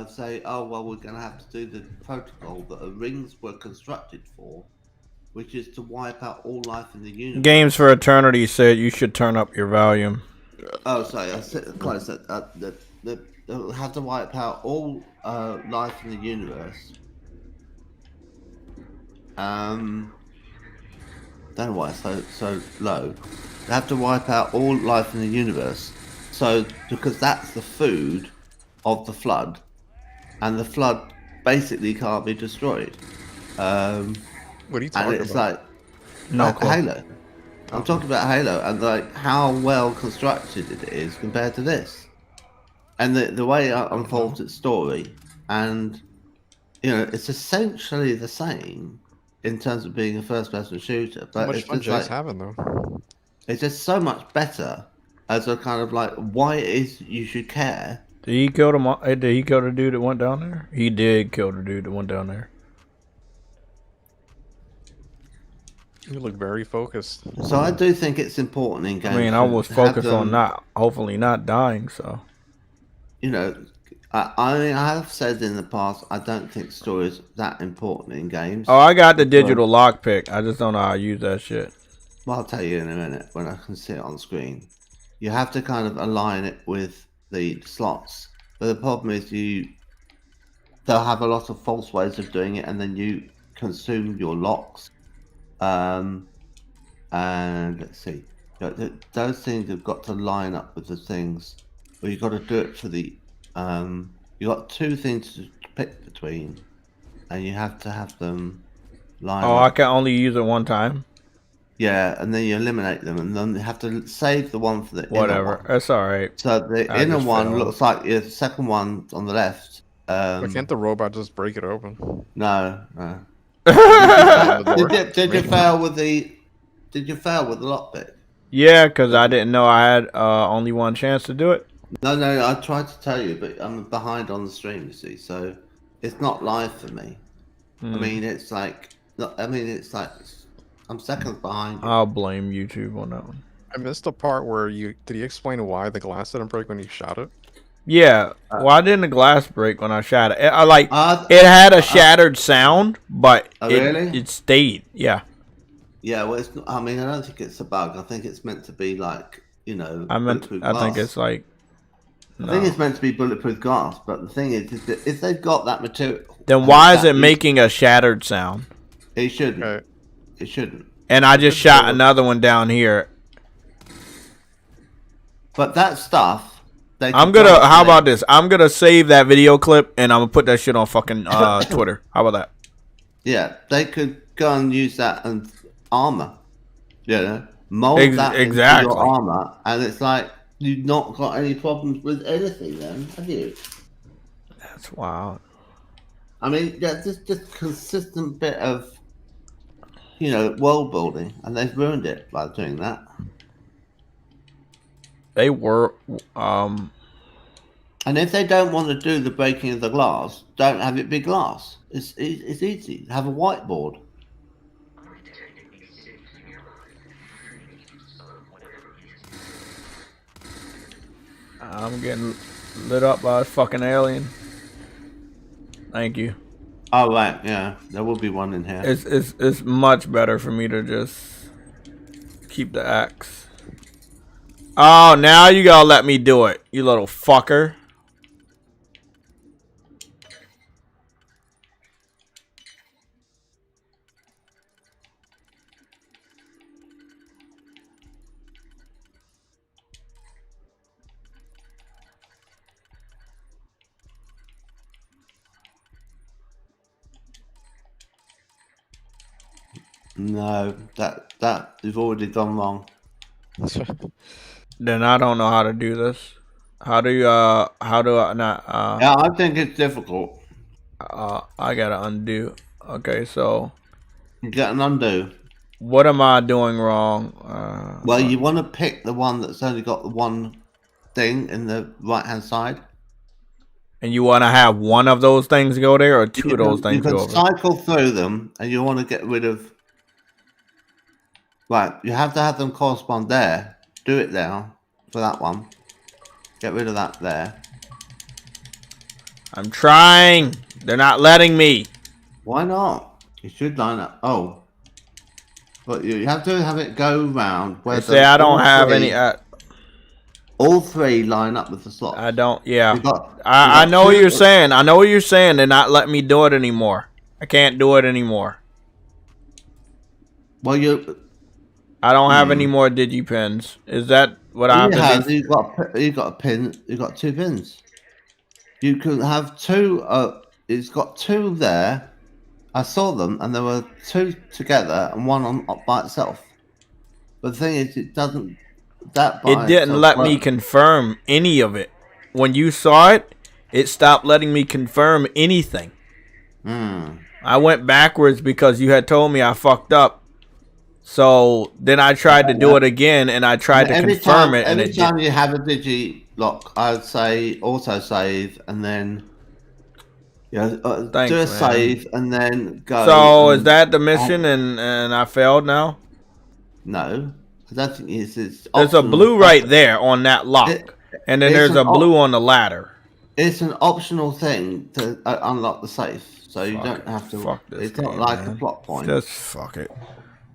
say, oh, well, we're going to have to do the protocol that the rings were constructed for, which is to wipe out all life in the universe. Games for Eternity said you should turn up your volume. Oh, sorry, I said close. They'll have to wipe out all life in the universe. Don't know why it's so low. They have to wipe out all life in the universe. So because that's the food of the flood, and the flood basically can't be destroyed. What are you talking and it's about? like Halo. I'm talking about Halo and like how well constructed it is compared to this, and the way it unfolds its story, and you know it's essentially the same in terms of being a first-person shooter, but How much it's fun just Jay's like having though? it's just so much better as a kind of like why it is you should care. Did he kill the dude that went down there? He did kill the dude that went down there. You look very focused. So I do think it's important in games. I mean, I was focused on hopefully not dying, so. You know, I have said in the past, I don't think story is that important in games. Oh, I got the digital lockpick. I just don't know how to use that shit. Well, I'll tell you in a minute when I can see it on screen. You have to kind of align it with the slots. But the problem is they'll have a lot of false ways of doing it, and then you consume your locks. And let's see, those things have got to line up with the things. Well, you've got to do it for the. You got two things to pick between, and you have to have them line up. Oh, I can only use it one time? Yeah, and then you eliminate them, and then you have to save the one for the whatever. Inner one. That's all right. So the inner one looks like the second one on the left. But can't the robot just break it open? No. Did Did you fail with the? Did you fail with the lockpick? Yeah, because I didn't know I had only one chance to do it. No, I tried to tell you, but I'm behind on the stream, you see, so it's not live for me. I mean, it's like, I'm seconds behind you. I'll blame YouTube on that one. I missed the part where did you explain why the glass didn't break when you shot it? Yeah, why didn't the glass break when I shot it? It had a shattered sound, but it stayed. Yeah. Yeah, well, it's not, I mean, I don't think it's a bug. I think it's meant to be like, you know, I think it's like. No. I think it's meant to be bulletproof glass, but the thing is that if they've got that material, then why is it making a shattered sound? It shouldn't. Right. It shouldn't. And I just shot another one down here. But that stuff. How about this? I'm gonna save that video clip and I'm gonna put that shit on fucking Twitter. How about that? Yeah, they could go and use that and armor. You know, mold that into your armor, and it's like you've not got any problems with anything, then, have you? That's wild. I mean, yeah, just consistent bit of, you know, world building, and they've ruined it by doing that. They were, And if they don't want to do the breaking of the glass, don't have it be glass. It's easy. Have a whiteboard. I'm getting lit up by a fucking alien. Thank you. Oh right, yeah, there will be one in here. It's much better for me to just keep the axe. Oh, now you gotta let me do it, you little fucker. No, that you've already gone wrong. Then I don't know how to do this. How do you how do I not Yeah, I think it's difficult. I gotta undo. Okay, so You get an undo. what am I doing wrong? Well, you want to pick the one that's only got the one thing in the right-hand side. And you want to have one of those things go there, or two of those You things can go over? cycle through them, and you want to get rid of. Right, you have to have them correspond there. Do it now for that one. Get rid of that there. I'm trying. They're not letting me. Why not? You should line up. Oh, but you have to have it go round where They say I don't all have three, any. all three line up with the slots. I don't. Yeah, You got. I know what you're saying. I know what you're saying. They're not letting me do it anymore. I can't do it anymore. Well, I don't have any more digipins. Is that what I have to do? You got a pin. You got 2 pins. You can have 2. It's got 2 there. I saw them, and there were 2 together and one on by itself. But the thing is, it doesn't. That by It didn't itself let me work. confirm any of it. When you saw it, it stopped letting me confirm anything. I went backwards because you had told me I fucked up. So then I tried to do it again, and I tried to confirm it. And Every time you have a digi lock, I'd say auto save, and then Thanks, do a man. save, and then go. So is that the mission, and I failed now? No, I don't think it's. There's a blue right there on that lock, and then there's a blue on the ladder. It's an optional thing to unlock the safe, so you don't have to. Fuck this it's not game, like man. a plot point. Just fuck it.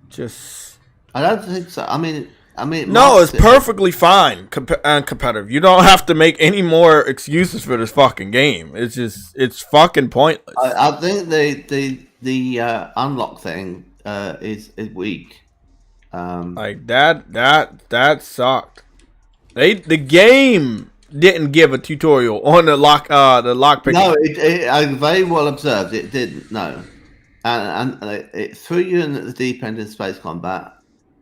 Just. I don't think so. I mean. No, it's perfectly fine and competitive. You don't have to make any more excuses for this fucking game. It's just, it's fucking pointless. I think the unlock thing is weak. Like that sucked. The game didn't give a tutorial on the lock picking. No, I very well observed. It didn't. No, and it threw you in at the deep end in space combat,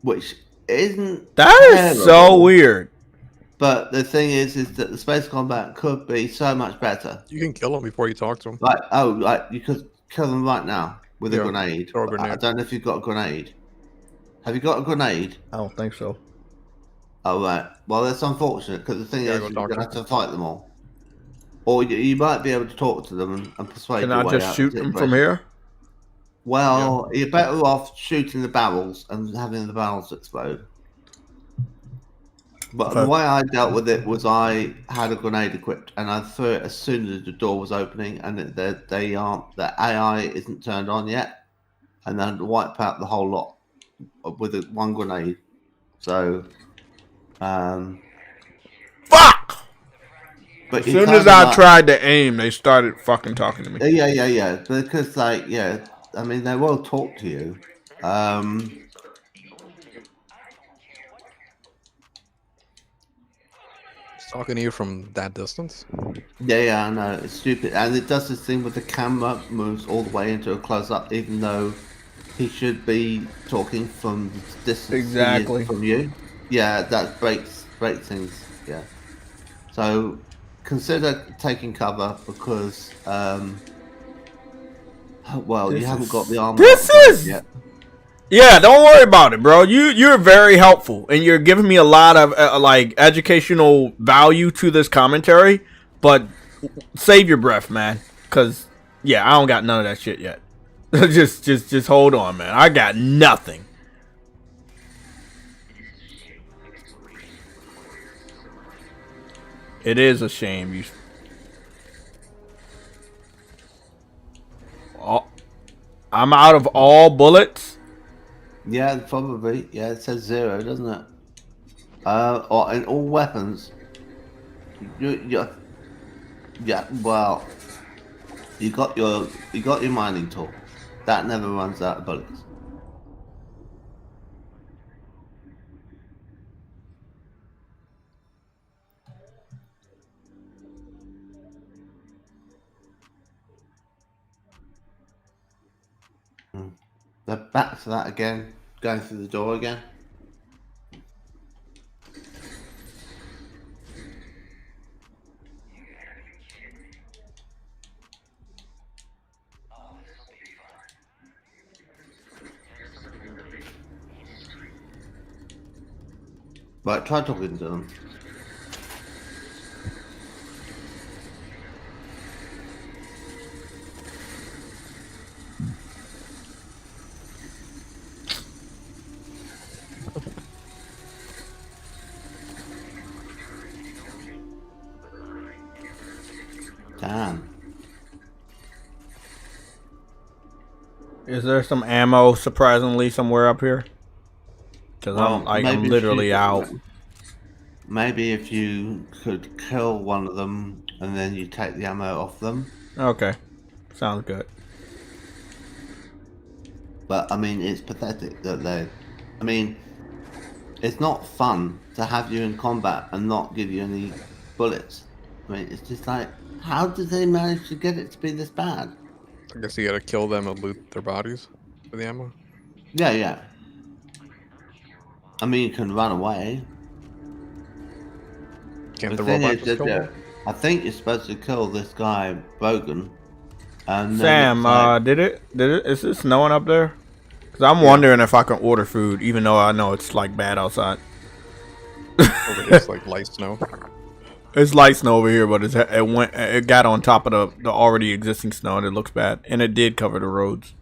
which isn't. That is so weird. But the thing is that the space combat could be so much better. You can kill him before you talk to him. Like you could kill them right now with a grenade. Throw a grenade. I don't know if you've got a grenade. Have you got a grenade? I don't think so. Oh, right. Well, that's unfortunate because the thing is, you're going to have to to fight them all. Or you might be able to talk to them and persuade Can your I way just out shoot of the them from situation. here? Well, you're better off shooting the barrels and having the barrels explode. But the way I dealt with it was I had a grenade equipped and I threw it as soon as the door was opening, and the AI isn't turned on yet, and then wipe out the whole lot with one grenade. So, fuck. But as soon as I tried to aim, they started fucking talking to me. Yeah. Because I mean, they will talk to you. Talking to you from that distance? Yeah, I know. It's stupid. And it does this thing with the camera moves all the way into a close-up, even though he should be talking from the distance from you. Yeah, that breaks things. Yeah. So consider taking cover because, well, you haven't got the armor yet. Yeah, don't worry about it, bro. You're very helpful, and you're giving me a lot of like educational value to this commentary. But save your breath, man, because yeah, I don't got none of that shit yet. just hold on, man. I got nothing. It is a shame I'm out of all bullets. Yeah, probably. Yeah, it says 0, doesn't it? Or in all weapons. Yeah. Well, you got your mining tool. That never runs out of bullets. They're back to that again. Going through the door again. Right, try talking to them. Damn. Is there some ammo surprisingly somewhere up here? Because Well, I'm maybe if literally you- out. Maybe if you could kill one of them and then you take the ammo off them. Okay, sounds good. But I mean, it's pathetic that they. I mean, it's not fun to have you in combat and not give you any bullets. I mean, it's just like, how did they manage to get it to be this bad? I guess you gotta kill them and loot their bodies for the ammo. Yeah, yeah. I mean, you can run away. Can't the thing robot is just kill that, them? I think you're supposed to kill this guy, Bogan. And then Sam, it's like, did it? Is it snowing up there? Because I'm wondering if I can order food, even though I know it's like bad outside. Over here, it's like light snow. It's light snow over here, but it got on top of the already existing snow, and it looks bad. And it did cover the roads.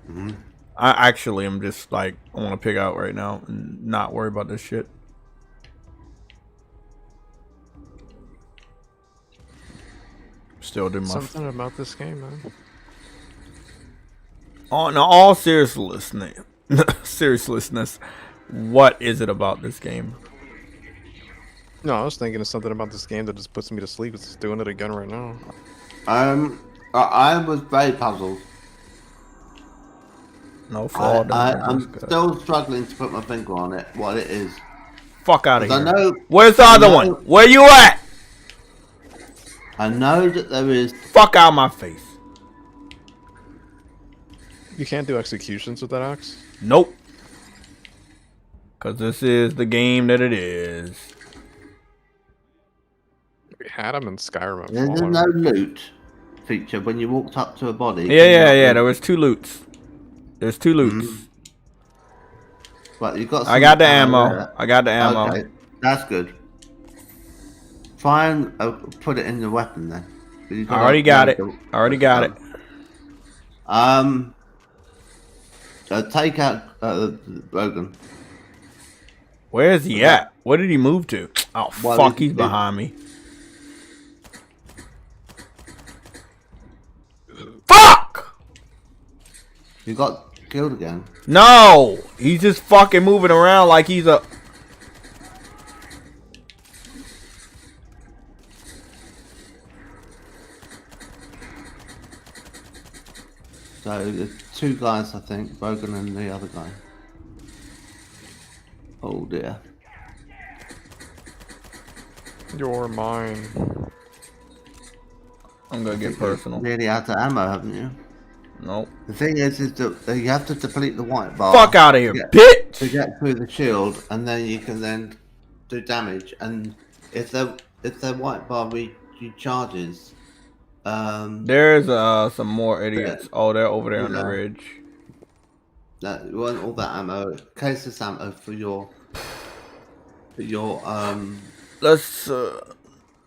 Mhm. I actually am just like, I want to pig out right now and not worry about this shit. Still do my Something about this game, man. on all seriousness, what is it about this game? No, I was thinking of something about this game that just puts me to sleep. It's just doing it again right now. I was very puzzled. No fraud. I'm still struggling to put my finger on it, what it is. Fuck out of here. I know, Where's the other one? Where you at? I know that there is. Fuck out my face. You can't do executions with that axe? Nope. Because this is the game that it is. We had them in Skyrim. at There's Fallout. no loot feature when you walked up to a body. Yeah. There was 2 loots. There's 2 loots. But you got. I got the ammo. there. I got the ammo. Okay, that's good. Try and put it in the weapon then. I already got it. I already got it. Take out Bogan. Where is he at? Where did he move to? Oh, Well, fuck, he's behind me. Fuck! You got killed again. No! He's just fucking moving around like he's a... So there's 2 guys, I think, Bogan and the other guy. Oh dear. You're mine. I'm gonna get personal. Nearly out of ammo, haven't you? Nope. The thing is that you have to deplete the white bar. Fuck out of here, to bitch! get through the shield, and then you can then do damage. And if the white bar recharges, There's some more idiots. Oh, they're over there on the ridge. that you want all that ammo, caseless ammo for your Let's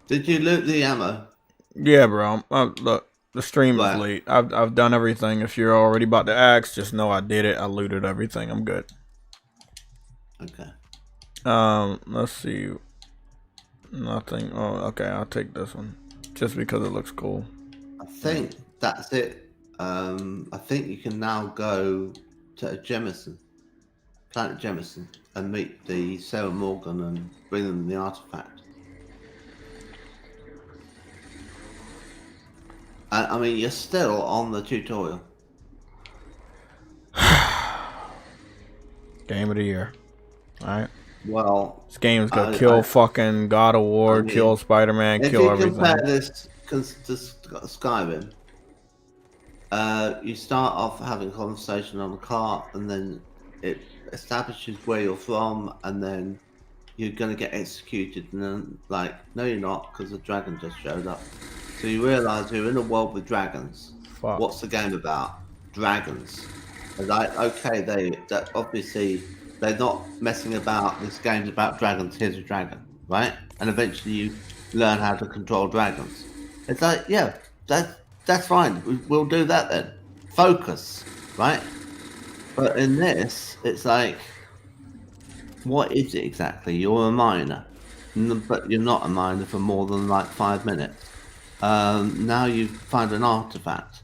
Did you loot the ammo? yeah, bro. Look, the stream is Right. late. I've done everything. If you're already about to ask, just know I did it. I looted everything. I'm good. Okay. Let's see. Nothing. Oh, okay. I'll take this one just because it looks cool. I think that's it. I think you can now go to Jemison, Planet Jemison, and meet the Sarah Morgan and bring them the artifact. And I mean, you're still on the tutorial. Game of the year. All right. Well, This game's gonna kill fucking God of War, I mean, kill Spider-Man, if kill you everything. compare this to Skyrim, you start off having a conversation on the cart, and then it establishes where you're from, and then you're going to get executed, and then, like, no you're not, because the dragon just showed up. So you realise you're in a world with dragons. Fuck. What's the game about? Dragons. And like, okay, that obviously they're not messing about. This game's about dragons. Here's a dragon, right? And eventually you learn how to control dragons. It's like, yeah, that's fine. We'll do that then. Focus, right? But in this, it's like, what is it exactly? You're a miner, but you're not a miner for more than like 5 minutes. Now you find an artifact.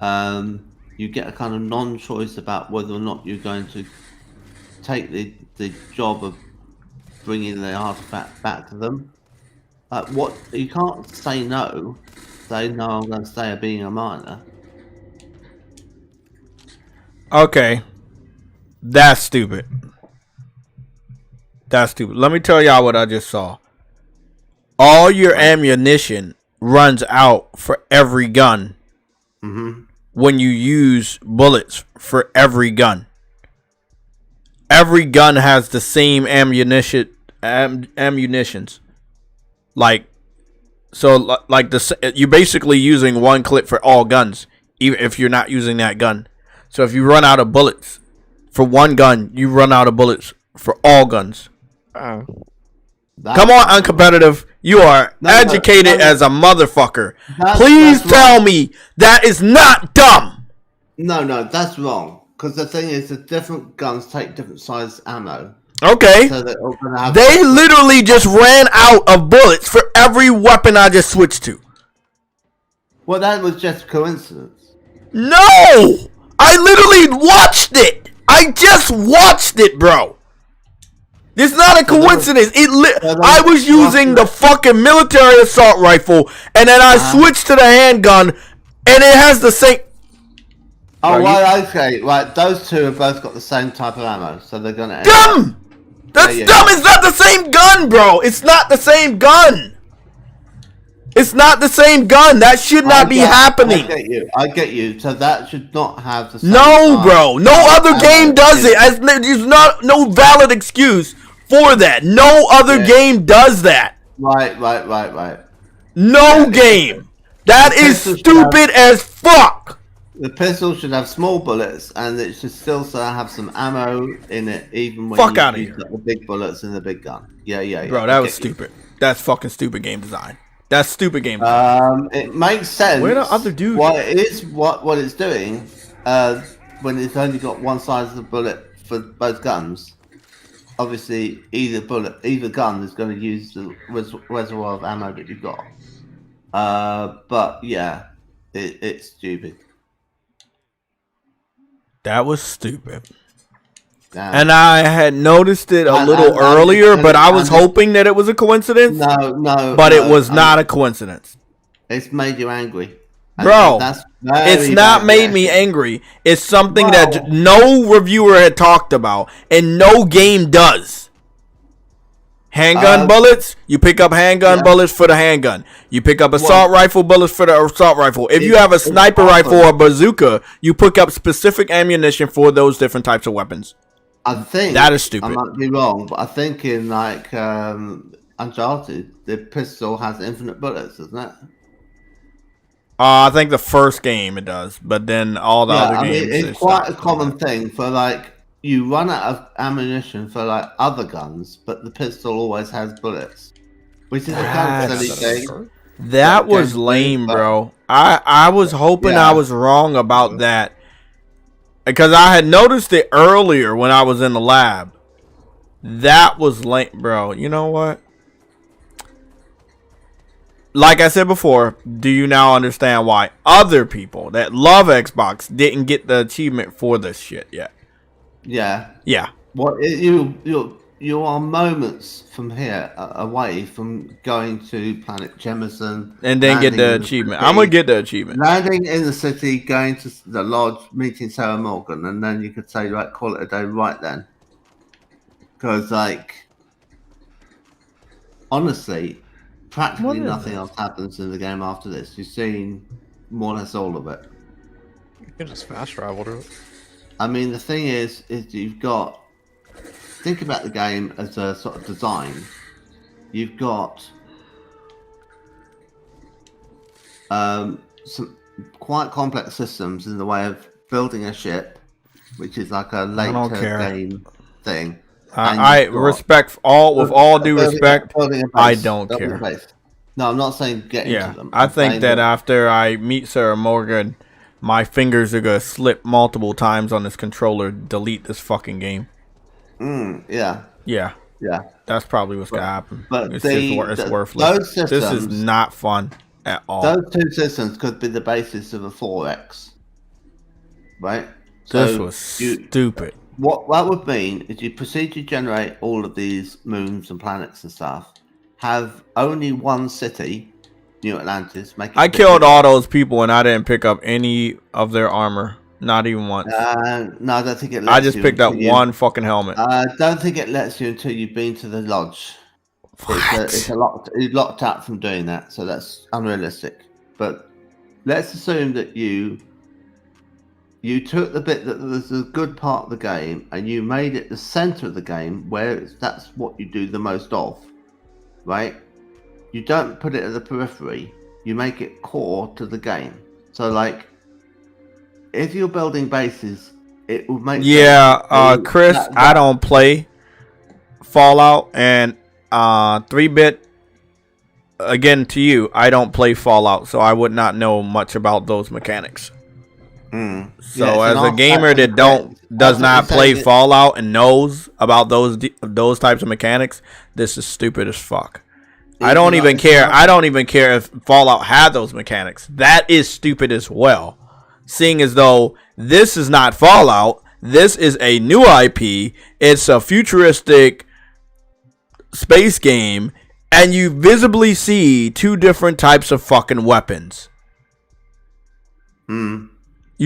You get a kind of non-choice about whether or not you're going to take the job of bringing the artifact back to them. What you can't say no. Say no, I'm going to stay being a miner. Okay, that's stupid. That's stupid. Let me tell y'all what I just saw. All your ammunition runs out for every gun. When you use bullets for every gun. Every gun has the same ammunitions. Like, so like you're basically using one clip for all guns, even if you're not using that gun. So if you run out of bullets for one gun, you run out of bullets for all guns. Come on, uncompetitive. You are educated as a motherfucker. Please tell me that is not dumb. No, that's wrong. Because the thing is, the different guns take different size ammo. Okay. So they literally just ran out of bullets for every weapon I just switched to. Well, that was just coincidence. No! I literally watched it. I just watched it, bro. It's not a coincidence. I was using the fucking military assault rifle, and then I switched to the handgun, and it has the same. Oh, right, okay, right. Those two have both got the same type of ammo, so they're gonna. Dumb. That's dumb. It's not the same gun, bro. It's not the same gun. It's not the same gun. That should not be happening. I get you. So that should not have the same. No, bro. No other game does it. There's no valid excuse for that. No other game does that. Right. No game. That is stupid as fuck. The pistol should have small bullets, and it should still have some ammo in it, even when you use the big bullets in the big gun. Yeah. Bro, that was stupid. That's fucking stupid game design. That's stupid game design. It makes sense. Where the other dude? What it's doing when it's only got one side of the bullet for both guns. Obviously, either gun is going to use the reservoir of ammo that you've got. But yeah, it's stupid. That was stupid. And I had noticed it a little earlier, but I was hoping that it was a coincidence. No. But it was not a coincidence. It's made you angry. Bro, it's not made me angry. It's something that no reviewer had talked about, and no game does. Handgun bullets, you pick up handgun bullets for the handgun. You pick up assault rifle bullets for the assault rifle. If you have a sniper rifle or a bazooka, you pick up specific ammunition for those different types of weapons. I think that is stupid. I might be wrong, but I think in like Uncharted, the pistol has infinite bullets, doesn't it? I think the first game it does, but then all the other games. It's quite a common thing for like you run out of ammunition for like other guns, but the pistol always has bullets, which is a kind of silly thing. That was lame, bro. I was hoping I was wrong about that. Because I had noticed it earlier when I was in the lab. That was lame, bro. You know what? Like I said before, do you now understand why other people that love Xbox didn't get the achievement for this shit yet? Yeah. What you are moments from here away from going to Planet Jemison and then get the achievement. I'm gonna get the achievement. Landing in the city, going to the lodge, meeting Sarah Morgan, and then you could say, right, call it a day right then. Because, like, honestly, practically nothing else happens in the game after this. You've seen more or less all of it. You can just fast travel to it. I mean, the thing is you've got. Think about the game as a sort of design. You've got some quite complex systems in the way of building a ship, which is like a later game thing. I respect all with all due respect. I don't care. No, I'm not saying get into them. I think that after I meet Sarah Morgan, my fingers are gonna slip multiple times on this controller. Delete this fucking game. Yeah. That's probably what's gonna happen. But it's worthless. Systems, this is not fun at all. Those two systems could be the basis of a 4X, right? This was stupid. What that would mean is you proceed to generate all of these moons and planets and stuff. Have only one city, New Atlantis. I killed all those people and I didn't pick up any of their armor. Not even once. No, I don't think it lets you. I just picked up one fucking helmet. I don't think it lets you until you've been to the lodge. It's locked out from doing that, so that's unrealistic. But let's assume that you took the bit that was a good part of the game and you made it the center of the game where that's what you do the most of, right? You don't put it at the periphery, you make it core to the game. So like, if you're building bases, it will make Chris, I don't play Fallout, and 3-bit, again to you, I don't play Fallout, so I would not know much about those mechanics. So as a gamer that does not play Fallout and knows about those types of mechanics, this is stupid as fuck. I don't even care. I don't even care if Fallout had those mechanics. That is stupid as well. Seeing as though this is not Fallout, this is a new IP. It's a futuristic space game, and you visibly see two different types of fucking weapons. You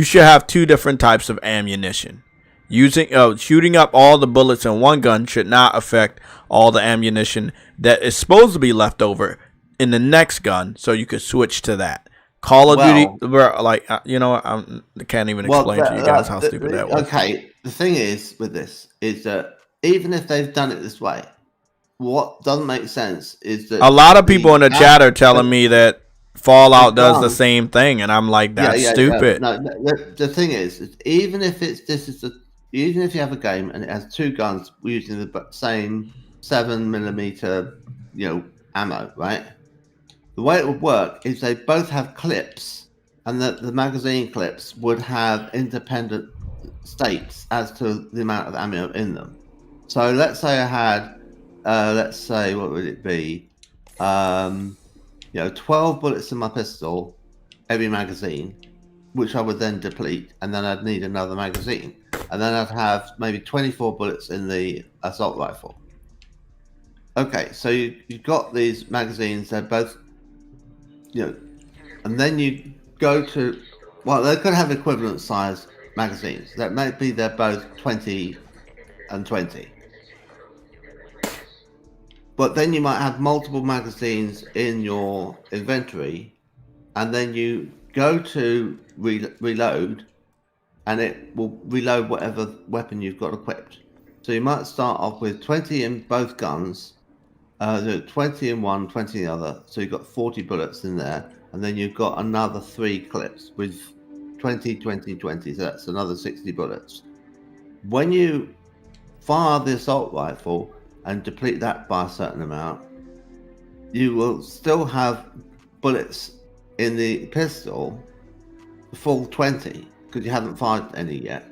should have two different types of ammunition. Shooting up all the bullets in one gun should not affect all the ammunition that is supposed to be left over in the next gun, so you could switch to that. Call of Duty, I can't even explain to you guys how stupid that was. Okay, the thing is with this is that even if they've done it this way, what doesn't make sense is that a lot of people in the chat are telling me that Fallout does the same thing, and I'm like, that's stupid. No, the thing is, even if even if you have a game and it has two guns using the same 7mm, ammo, right? The way it would work is they both have clips, and the magazine clips would have independent states as to the amount of ammo in them. So let's say I had, what would it be? 12 bullets in my pistol, every magazine, which I would then deplete, and then I'd need another magazine. And then I'd have maybe 24 bullets in the assault rifle. Okay, so you've got these magazines, they're both, and then you go to, they could have equivalent size magazines. That might be they're both 20 and 20. But then you might have multiple magazines in your inventory, and then you go to reload, and it will reload whatever weapon you've got equipped. So you might start off with 20 in both guns, 20 in one, 20 in the other. So you've got 40 bullets in there, and then you've got another 3 clips with 20, 20, 20. So that's another 60 bullets. When you fire the assault rifle and deplete that by a certain amount, you will still have bullets in the pistol, the full 20, because you haven't fired any yet.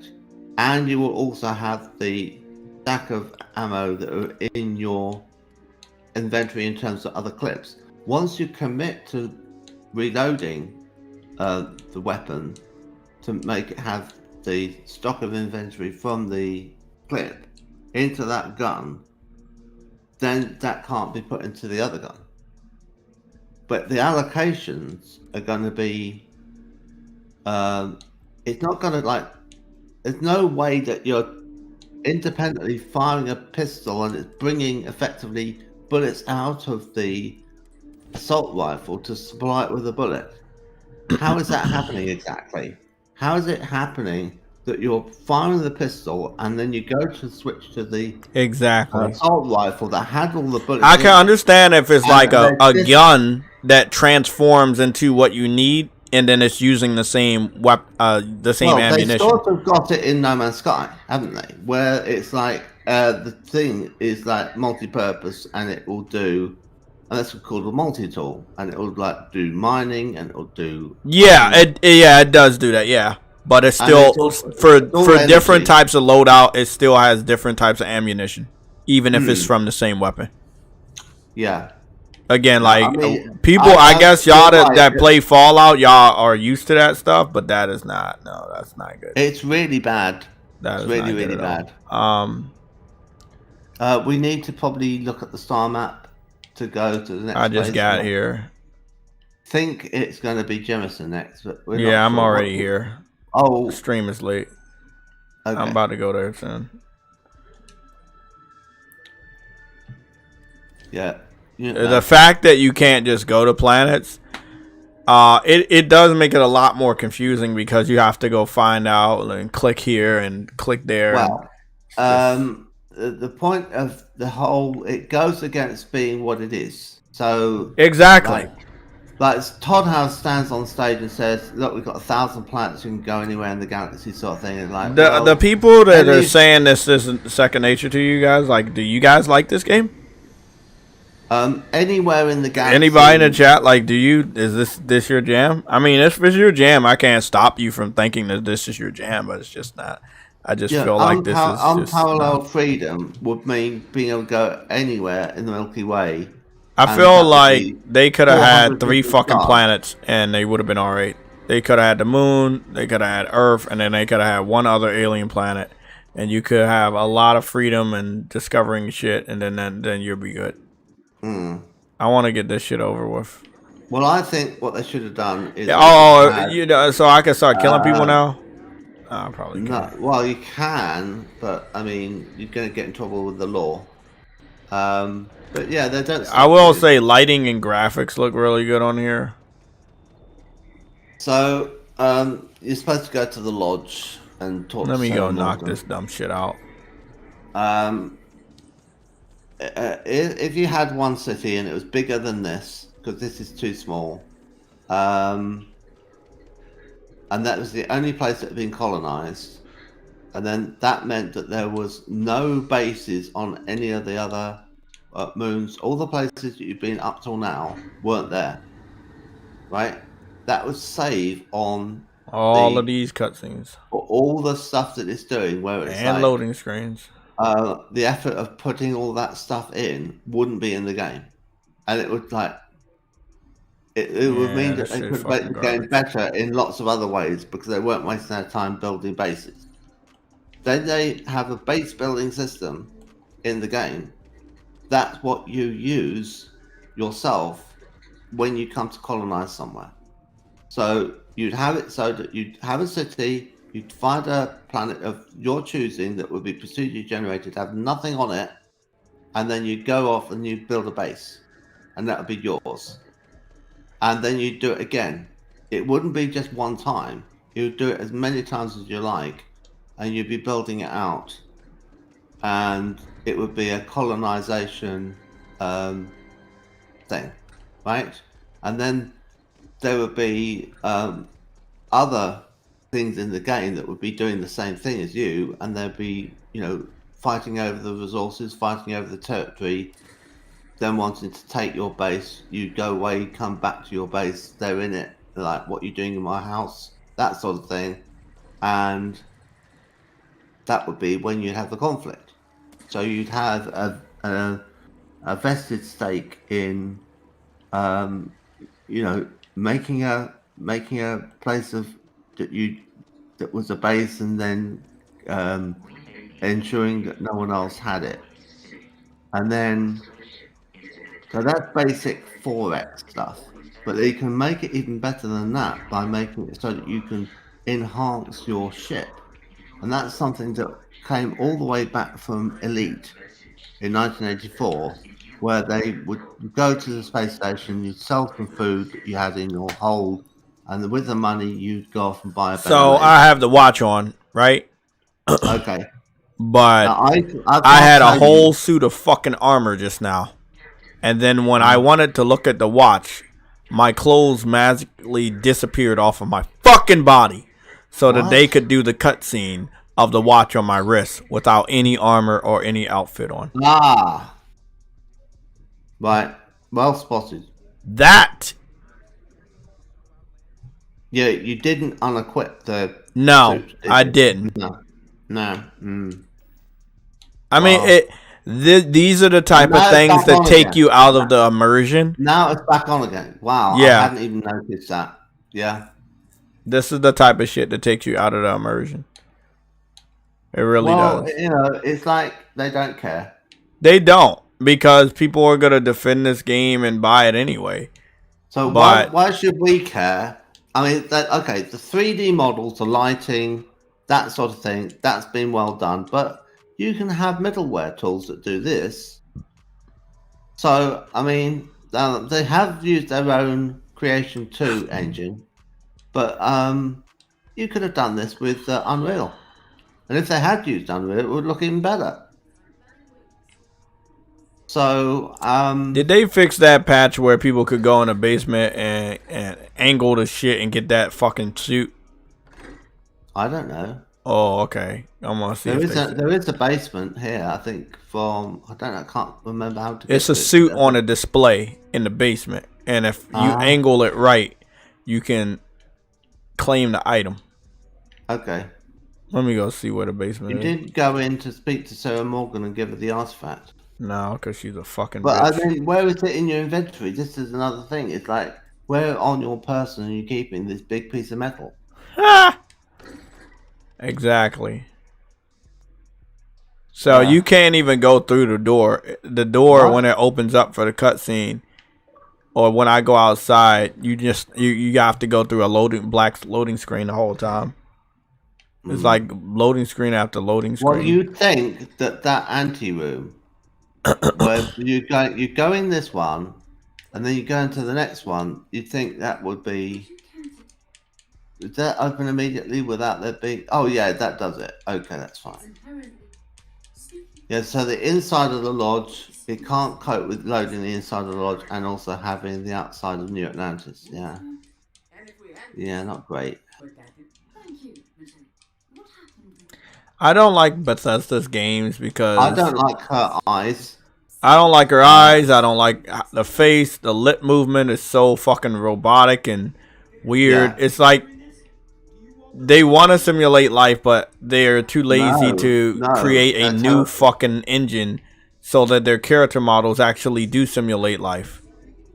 And you will also have the stack of ammo that are in your inventory in terms of other clips. Once you commit to reloading the weapon to make it have the stock of inventory from the clip into that gun, then that can't be put into the other gun. But the allocations are going to be, it's not going to there's no way that you're independently firing a pistol and it's bringing effectively bullets out of the assault rifle to supply it with a bullet. How is that happening exactly? How is it happening that you're firing the pistol and then you go to switch to the assault rifle that had all the bullets? I can understand if it's like a gun that transforms into what you need, and then it's using the same ammunition. They sort of got it in No Man's Sky, haven't they? Where it's like the thing is like multi-purpose, and it will do, and that's called a multi-tool, and it will like do mining, and it will do. Yeah, it does do that. Yeah, but it's And still it's all- for it's all different energy. types of loadout. It still has different types of ammunition, even if it's from the same weapon. Yeah. Again, No, like I mean, people, I guess y'all you're that right. play Fallout, y'all are used to that stuff, but that is not. No, that's not good. It's really bad. That It's is really, not good really at bad. all. We need to probably look at the star map to go to the next. I just place. got here. Think it's going to be Jemison next, but we're Yeah, not I'm sure. already here. Oh, The stream is late. okay. I'm about to go there soon. Yeah. The fact that you can't just go to planets, it does make it a lot more confusing because you have to go find out and click here and click there. Well, the point of the whole, it goes against being what it is. So exactly. Like Todd House stands on stage and says, "Look, we've got 1,000 planets. You can go anywhere in the galaxy," sort of thing. And like the people that are saying this isn't second nature to you guys, like, do you guys like this game? Anywhere in the galaxy. Anybody in the chat, like, is this your jam? I mean, if it's your jam, I can't stop you from thinking that this is your jam, but it's just not. I just feel like this is just unparalleled freedom would mean being able to go anywhere in the Milky Way. I feel like they could have had 3 fucking planets and they would have been alright. They could have had the moon, they could have had Earth, and then they could have had one other alien planet, and you could have a lot of freedom and discovering shit, and then you'll be good. I want to get this shit over with. Well, I think what they should have done is so I can start killing people now. I probably can't. No, well, you can, but I mean, you're going to get in trouble with the law. But yeah, they don't. I will say lighting and graphics look really good on here. So, you're supposed to go to the lodge and talk. Let me to go Sam knock Morgan. this dumb shit out. If you had one city and it was bigger than this, because this is too small, and that was the only place that had been colonized, and then that meant that there was no bases on any of the other moons. All the places that you've been up till now weren't there, right? That would save on all of these cutscenes, all the stuff that it's doing, where it's and like, loading screens. The effort of putting all that stuff in wouldn't be in the game, and it would like it would mean that they could make the game better in lots of other ways because they weren't wasting their time building bases. Then they have a base building system in the game. That's what you use yourself when you come to colonize somewhere. So you'd have it so that you'd have a city, you'd find a planet of your choosing that would be procedurally generated, have nothing on it, and then you go off and you build a base, and that would be yours. And then you'd do it again. It wouldn't be just one time. You'd do it as many times as you like, and you'd be building it out. And it would be a colonization thing, right? And then there would be other things in the game that would be doing the same thing as you, and they'd be, fighting over the resources, fighting over the territory, then wanting to take your base. You go away, come back to your base, they're in it, like, what are you doing in my house? That sort of thing. And that would be when you'd have the conflict. So you'd have a vested stake in, making a place that was a base, and then ensuring that no one else had it. And then, so that's basic 4X stuff. But you can make it even better than that by making it so that you can enhance your ship. And that's something that came all the way back from Elite in 1984, where they would go to the space station, you'd sell some food that you had in your hold, and with the money you'd go off and buy a better So I have the watch on, right? Okay. But Now, I had a whole suit of fucking armor just now. And then when I wanted to look at the watch, my clothes magically disappeared off of my fucking body so that they could do the cutscene of the watch on my wrist without any armor or any outfit on. Ah, right. Well spotted. That Yeah, you didn't unequip the no, suit, did I you? didn't. No. I mean, Wow. these are the type of Now it's things back that on take again. you out of the immersion. Now it's back on again. Wow, Yeah. I hadn't even noticed that. Yeah. This is the type of shit that takes you out of the immersion. It really does. You know, it's like they don't care. They don't, because people are gonna defend this game and buy it anyway. So But why should we care? I mean, okay, the 3D models, the lighting, that sort of thing, that's been well done. But you can have middleware tools that do this. So, I mean, they have used their own Creation 2 engine, but you could have done this with Unreal. And if they had used Unreal, it would look even better. So, did they fix that patch where people could go in the basement and angle the shit and get that fucking suit? I don't know. Oh, okay. I'm gonna see. There is a basement here, I think, from, I don't know, I can't remember how to get It's a to it. suit on a display in the basement, and if you angle it right, you can claim the item. Okay. Let me go see where the basement You is. didn't go in to speak to Sarah Morgan and give her the artifact. No, because she's a fucking But bitch. I mean, where is it in your inventory? This is another thing. It's like, where on your person are you keeping this big piece of metal? Exactly. So you can't even go through the door. The door, when it opens up for the cutscene, or when I go outside, you have to go through a black loading screen the whole time. It's like loading screen after loading screen. Well, you'd think that anteroom, where you go in this one, and then you go into the next one, you'd think that would be. Does that open immediately without there being? Oh yeah, that does it. Okay, that's fine. Yeah, so the inside of the lodge, it can't cope with loading the inside of the lodge and also having the outside of New Atlantis. Yeah. Yeah, not great. I don't like Bethesda's games because I don't like her eyes. I don't like her eyes. I don't like the face. The lip movement is so fucking robotic and weird. Yeah. It's like they want to simulate life, but they're too lazy to create a new fucking engine so that their character models actually do simulate life.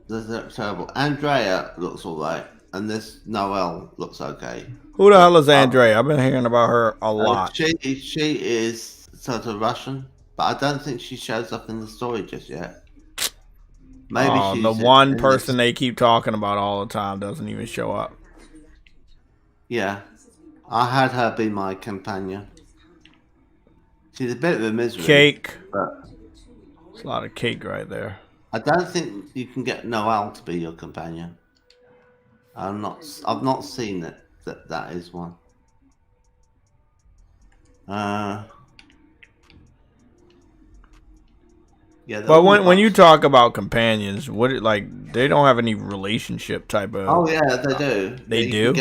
That's terrible. Andrea looks alright, and this Noelle looks okay. Who the hell is Andrea? I've been hearing about her a lot. She is sort of Russian, but I don't think she shows up in the story just yet. Maybe she's the one person they keep talking about all the time doesn't even show up. Yeah. I had her be my companion. She's a bit of a misery. Cake. But there's a lot of cake right there. I don't think you can get Noelle to be your companion. I've not seen it. That is one. Yeah. But when you talk about companions, they don't have any relationship type of. Oh yeah, they do. They do.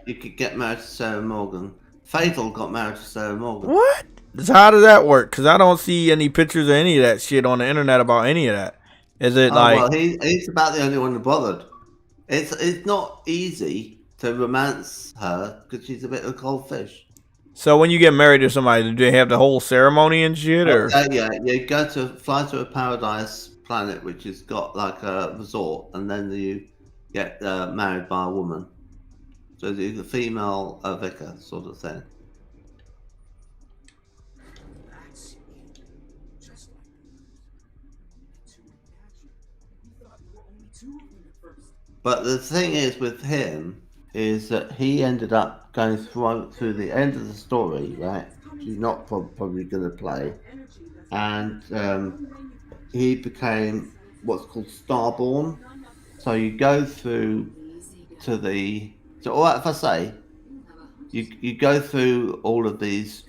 You could get married to Sarah Morgan. Fatal got married to Sarah Morgan. What? So how does that work? Because I don't see any pictures of any of that shit on the internet about any of that. Is it Well, he's about the only one who bothered. It's not easy to romance her because she's a bit of a cold fish. So when you get married to somebody, do they have the whole ceremony and shit, or? Yeah, you fly to a paradise planet which has got like a resort, and then you get married by a woman. So the female vicar sort of thing. But the thing is with him is that he ended up going through the end of the story, right? He's not probably going to play, and he became what's called Starborn. So you go through to the. So all right, if I say, you go through all of these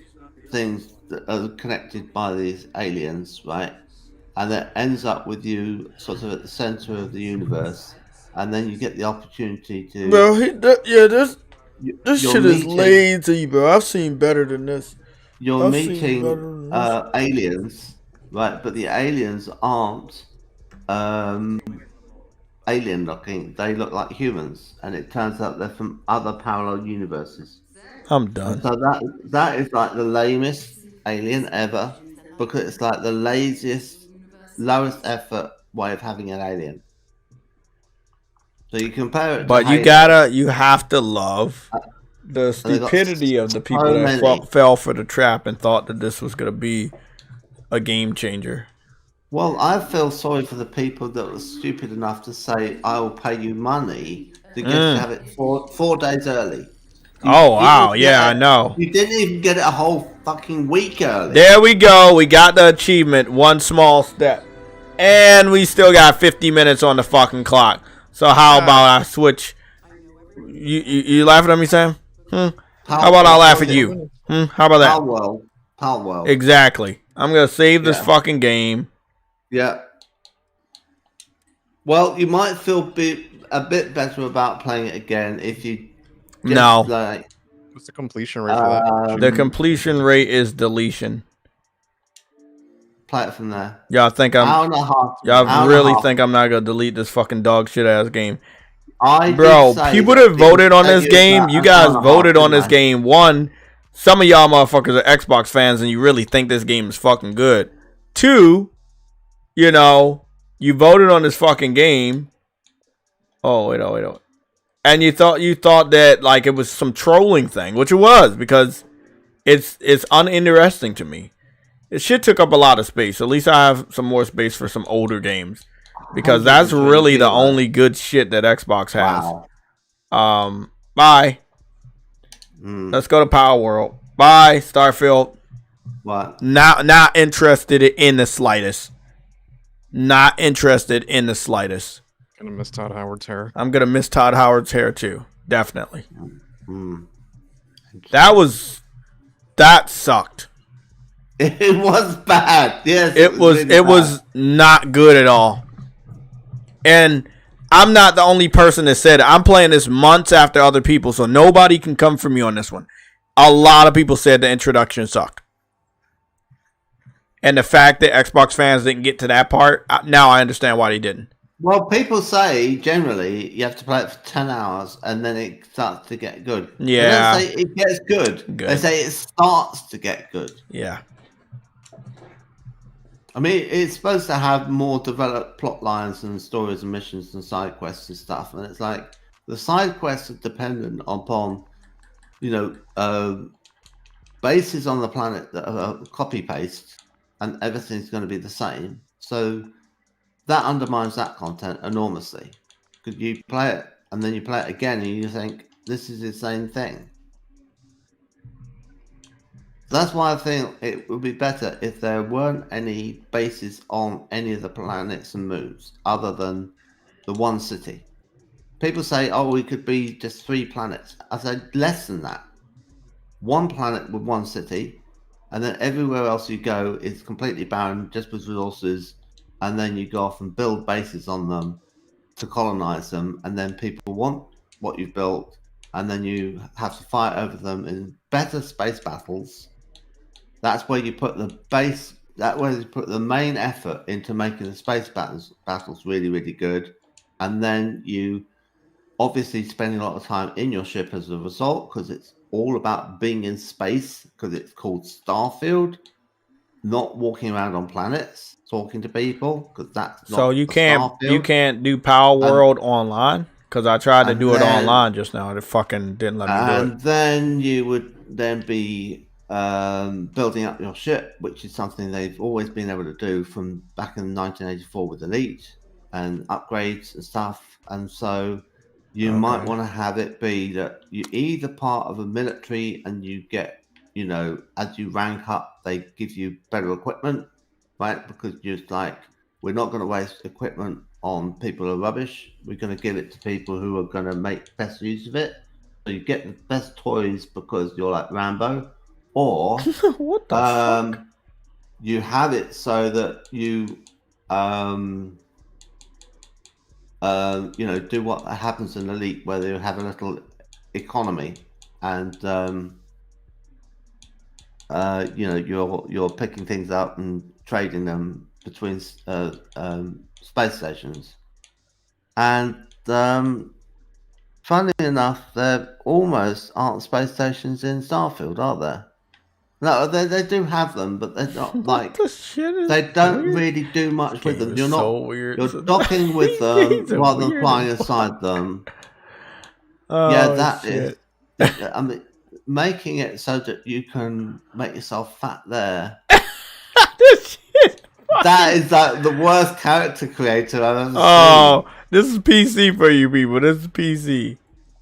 things that are connected by these aliens, right? And that ends up with you sort of at the center of the universe. And then you get the opportunity to. Bro, this shit is lazy, bro. I've seen better than this. you're I've seen meeting better than this. aliens, right? But the aliens aren't alien looking. They look like humans, and it turns out they're from other parallel universes. I'm And done. so that is like the lamest alien ever, because it's like the laziest, lowest effort way of having an alien. So you compare it to But Halo, you have to love the and they got stupidity of the people so that many. fell for the trap and thought that this was gonna be a game changer. Well, I feel sorry for the people that were stupid enough to say, "I will pay you money to get to have it 4 days early." Oh wow, yeah, I know. You didn't even get it a whole fucking week early. There we go. We got the achievement. One small step. And we still got 50 minutes on the fucking clock. So how about I switch? You laughing at me, Sam? How about I laugh at you? How about that? PALWORLD. Exactly. I'm going to save this fucking game. Yeah. Well, you might feel a bit better about playing it again if you just No. like... What's the completion rate for that? The completion rate is deletion. Play it from there. Y'all think I'm... Hour and a half. Y'all really think I'm not going to delete this fucking dog shit ass game? Bro, people that voted on this game, you guys voted on this game. One, some of y'all motherfuckers are Xbox fans and you really think this game is fucking good. Two, you know, you voted on this fucking game. Oh, wait. And you thought that like it was some trolling thing, which it was, because it's uninteresting to me. This shit took up a lot of space. At least I have some more space for some older games, because that's really the only good shit that Xbox has. Wow. Bye. Let's go to PALWORLD. Bye, Starfield. What? Not interested in the slightest. Not interested in the slightest. Gonna miss Todd Howard's hair. I'm gonna miss Todd Howard's hair too. Definitely. That sucked. It was bad. Yes. It was not good at all. And I'm not the only person that said it. I'm playing this months after other people, so nobody can come for me on this one. A lot of people said the introduction sucked. And the fact that Xbox fans didn't get to that part, now I understand why they didn't. Well, people say generally you have to play it for 10 hours and then it starts to get good. Yeah. They don't say it gets good. They say it starts to get good. Yeah. I mean, it's supposed to have more developed plot lines and stories and missions and side quests and stuff. And it's like the side quests are dependent upon, bases on the planet that are copy paste and everything's going to be the same. So that undermines that content enormously. Because you play it and then you play it again and you think this is the same thing. That's why I think it would be better if there weren't any bases on any of the planets and moons other than the one city. People say, oh, we could be just 3 planets. I said less than that. 1 planet with 1 city, and then everywhere else you go is completely barren, just with resources, and then you go off and build bases on them to colonize them, and then people want what you've built, and then you have to fight over them in better space battles. That's where you put the base. That where you put the main effort into making the space battles really, really good, and then you obviously spend a lot of time in your ship as a result, because it's all about being in space, because it's called Starfield, not walking around on planets talking to people, because that's not. So you can't do PALWORLD online, because I tried to do it online just now. It fucking didn't let me do it. And then you would then be building up your ship, which is something they've always been able to do from back in 1984 with Elite and upgrades and stuff. And so you might want to have it be that you're either part of a military and you get, as you rank up, they give you better equipment, right? Because you're like, we're not going to waste equipment on people who are rubbish. We're going to give it to people who are going to make best use of it. So you get the best toys because you're like Rambo. Or what the fuck? You have it so that you do what happens in Elite, where they have a little economy, and you know, you're picking things up and trading them between space stations. And funnily enough, there almost aren't space stations in Starfield, are there? No, they do have them, but they're not like the shit is they don't weird? really do much with Game them. is You're so not weird. you're docking with These them games are rather than weird flying as fuck. inside them. Oh, Yeah, that shit. is. I mean, making it so that you can make yourself fat there. This shit. That is like the worst character creator I've ever Oh, seen. this is PC for you people. This is PC.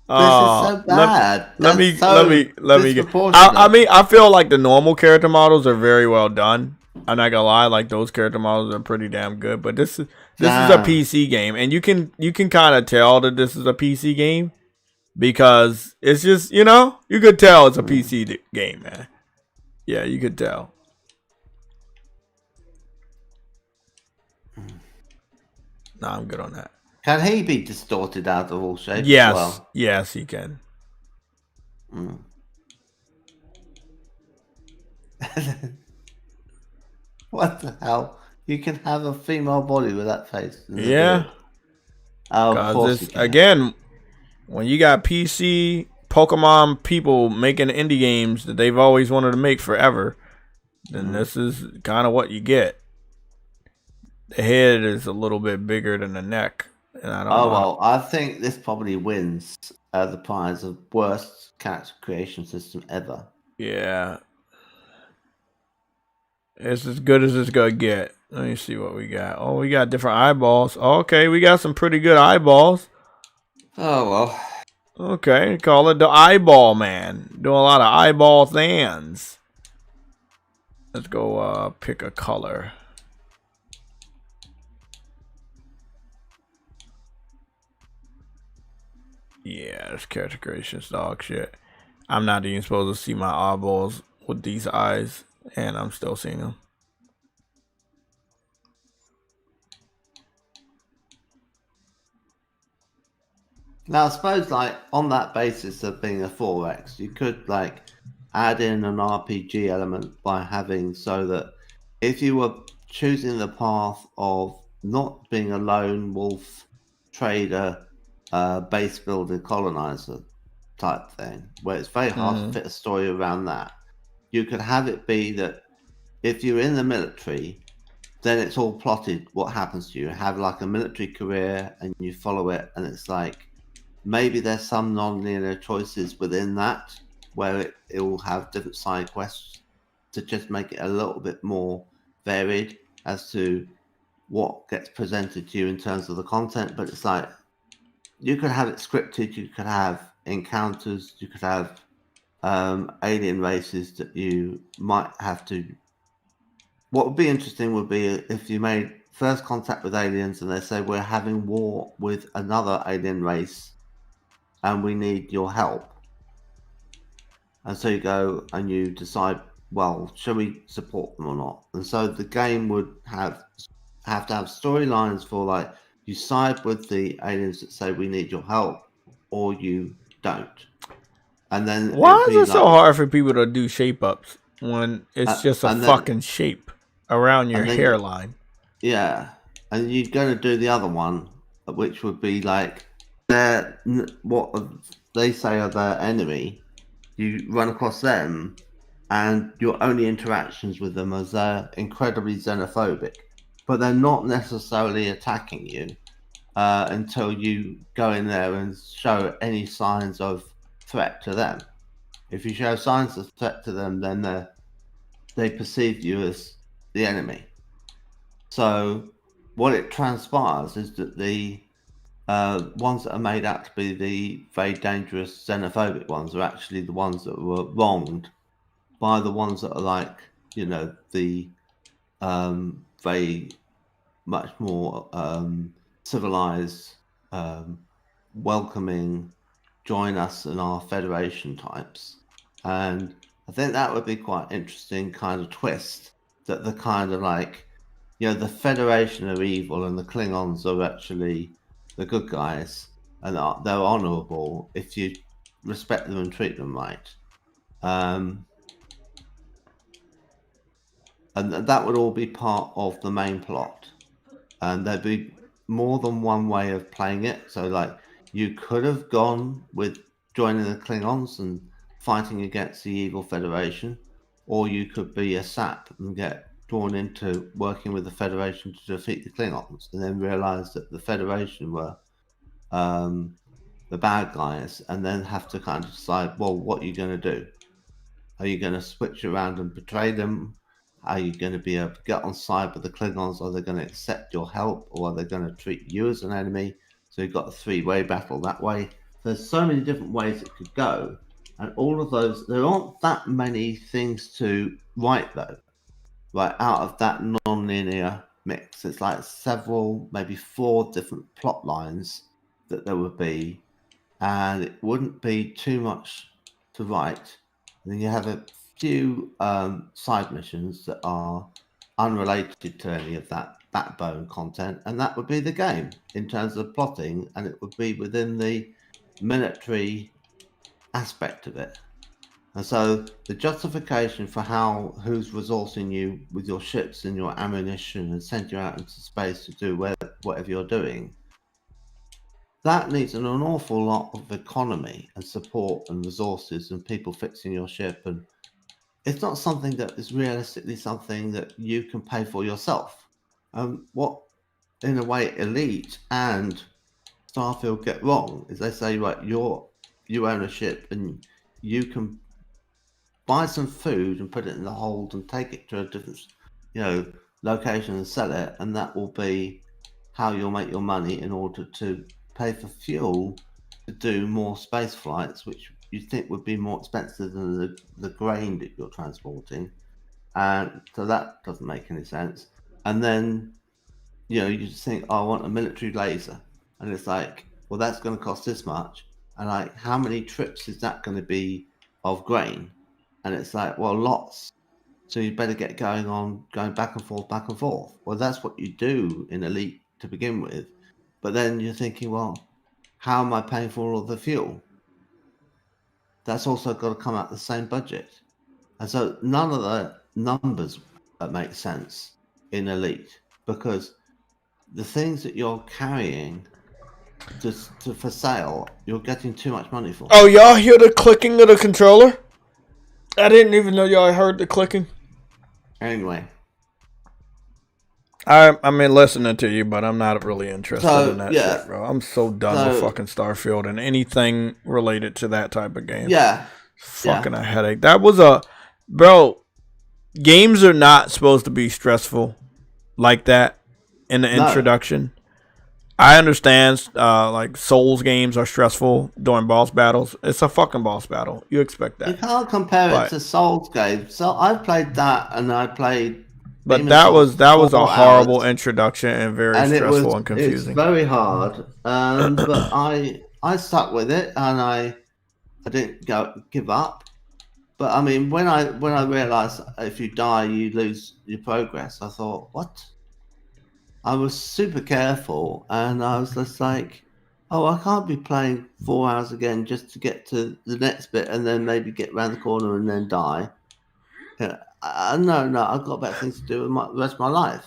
This is so bad. Let me get. Disproportionate. I mean, I feel like the normal character models are very well done. I'm not gonna lie, like those character models are pretty damn good. But this is a PC game, and you can kind of tell that this is a PC game because it's just, you know, you could tell it's a PC game, man. Yeah, you could tell. Nah, I'm good on that. Can he be distorted out of all shape Yes, as well? yes, he can. What the hell? You can have a female body with that face. Yeah. Oh, of course you can. Again, when you got PC Pokemon people making indie games that they've always wanted to make forever, then this is kind of what you get. The head is a little bit bigger than the neck, and I don't know. Well, I think this probably wins the prize of worst character creation system ever. Yeah. It's as good as it's gonna get. Let me see what we got. Oh, we got different eyeballs. Okay, we got some pretty good eyeballs. Oh, well. Okay, call it the eyeball man. Doing a lot of eyeball things. Let's go pick a color. Yeah, this character creation's dog shit. I'm not even supposed to see my eyeballs with these eyes, and I'm still seeing them. Now, I suppose, like, on that basis of being a 4X, you could, like, add in an RPG element by having so that if you were choosing the path of not being a lone wolf trader, base builder, colonizer type thing, where it's very hard to fit a story around that, you could have it be that if you're in the military, then it's all plotted what happens to you. You have like a military career and you follow it, and it's like maybe there's some non-linear choices within that where it will have different side quests to just make it a little bit more varied as to what gets presented to you in terms of the content. But it's like you could have it scripted, you could have encounters, you could have alien races that you might have to. What would be interesting would be if you made first contact with aliens and they say we're having war with another alien race and we need your help. And so you go and you decide, well, shall we support them or not? And so the game would have to have storylines for, like, you side with the aliens that say we need your help or you don't. And then why is it so hard for people to do shape ups when it's just a fucking shape around your hairline? Yeah, and you're going to do the other one, which would be like what they say are their enemy. You run across them, and your only interactions with them is they're incredibly xenophobic, but they're not necessarily attacking you until you go in there and show any signs of threat to them. If you show signs of threat to them, then they perceive you as the enemy. So what it transpires is that the ones that are made out to be the very dangerous xenophobic ones are actually the ones that were wronged by the ones that are like, you know, the very much more civilized, welcoming, join us in our federation types. And I think that would be quite interesting kind of twist, that the kind of like, you know, the Federation are evil and the Klingons are actually the good guys, and they're honourable if you respect them and treat them right. and that would all be part of the main plot. And there'd be more than one way of playing it. So, like, you could have gone with joining the Klingons and fighting against the evil Federation, or you could be a sap and get drawn into working with the Federation to defeat the Klingons, and then realize that the Federation were the bad guys, and then have to kind of decide, well, what are you going to do? Are you going to switch around and betray them? Are you going to be able to get on side with the Klingons? Are they going to accept your help, or are they going to treat you as an enemy? So you've got a three-way battle that way. There's so many different ways it could go, and all of those, there aren't that many things to write though. Right, out of that non-linear mix, it's like several, maybe 4 different plot lines that there would be, and it wouldn't be too much to write. And then you have a few side missions that are unrelated to any of that backbone content, and that would be the game in terms of plotting, and it would be within the military aspect of it. And so the justification for who's resourcing you with your ships and your ammunition and send you out into space to do whatever you're doing, that needs an awful lot of economy and support and resources and people fixing your ship. And it's not something that is realistically something that you can pay for yourself. What, in a way, Elite and Starfield get wrong is they say, right, you own a ship and you can buy some food and put it in the hold and take it to a different, location and sell it, and that will be how you'll make your money in order to pay for fuel to do more space flights, which you think would be more expensive than the grain that you're transporting. And so that doesn't make any sense. And then, you just think, oh, I want a military laser. And it's like, well, that's going to cost this much. And like, how many trips is that going to be of grain? And it's like, well, lots. So you better get going back and forth, back and forth. Well, that's what you do in Elite to begin with. But then you're thinking, well, how am I paying for all of the fuel? That's also got to come out the same budget. And so none of the numbers make sense in Elite, because the things that you're carrying for sale, you're getting too much money for. Oh, y'all hear the clicking of the controller? I didn't even know y'all heard the clicking. Anyway. I mean, listening to you, but I'm not really interested in that shit, bro. I'm so done with fucking Starfield and anything related to that type of game. Yeah. Fucking a headache. That was bro, games are not supposed to be stressful like that in the introduction. I understand, like, Souls games are stressful during boss battles. It's a fucking boss battle. You expect that. You can't compare it to Souls games. So I played that, and I played. But that was a horrible introduction and very stressful and confusing. It's very hard, but I stuck with it, and I didn't give up. But I mean, when I realized if you die, you lose your progress, I thought, what? I was super careful, and I was just like, oh, I can't be playing 4 hours again just to get to the next bit and then maybe get around the corner and then die. No, I've got better things to do with the rest of my life.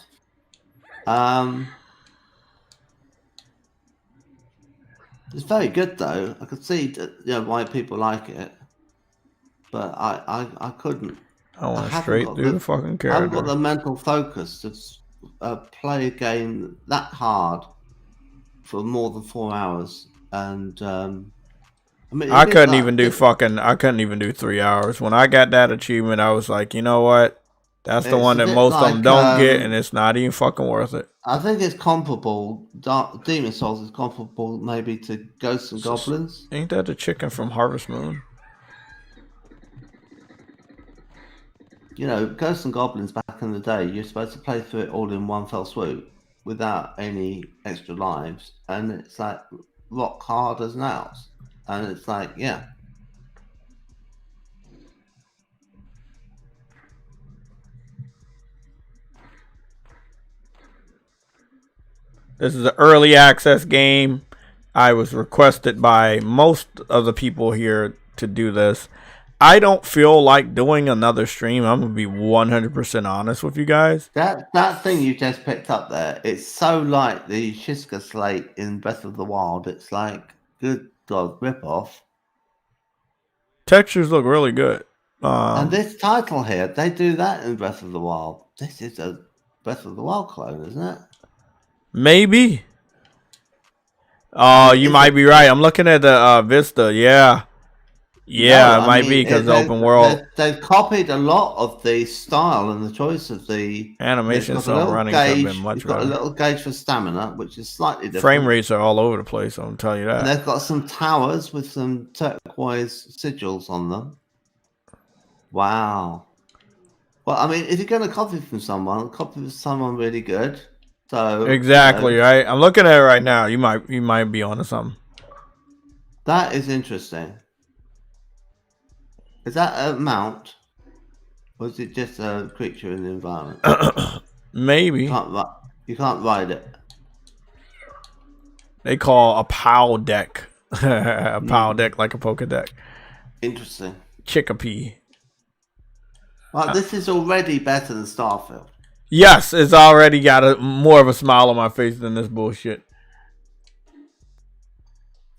It's very good, though. I could see why people like it, but I couldn't. I want to straight through the fucking character. I haven't got the mental focus to play a game that hard for more than 4 hours, and I mean, I couldn't even do 3 hours. When I got that achievement, I was like, you know what? That's the one that most of them don't get, and it's not even fucking worth it. I think it's comparable. Demon Souls is comparable maybe to Ghosts and Goblins. Ain't that the chicken from Harvest Moon? Ghosts and Goblins back in the day, you're supposed to play through it all in one fell swoop without any extra lives, and it's like rock hard as nails. And it's like, yeah. This is an early access game. I was requested by most of the people here to do this. I don't feel like doing another stream. I'm gonna be 100% honest with you guys. That thing you just picked up there, it's so like the Shiska slate in Breath of the Wild. It's like good God ripoff. Textures look really good. And this title here, they do that in Breath of the Wild. This is a Breath of the Wild clone, isn't it? Maybe. Oh, you might be right. I'm looking at the Vista. Yeah. Yeah, No, it might be because open world. They've copied a lot of the style and the choice of the Animation so running have been much You've got better. a little gauge for stamina, which is slightly different. Frame rates are all over the place, I'll tell you that. And they've got some towers with some turquoise sigils on them. Wow. Well, I mean, if you're going to copy from someone, copy from someone really good. So exactly, right? I'm looking at it right now. You might be onto something. That is interesting. Is that a mount? Or is it just a creature in the environment? Maybe. You can't ride it. They call a PAL deck. A PAL deck like a poker deck. Interesting. Chickapee. Well, this is already better than Starfield. Yes, it's already got more of a smile on my face than this bullshit.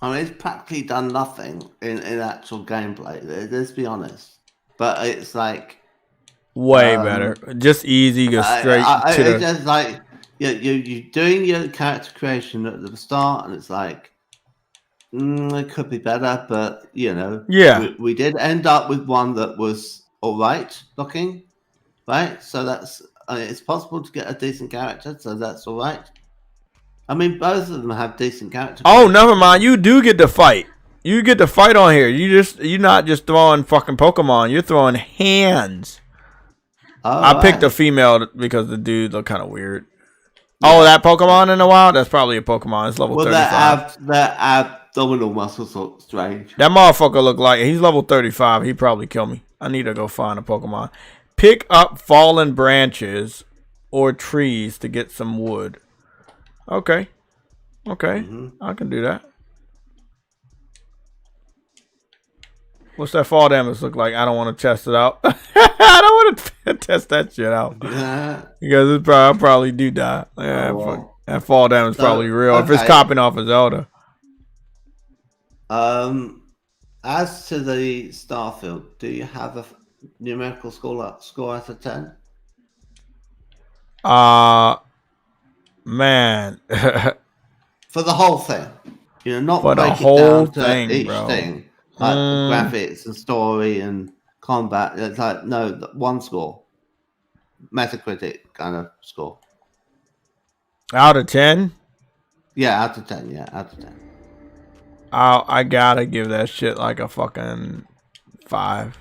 I mean, it's practically done nothing in actual gameplay. Let's be honest. But it's like way better. Just easy, go straight to it's just like you're doing your character creation at the start, and it's like it could be better, but you know, we did end up with one that was all right looking, right? So that's it's possible to get a decent character, so that's all right. I mean, both of them have decent character. Oh, never mind. You do get to fight. You get to fight on here. You're not just throwing fucking Pokemon. You're throwing hands. I picked a female because the dude looked kind of weird. Yeah. Oh, that Pokemon in the wild? That's probably a Pokemon. It's level 35. Their abdominal muscles look strange. That motherfucker look like he's level 35. He'd probably kill me. I need to go find a Pokemon. Pick up fallen branches or trees to get some wood. Okay. Okay. I can do that. What's that fall damage look like? I don't want to test it out. I don't want to test that shit out. Because I'll probably do die. Yeah, that fall damage is probably real. Okay. If it's copying off of Zelda. As to the Starfield, do you have a numerical score out of 10? Man. For the whole thing. You know, not for the whole thing, each bro. Thing. Like graphics and story and combat. It's like, no, one score. Metacritic kind of score. Out of 10? Yeah, out of 10. Yeah, out of 10. I gotta give that shit like a fucking 5.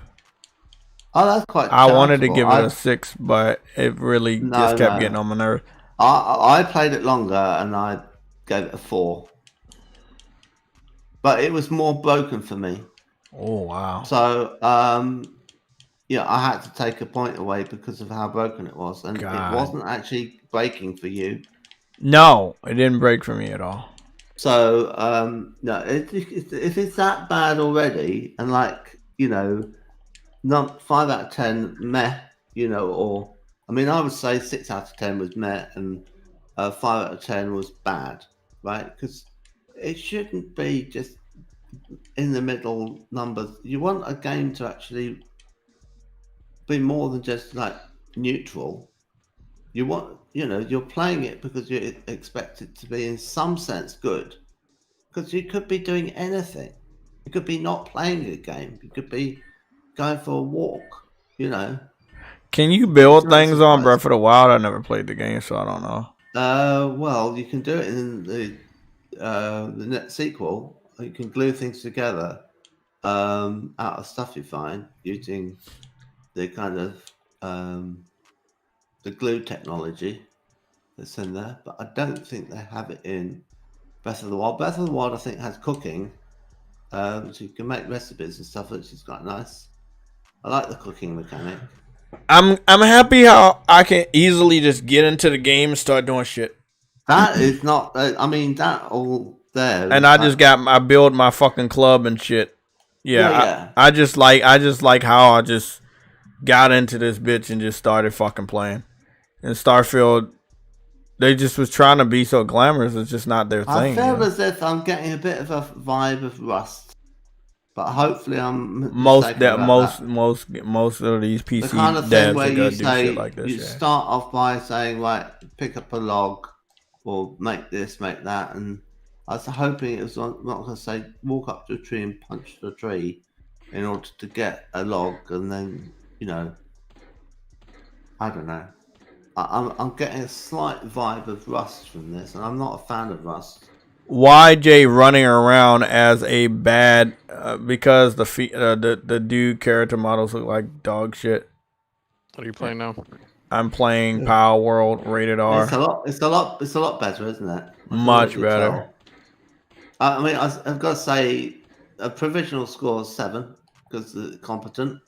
Oh, that's quite I wanted to give it a 6, but it really just kept getting on my nerves. I played it longer and I gave it a 4. But it was more broken for me. Oh, wow. So, yeah, I had to take a point away because of how broken it was. And it wasn't actually breaking for you. No, it didn't break for me at all. So, no, if it's that bad already, and like, you know, not 5 out of 10 meh, you know, or, I mean, I would say 6 out of 10 was meh, and 5 out of 10 was bad, right? Because it shouldn't be just in the middle numbers. You want a game to actually be more than just like neutral. You want, you know, you're playing it because you expect it to be in some sense good. Because you could be doing anything. You could be not playing a game. You could be going for a walk, you know. Can you build things on Breath of the Wild? I never played the game, so I don't know. Well, you can do it in the next sequel. You can glue things together out of stuff you find using the kind of the glue technology that's in there. But I don't think they have it in Breath of the Wild. Breath of the Wild, I think, has cooking, so you can make recipes and stuff, which is quite nice. I like the cooking mechanic. I'm happy how I can easily just get into the game and start doing shit. That is not. I mean, that all there. And I build my fucking club and shit. Yeah, I just like how I just got into this bitch and just started fucking playing. And Starfield, they just was trying to be so glamorous. It's just not their thing. I feel as if I'm getting a bit of a vibe of Rust, but hopefully I'm most of these PC the kind of devs thing where are gonna you do say shit like this. you start off by saying, right, pick up a log or make this, make that, and I was hoping it was not going to say walk up to a tree and punch the tree in order to get a log, and then I don't know. I'm getting a slight vibe of Rust from this, and I'm not a fan of Rust. YJ running around as a bad because the dude character models look like dog shit. What are you playing now? I'm playing PALWORLD rated R. It's a lot better, isn't it? Much better. I mean, I've got to say, a provisional score is 7 because it's competent,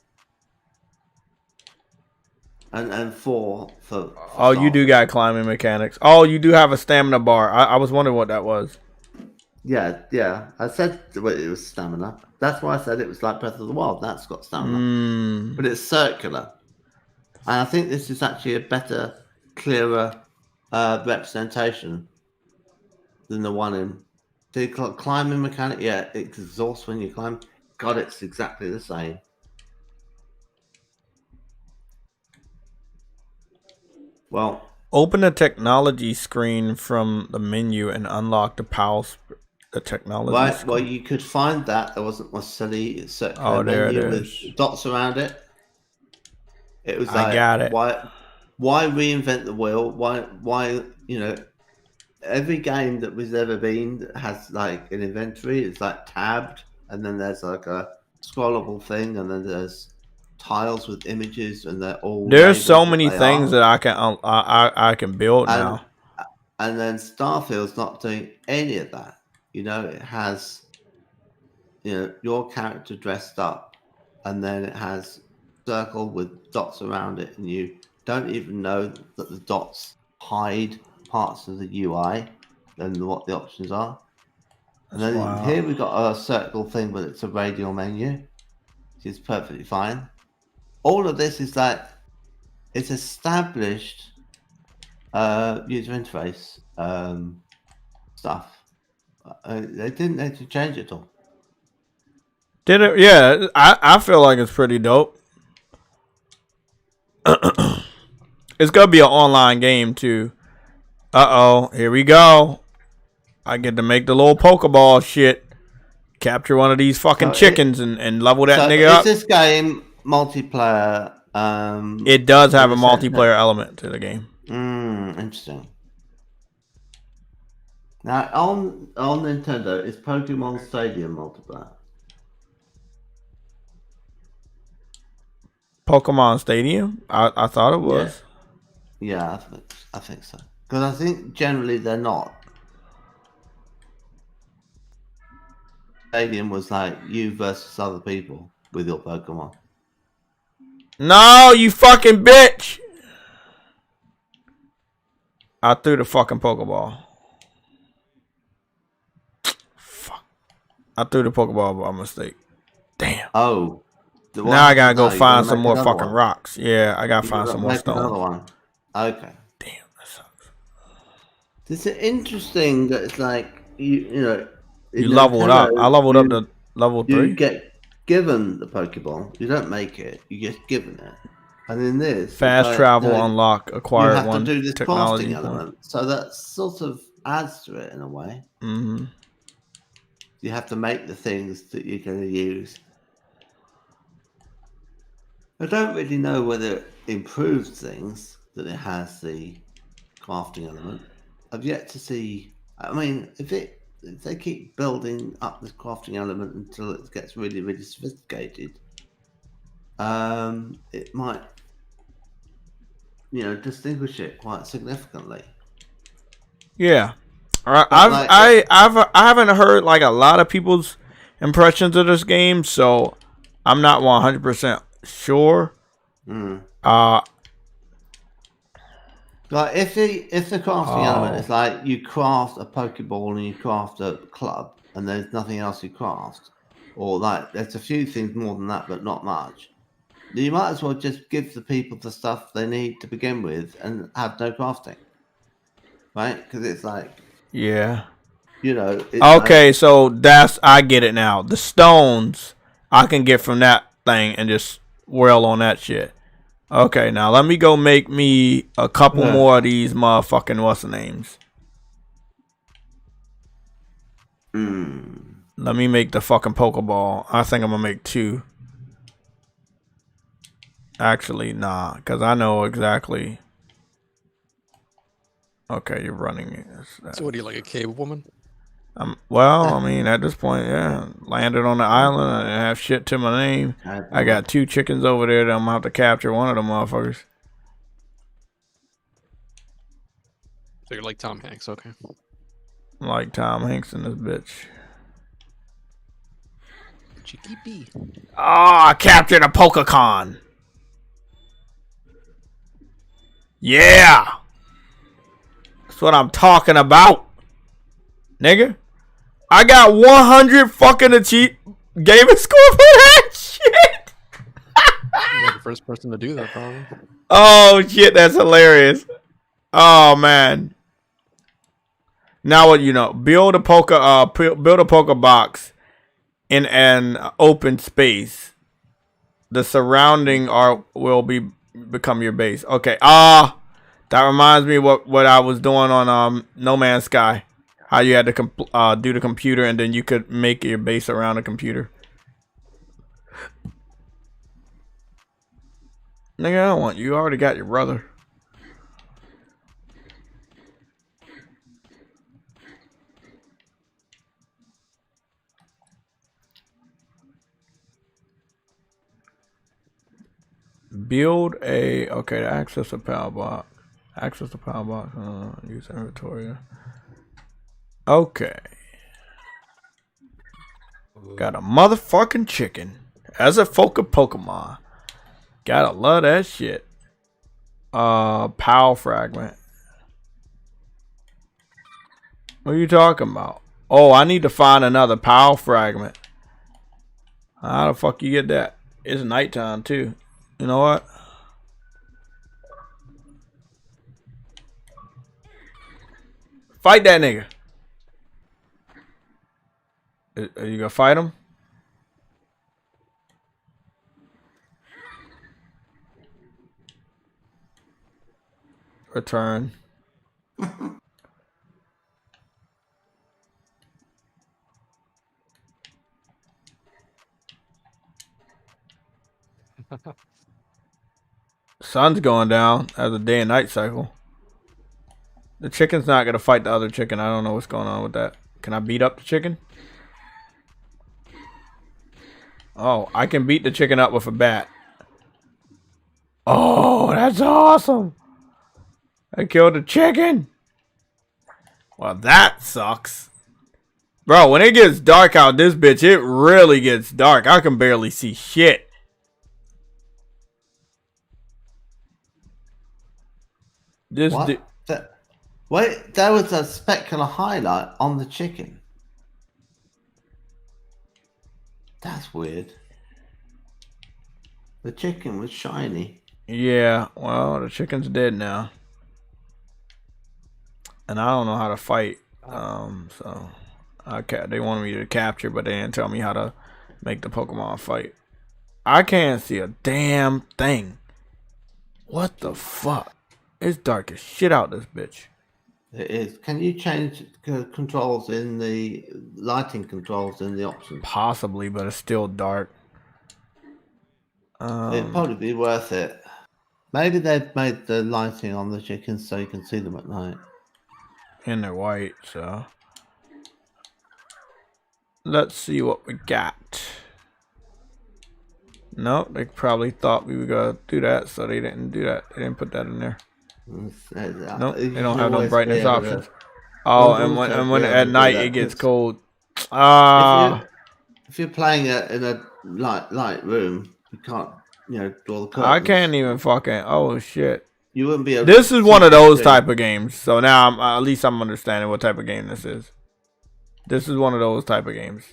and 4 for oh, you do got climbing mechanics. Oh, you do have a stamina bar. I was wondering what that was. Yeah. I said it was stamina. That's why I said it was like Breath of the Wild. That's got stamina, but it's circular. And I think this is actually a better, clearer representation than the one in the climbing mechanic. Yeah, it exhausts when you climb. God, it's exactly the same. Well, open the technology screen from the menu and unlock the technology. Right. Screen. Well, you could find that there wasn't necessarily a circular menu with dots around it. It was like, I got it. Why reinvent the wheel? Why every game that was ever been has like an inventory. It's like tabbed, and then there's like a scrollable thing, and then there's tiles with images, and they're all. There's so many things that I can build now. And then Starfield's not doing any of that. It has your character dressed up, and then it has circle with dots around it, and you don't even know that the dots hide parts of the UI than what the options are. And then here we've got a circle thing, but it's a radial menu, which is perfectly fine. All of this is like it's established user interface stuff. They didn't need to change it all. Did it? Yeah, I feel like it's pretty dope. It's gonna be an online game too. Here we go. I get to make the little Pokeball shit. Capture one of these fucking chickens and level that nigga up. Is this game multiplayer? It does have a multiplayer element to the game. Interesting. Now on Nintendo, is Pokemon Stadium multiplayer? Pokemon Stadium? I thought it was. Yeah, I think so. Because I think generally they're not. Stadium was like you versus other people with your Pokemon. No, you fucking bitch! I threw the fucking Pokeball. Fuck. I threw the Pokeball by mistake. Damn. Oh. Now I gotta go find some more fucking rocks. Yeah, I gotta find some more stones. Another one. Okay. Damn, that sucks. It's interesting that it's like you leveled up. I leveled up to level 3. You get given the Pokeball. You don't make it. You get given it. And in this, fast travel, unlock, acquire one. You have to do this crafting element, so that sort of adds to it in a way. Mm-hmm. You have to make the things that you're going to use. I don't really know whether it improves things that it has the crafting element. I've yet to see. I mean, if they keep building up this crafting element until it gets really, really sophisticated, it might, distinguish it quite significantly. Yeah, I haven't heard like a lot of people's impressions of this game, so I'm not 100% sure. Like if the crafting element is like you craft a Pokeball and you craft a club and there's nothing else you craft, or like there's a few things more than that, but not much. You might as well just give the people the stuff they need to begin with and have no crafting, right? Because it's like, Yeah. you know. It's Okay, so I get it now. The stones I can get from that thing and just whirl on that shit. Okay, now let me go make me a couple more of these motherfucking what's the names. Let me make the fucking Pokeball. I think I'm gonna make 2. Actually, nah, because I know exactly. Okay, you're running it. So what are you, like a cave woman? Well, I mean, at this point, yeah, landed on the island. I didn't have shit to my name. I got 2 chickens over there that I'm gonna have to capture one of them motherfuckers. So you're like Tom Hanks, okay. Like Tom Hanks in this bitch. Cheeky bee. Oh, I captured a Pokecon. Yeah. That's what I'm talking about. Nigga. I got 100 fucking gaming score for that shit. You're the first person to do that, probably. Oh shit, that's hilarious. Oh man. Now what you know? Build a poker box in an open space. The surrounding will become your base. Okay. That reminds me what I was doing on No Man's Sky. How you had to do the computer and then you could make your base around the computer. Nigga, I don't want you. You already got your brother. Build a okay to access a power box. Access the power box. Use inventory. Okay. Got a motherfucking chicken as a focus Pokemon. Gotta love that shit. Power fragment. What are you talking about? Oh, I need to find another power fragment. How the fuck you get that? It's nighttime too. You know what? Fight that nigga. Are you gonna fight him? Return. Sun's going down as a day and night cycle. The chicken's not gonna fight the other chicken. I don't know what's going on with that. Can I beat up the chicken? Oh, I can beat the chicken up with a bat. Oh, that's awesome. I killed the chicken. Well, that sucks. Bro, when it gets dark out this bitch, it really gets dark. I can barely see shit. What? Wait, there was a specular highlight on the chicken. That's weird. The chicken was shiny. Yeah, well, the chicken's dead now. And I don't know how to fight. So they wanted me to capture, but they didn't tell me how to make the Pokemon fight. I can't see a damn thing. What the fuck? It's dark as shit out this bitch. It is. Can you change controls in the lighting controls in the options? Possibly, but it's still dark. It'd probably be worth it. Maybe they've made the lighting on the chickens so you can see them at night. And they're white, so let's see what we got. Nope, they probably thought we were gonna do that, so they didn't do that. They didn't put that in there. Nope, they don't have no brightness options. Oh, and when at night it gets cold. If you're playing it in a light room, you can't, draw the curtains. I can't even fucking. Oh shit! You wouldn't be able. This is one of those type of games. So now at least I'm understanding what type of game this is. This is one of those type of games.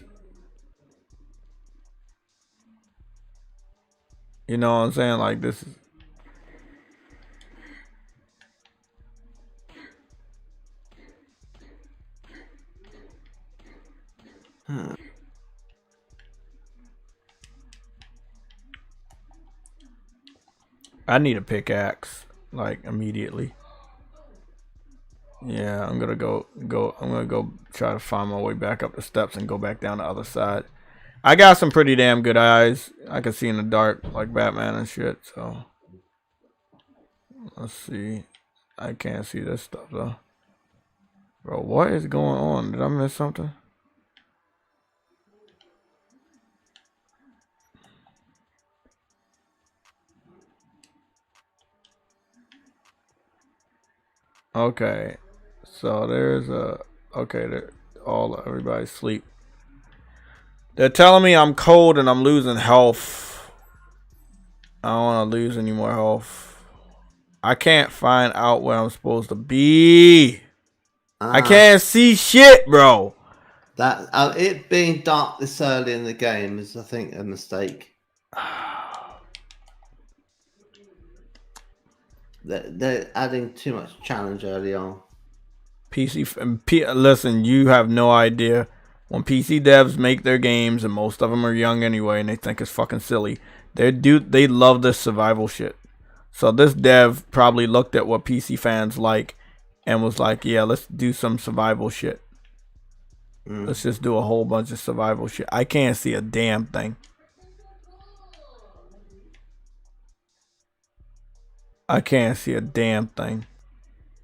You know what I'm saying? Like this is. I need a pickaxe, like immediately. Yeah, I'm gonna go. I'm gonna go try to find my way back up the steps and go back down the other side. I got some pretty damn good eyes. I can see in the dark like Batman and shit. So let's see. I can't see this stuff though. Bro, what is going on? Did I miss something? Okay, so there's a okay. Everybody's asleep. They're telling me I'm cold and I'm losing health. I don't want to lose any more health. I can't find out where I'm supposed to be. I can't see shit, bro. That it being dark this early in the game is, I think, a mistake. They're adding too much challenge early on. Listen, you have no idea. When PC devs make their games, and most of them are young anyway, and they think it's fucking silly, they love this survival shit. So this dev probably looked at what PC fans like and was like, yeah, let's do some survival shit. Let's just do a whole bunch of survival shit. I can't see a damn thing. I can't see a damn thing.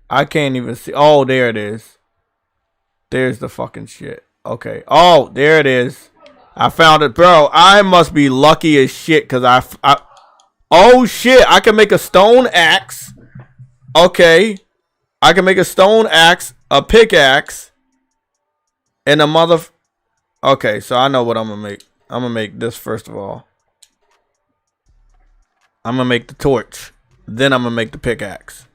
I can't even see. Oh, there it is. There's the fucking shit. Okay. Oh, there it is. I found it, bro. I must be lucky as shit because I. Oh shit! I can make a stone axe. Okay, I can make a stone axe, a pickaxe, and a mother. Okay, so I know what I'm gonna make. I'm gonna make this first of all. I'm gonna make the torch. Then I'm gonna make the pickaxe.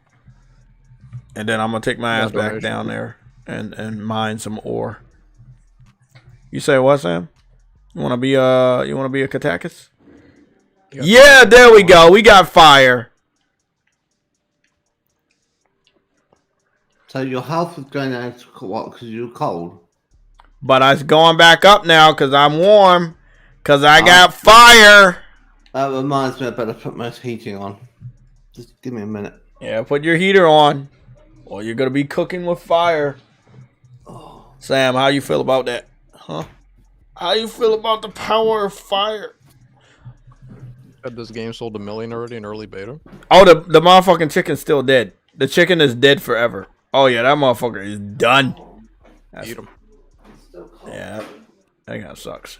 And then I'm gonna take my ass back down there and mine some ore. You say what, Sam? You wanna be a Katakis? Yeah, there we go. We got fire. So your health was going down to what? Because you were cold. But it's going back up now because I'm warm. Because I got fire. That reminds me, I better put my heating on. Just give me a minute. Yeah, put your heater on. Or you're going to be cooking with fire. Oh. Sam, how you feel about that? Huh? How you feel about the power of fire? Had this game sold 1 million already in early beta? Oh, the motherfucking chicken's still dead. The chicken is dead forever. Oh, yeah, that motherfucker is done. Eat him. Yeah, that kind of sucks.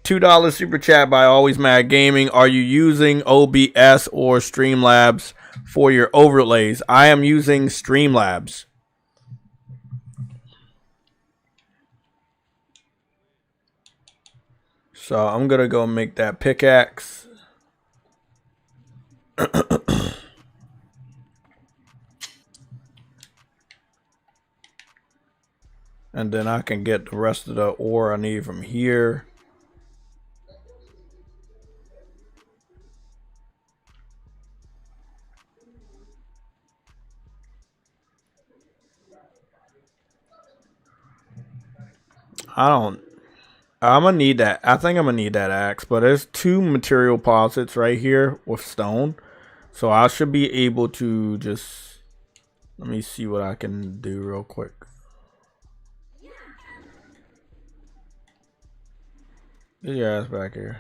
$2 super chat by Always Mad Gaming. Are you using OBS or Streamlabs for your overlays? I am using Streamlabs. So I'm gonna go make that pickaxe. And then I can get the rest of the ore I need from here. I'm gonna need that. I think I'm gonna need that axe, but there's 2 material posits right here with stone. So I should be able to just, let me see what I can do real quick. Get your ass back here.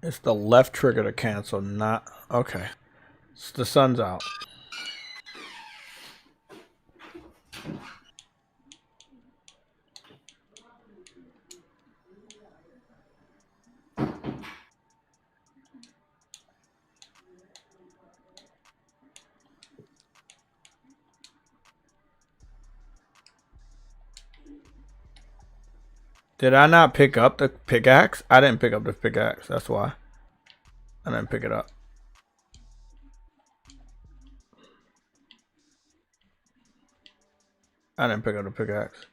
It's the left trigger to cancel, not... Okay. The sun's out. Did I not pick up the pickaxe? I didn't pick up the pickaxe. That's why. I didn't pick it up. I didn't pick up the pickaxe.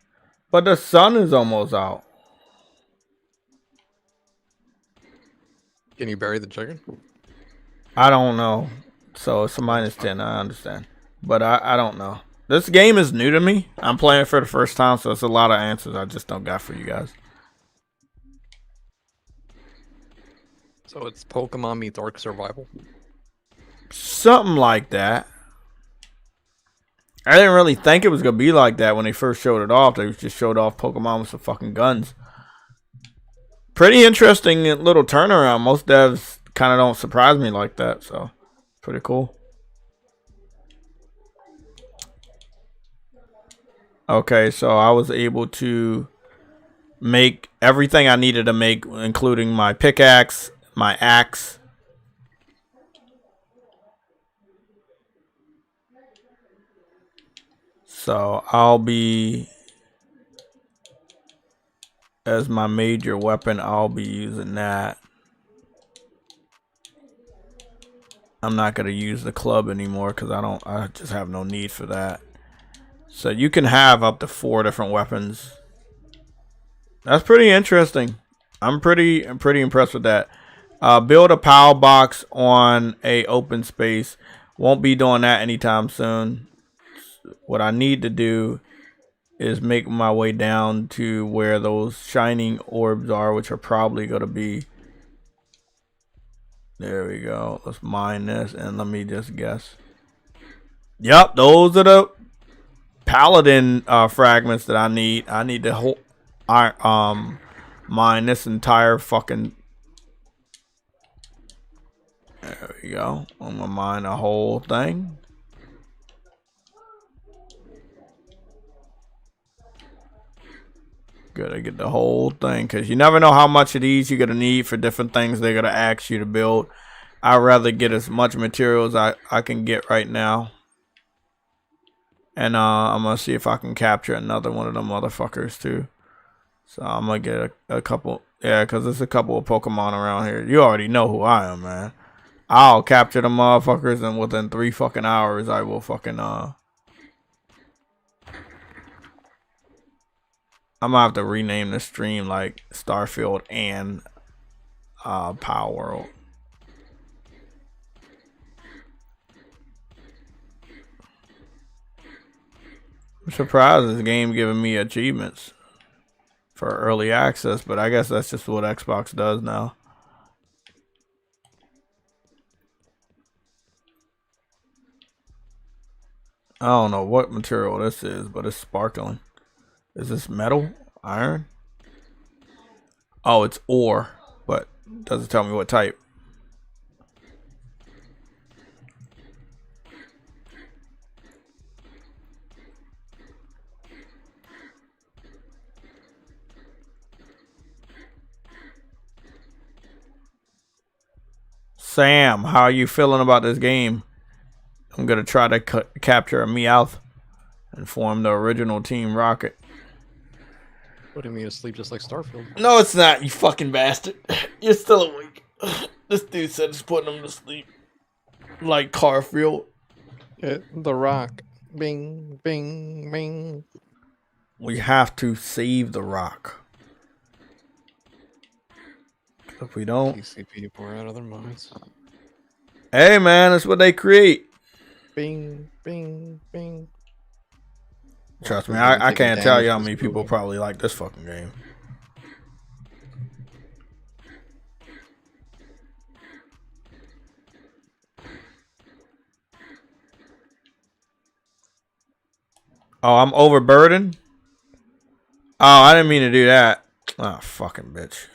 But the sun is almost out. Can you bury the chicken? I don't know. So it's a -10. I understand. But I don't know. This game is new to me. I'm playing it for the first time, so it's a lot of answers I just don't got for you guys. So it's Pokemon meets Ark Survival. Something like that. I didn't really think it was going to be like that when they first showed it off. They just showed off Pokemon with some fucking guns. Pretty interesting little turnaround. Most devs kind of don't surprise me like that, so pretty cool. Okay, so I was able to make everything I needed to make, including my pickaxe, my axe. So I'll be, as my major weapon, I'll be using that. I'm not going to use the club anymore because I just have no need for that. So you can have up to 4 different weapons. That's pretty interesting. I'm pretty impressed with that. Build a power box on a open space. Won't be doing that anytime soon. What I need to do is make my way down to where those shining orbs are, which are probably going to be. There we go. Let's mine this and let me just guess. Yep, those are the paladin fragments that I need. I need to mine this entire fucking. There we go. I'm gonna mine the whole thing. Gotta get the whole thing because you never know how much of these you're gonna need for different things they're gonna ask you to build. I'd rather get as much material as I can get right now. And I'm gonna see if I can capture another one of them motherfuckers too. So I'm gonna get a couple. Yeah, because there's a couple of Pokemon around here. You already know who I am, man. I'll capture the motherfuckers, and within 3 fucking hours I will fucking I'm gonna have to rename the stream like Starfield and PALWORLD. I'm surprised this game giving me achievements for early access, but I guess that's just what Xbox does now. I don't know what material this is, but it's sparkling. Is this metal? Iron? Oh, it's ore, but doesn't tell me what type. Sam, how are you feeling about this game? I'm gonna try to capture a Meowth and form the original Team Rocket. Putting me to sleep just like Starfield. No, it's not, you fucking bastard. You're still awake. This dude said it's putting him to sleep. Like Starfield. Hit the rock. Bing, bing, bing. We have to save the rock. If we don't. PC people are out of their minds. Hey man, that's what they create. Bing, bing, bing. Trust me, I can't tell you how many people probably like this fucking game. Oh, I'm overburdened? Oh, I didn't mean to do that. Oh, fucking bitch.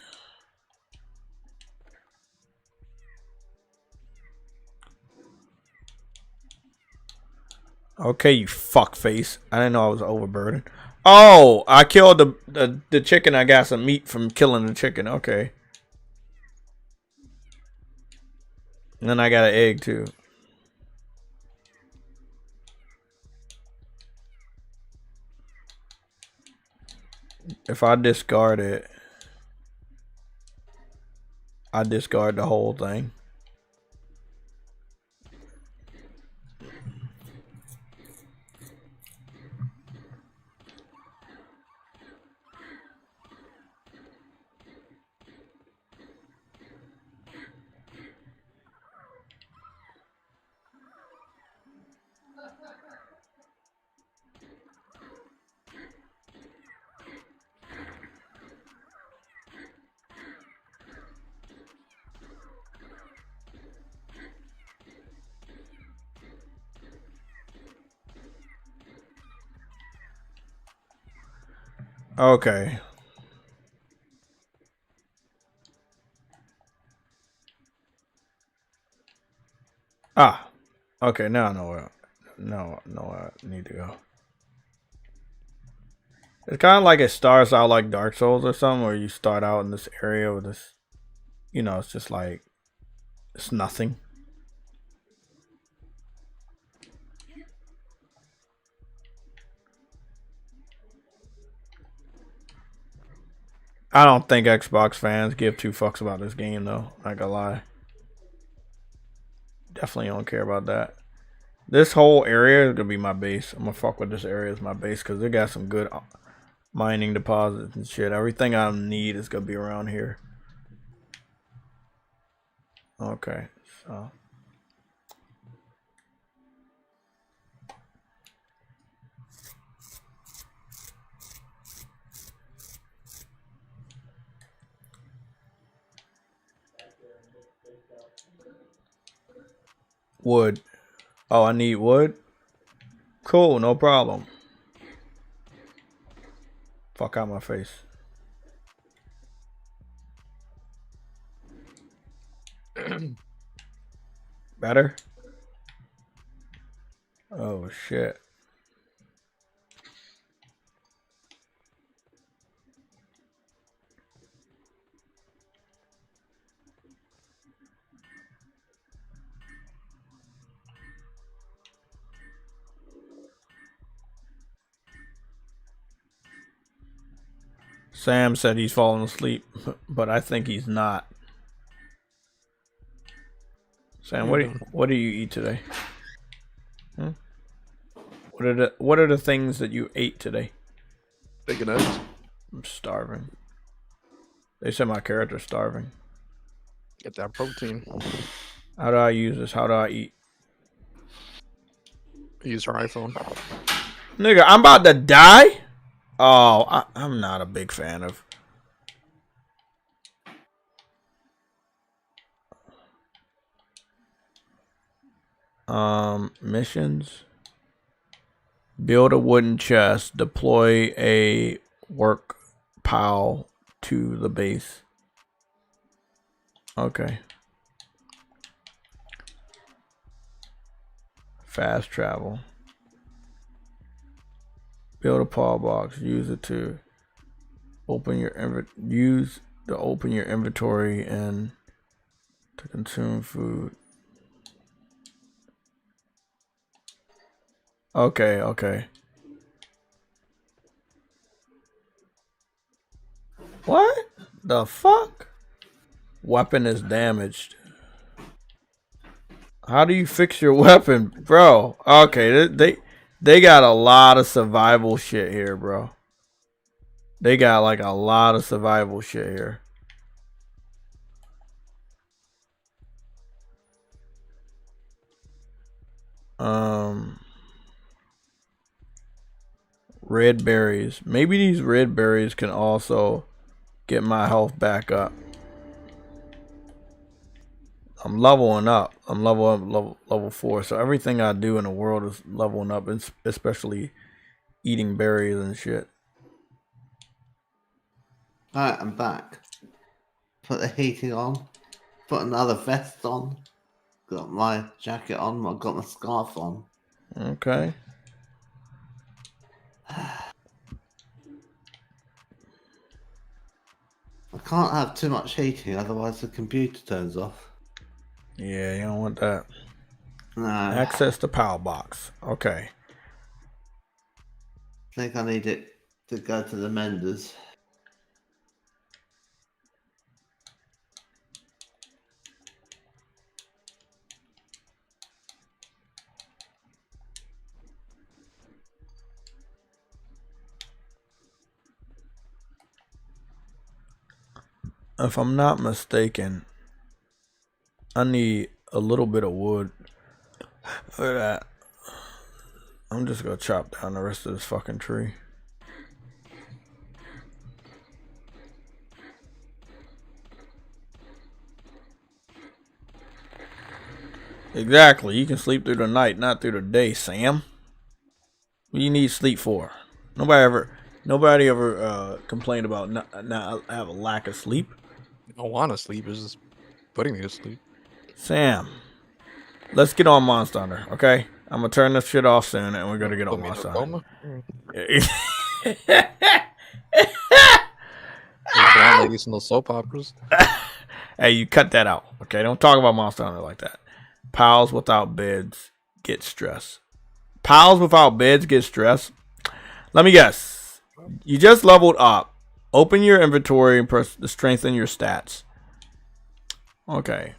Okay, you fuckface. I didn't know I was overburdened. Oh, I killed the chicken. I got some meat from killing the chicken. Okay. And then I got an egg too. If I discard it, I discard the whole thing. Okay. Ah. Okay, now I know where I need to go. It's kind of like it starts out like Dark Souls or something, where you start out in this area with this, you know, it's just like, it's nothing. I don't think Xbox fans give two fucks about this game, though. Not gonna lie. Definitely don't care about that. This whole area is gonna be my base. I'm gonna fuck with this area as my base because they got some good mining deposits and shit. Everything I need is gonna be around here. Okay, so. Wood. Oh, I need wood? Cool, no problem. Fuck out my face. Better? Oh, shit. Sam said he's falling asleep, but I think he's not. Sam, what do you eat today? Hmm? What are the things that you ate today? Bacon eggs. I'm starving. They said my character's starving. Get that protein. How do I use this? How do I eat? Use your iPhone. Nigga, I'm about to die? Oh, I'm not a big fan of. Missions. Build a wooden chest. Deploy a work pile to the base. Okay. Fast travel. Build a paw box. Use it to open your open your inventory and to consume food. Okay, okay. What the fuck? Weapon is damaged. How do you fix your weapon, bro? Okay, they got a lot of survival shit here, bro. They got like a lot of survival shit here. Red berries. Maybe these red berries can also get my health back up. I'm leveling up. I'm level 4. So everything I do in the world is leveling up, especially eating berries and shit. Alright, I'm back. Put the heating on. Put another vest on. Got my jacket on. I've got my scarf on. Okay. I can't have too much heating, otherwise the computer turns off. Yeah, you don't want that. No. Access the PAL box. Okay. I think I need it to go to the menders. If I'm not mistaken, I need a little bit of wood for that. I'm just gonna chop down the rest of this fucking tree. Exactly. You can sleep through the night, not through the day, Sam. What do you need sleep for? Nobody ever complained about not have a lack of sleep. I don't want to sleep. It's just putting me to sleep. Sam, let's get on Monster Hunter, okay? I'm gonna turn this shit off soon, and we're gonna get on Put me in a Monster coma? Hunter. Blonde ladies in those soap operas. Hey, you cut that out, okay? Don't talk about Monster Hunter like that. Pals without beds get stressed. Pals without beds get stressed. Let me guess. You just leveled up. Open your inventory and press to strengthen your stats. Okay.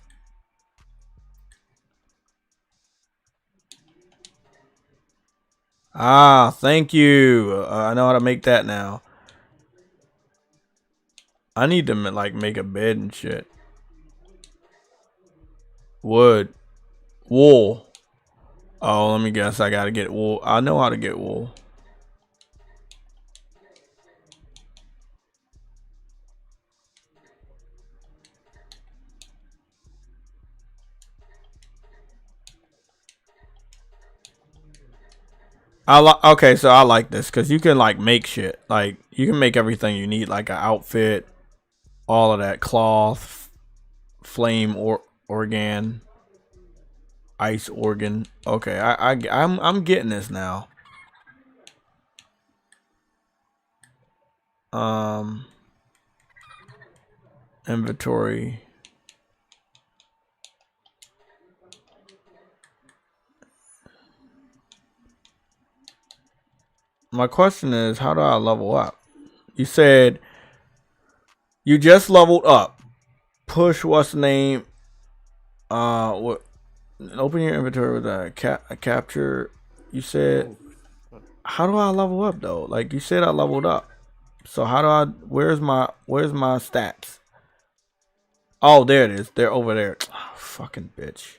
Ah, thank you. I know how to make that now. I need to like make a bed and shit. Wood. Wool. Oh, let me guess. I gotta get wool. I know how to get wool. Okay, so I like this because you can like make shit. Like you can make everything you need, like an outfit, all of that cloth, flame or organ, ice organ. Okay, I'm getting this now. Inventory. My question is, how do I level up? You said you just leveled up. Push what's the name? What? Open your inventory with a capture. You said, how do I level up though? Like you said, I leveled up. So how do I? Where's my stats? Oh, there it is. They're over there. Oh, fucking bitch.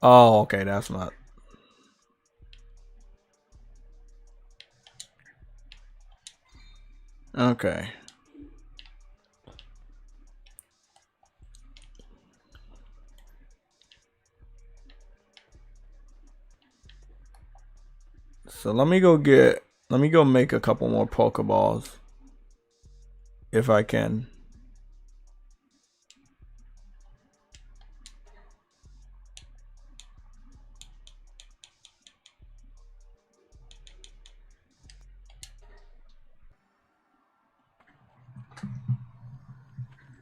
Oh, okay, that's not. Okay. So let me go make a couple more Pokeballs. If I can.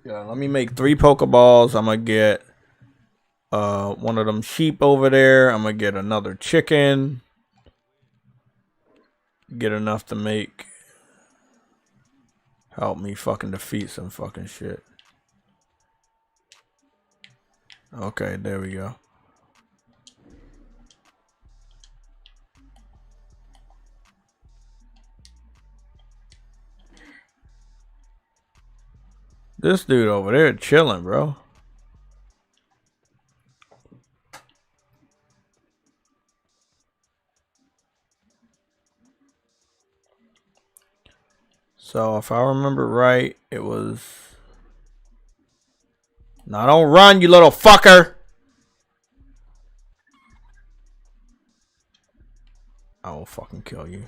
Yeah, let me make 3 Pokeballs. I'm gonna get one of them sheep over there. I'm gonna get another chicken. Get enough to help me fucking defeat some fucking shit. Okay, there we go. This dude over there chilling, bro. So if I remember right, it was. Now don't run, you little fucker. I will fucking kill you.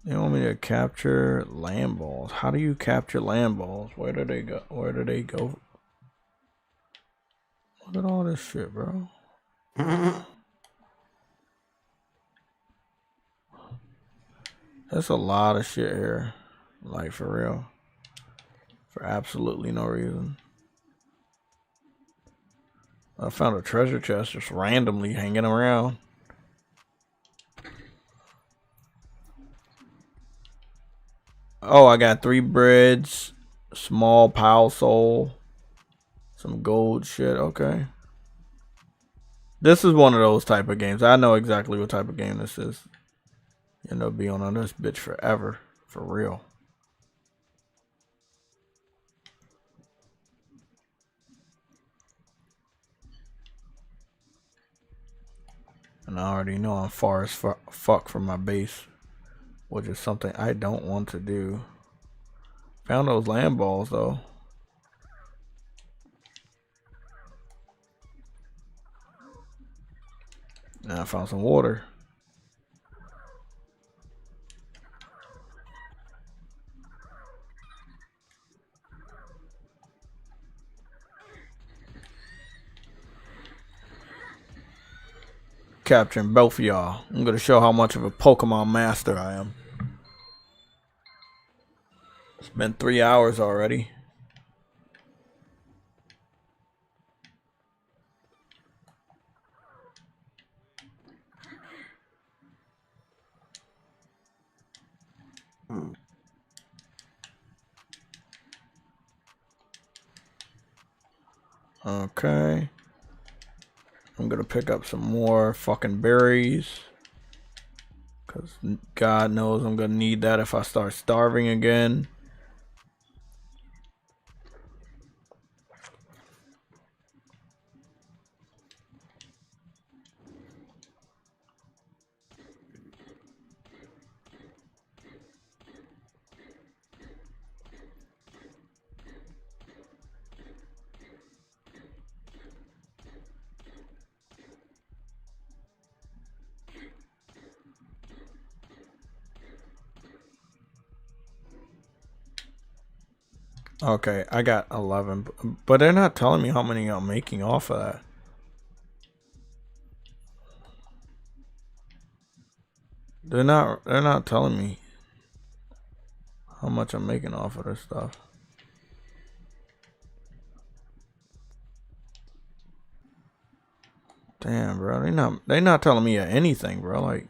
You want me to capture land balls? How do you capture land balls? Where do they go? Where do they go? Look at all this shit, bro. That's a lot of shit here. Like, for real. For absolutely no reason. I found a treasure chest just randomly hanging around. Oh, I got 3 breads, small pal soul, some gold shit. Okay. This is one of those type of games. I know exactly what type of game this is. End up being on this bitch forever. For real. And I already know I'm far as fuck from my base, which is something I don't want to do. Found those land balls though. And I found some water. Capturing both of y'all. I'm gonna show how much of a Pokemon master I am. It's been 3 hours already. Okay. I'm gonna pick up some more fucking berries. Cause God knows I'm gonna need that if I start starving again. Okay, I got 11, but they're not telling me how many I'm making off of that. They're not telling me how much I'm making off of this stuff. Damn, bro, they not telling me anything, bro. Like,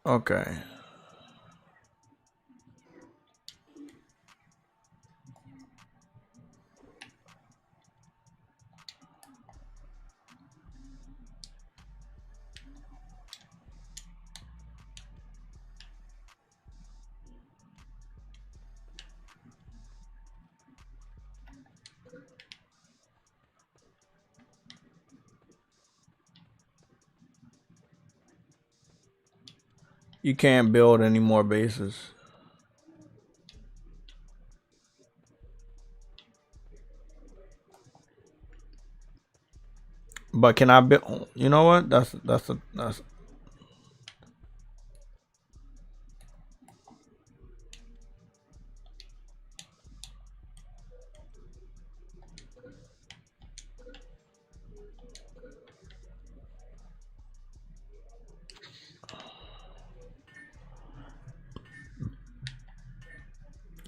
okay. You can't build any more bases. But can I build? You know what? That's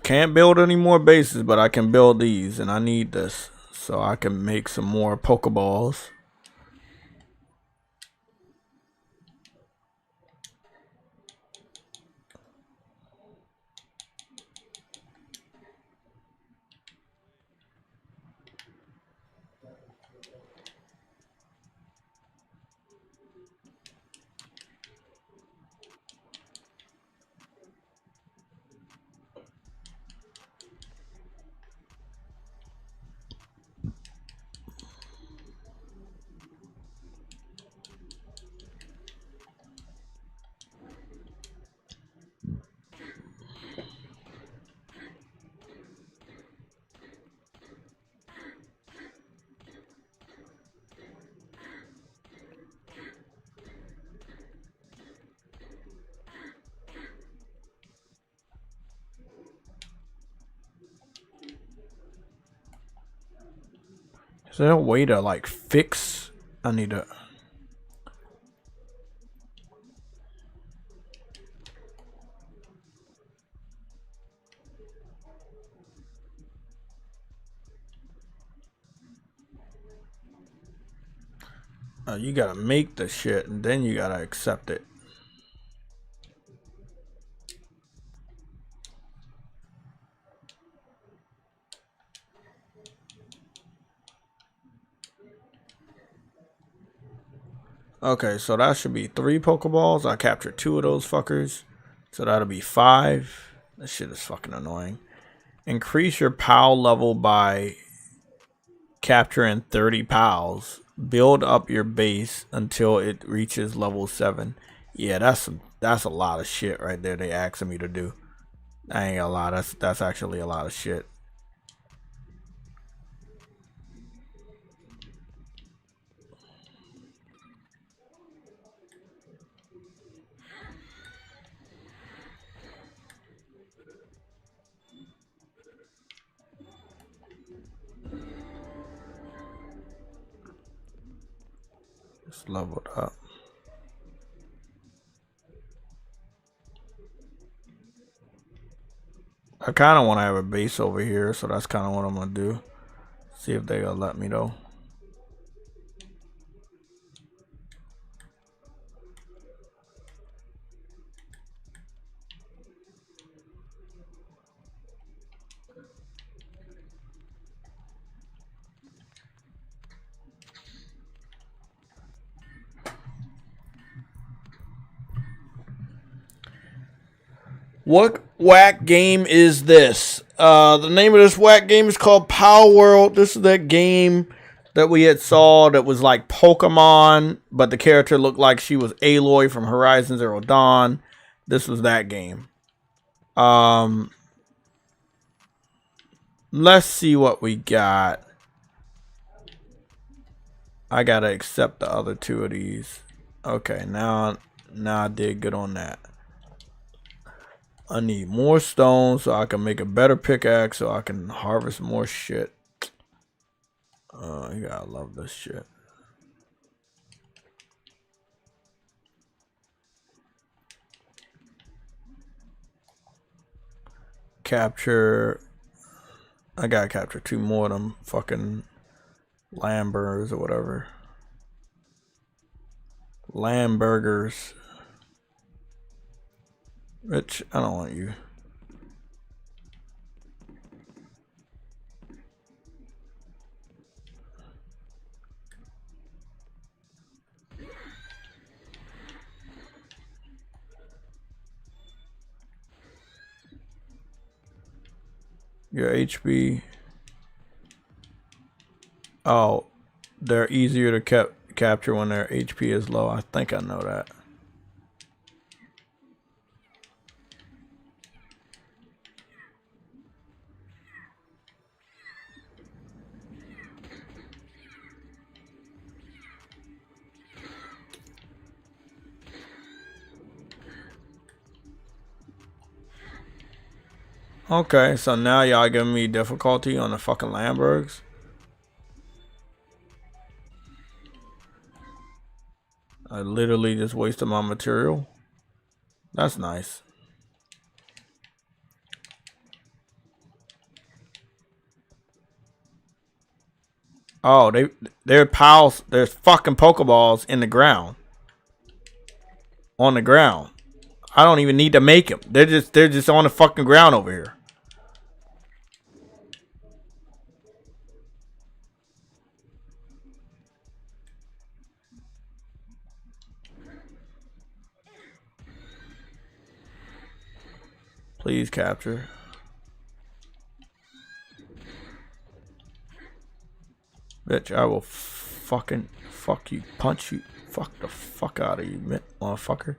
can't build any more bases, but I can build these, and I need this so I can make some more Pokeballs. Is there a way to like fix? I need to. You gotta make the shit and then you gotta accept it. Okay, so that should be 3 Pokeballs. I captured 2 of those fuckers. So that'll be 5. This shit is fucking annoying. Increase your PAL level by capturing 30 PALs. Build up your base until it reaches level 7. Yeah, that's a lot of shit right there they asking me to do. I ain't gonna lie, that's actually a lot of shit. Just leveled up. I kind of want to have a base over here, so that's kind of what I'm gonna do. See if they'll let me though. What whack game is this? The name of this whack game is called PALWORLD. This is that game that we had saw that was like Pokemon, but the character looked like she was Aloy from Horizon Zero Dawn. This was that game. Let's see what we got. I gotta accept the other 2 of these. Okay, now I did good on that. I need more stones so I can make a better pickaxe so I can harvest more shit. You gotta love this shit. Capture. I gotta capture 2 more of them fucking Lamburgers or whatever. Lamburgers. Rich, I don't want you. Your HP. Oh, they're easier to capture when their HP is low. I think I know that. Okay, so now y'all giving me difficulty on the fucking Lambergs. I literally just wasted my material. That's nice. Oh, they're pals. There's fucking Pokeballs in the ground. On the ground. I don't even need to make them. They're just on the fucking ground over here. Please capture. Bitch, I will fucking fuck you, punch you, fuck the fuck out of you, motherfucker.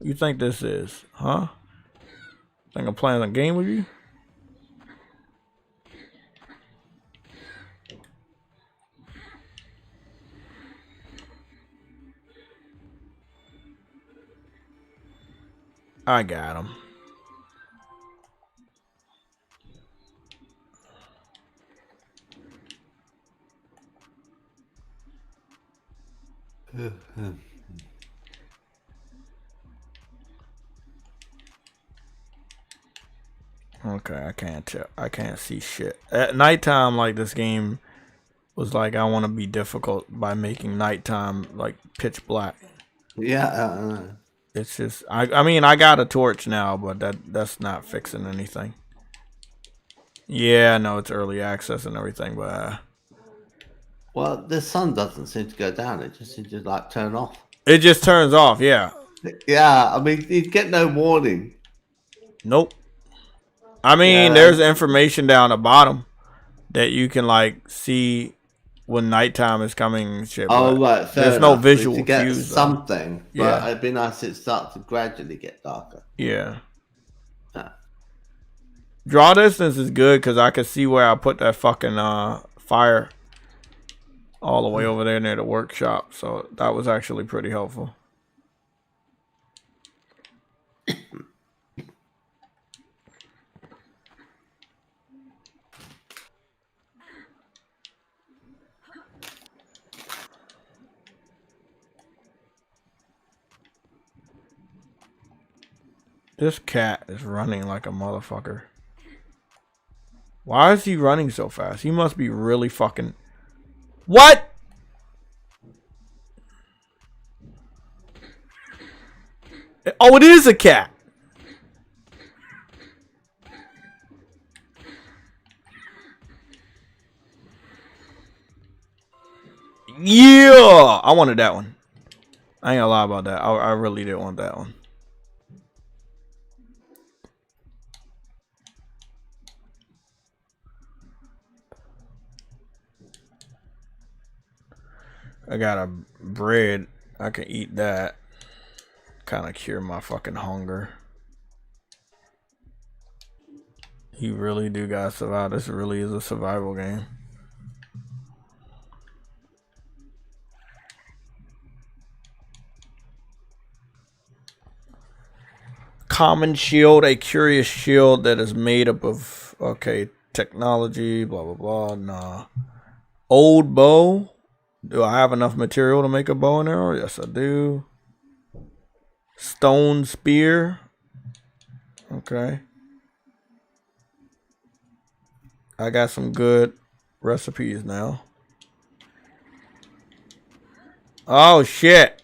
You think this is, huh? Think I'm playing a game with you? I got him. Okay, I can't tell. I can't see shit. At nighttime, like this game was like, I want to be difficult by making nighttime like pitch black. Yeah. It's just, I mean, I got a torch now, but that's not fixing anything. Yeah, I know it's early access and everything, but Well, the sun doesn't seem to go down. It just seems to like turn off. it just turns off. Yeah. Yeah, I mean, you get no warning. Nope. I mean, there's information down the bottom that you can like see when nighttime is coming and shit. Oh, right. There's no enough. visual to get cues. Something, but yeah, it'd be nice if it starts to gradually get darker. Yeah. Yeah. Draw distance is good because I can see where I put that fucking fire all the way over there near the workshop. So that was actually pretty helpful. This cat is running like a motherfucker. Why is he running so fast? He must be really fucking... What? Oh, it is a cat. Yeah, I wanted that one. I ain't gonna lie about that. I really did want that one. I got a bread. I can eat that. Kind of cure my fucking hunger. You really do gotta survive. This really is a survival game. Common shield, a curious shield that is made up of, okay, technology, blah, blah, blah. Nah. Old bow. Do I have enough material to make a bow and arrow? Yes, I do. Stone spear. Okay. I got some good recipes now. Oh, shit.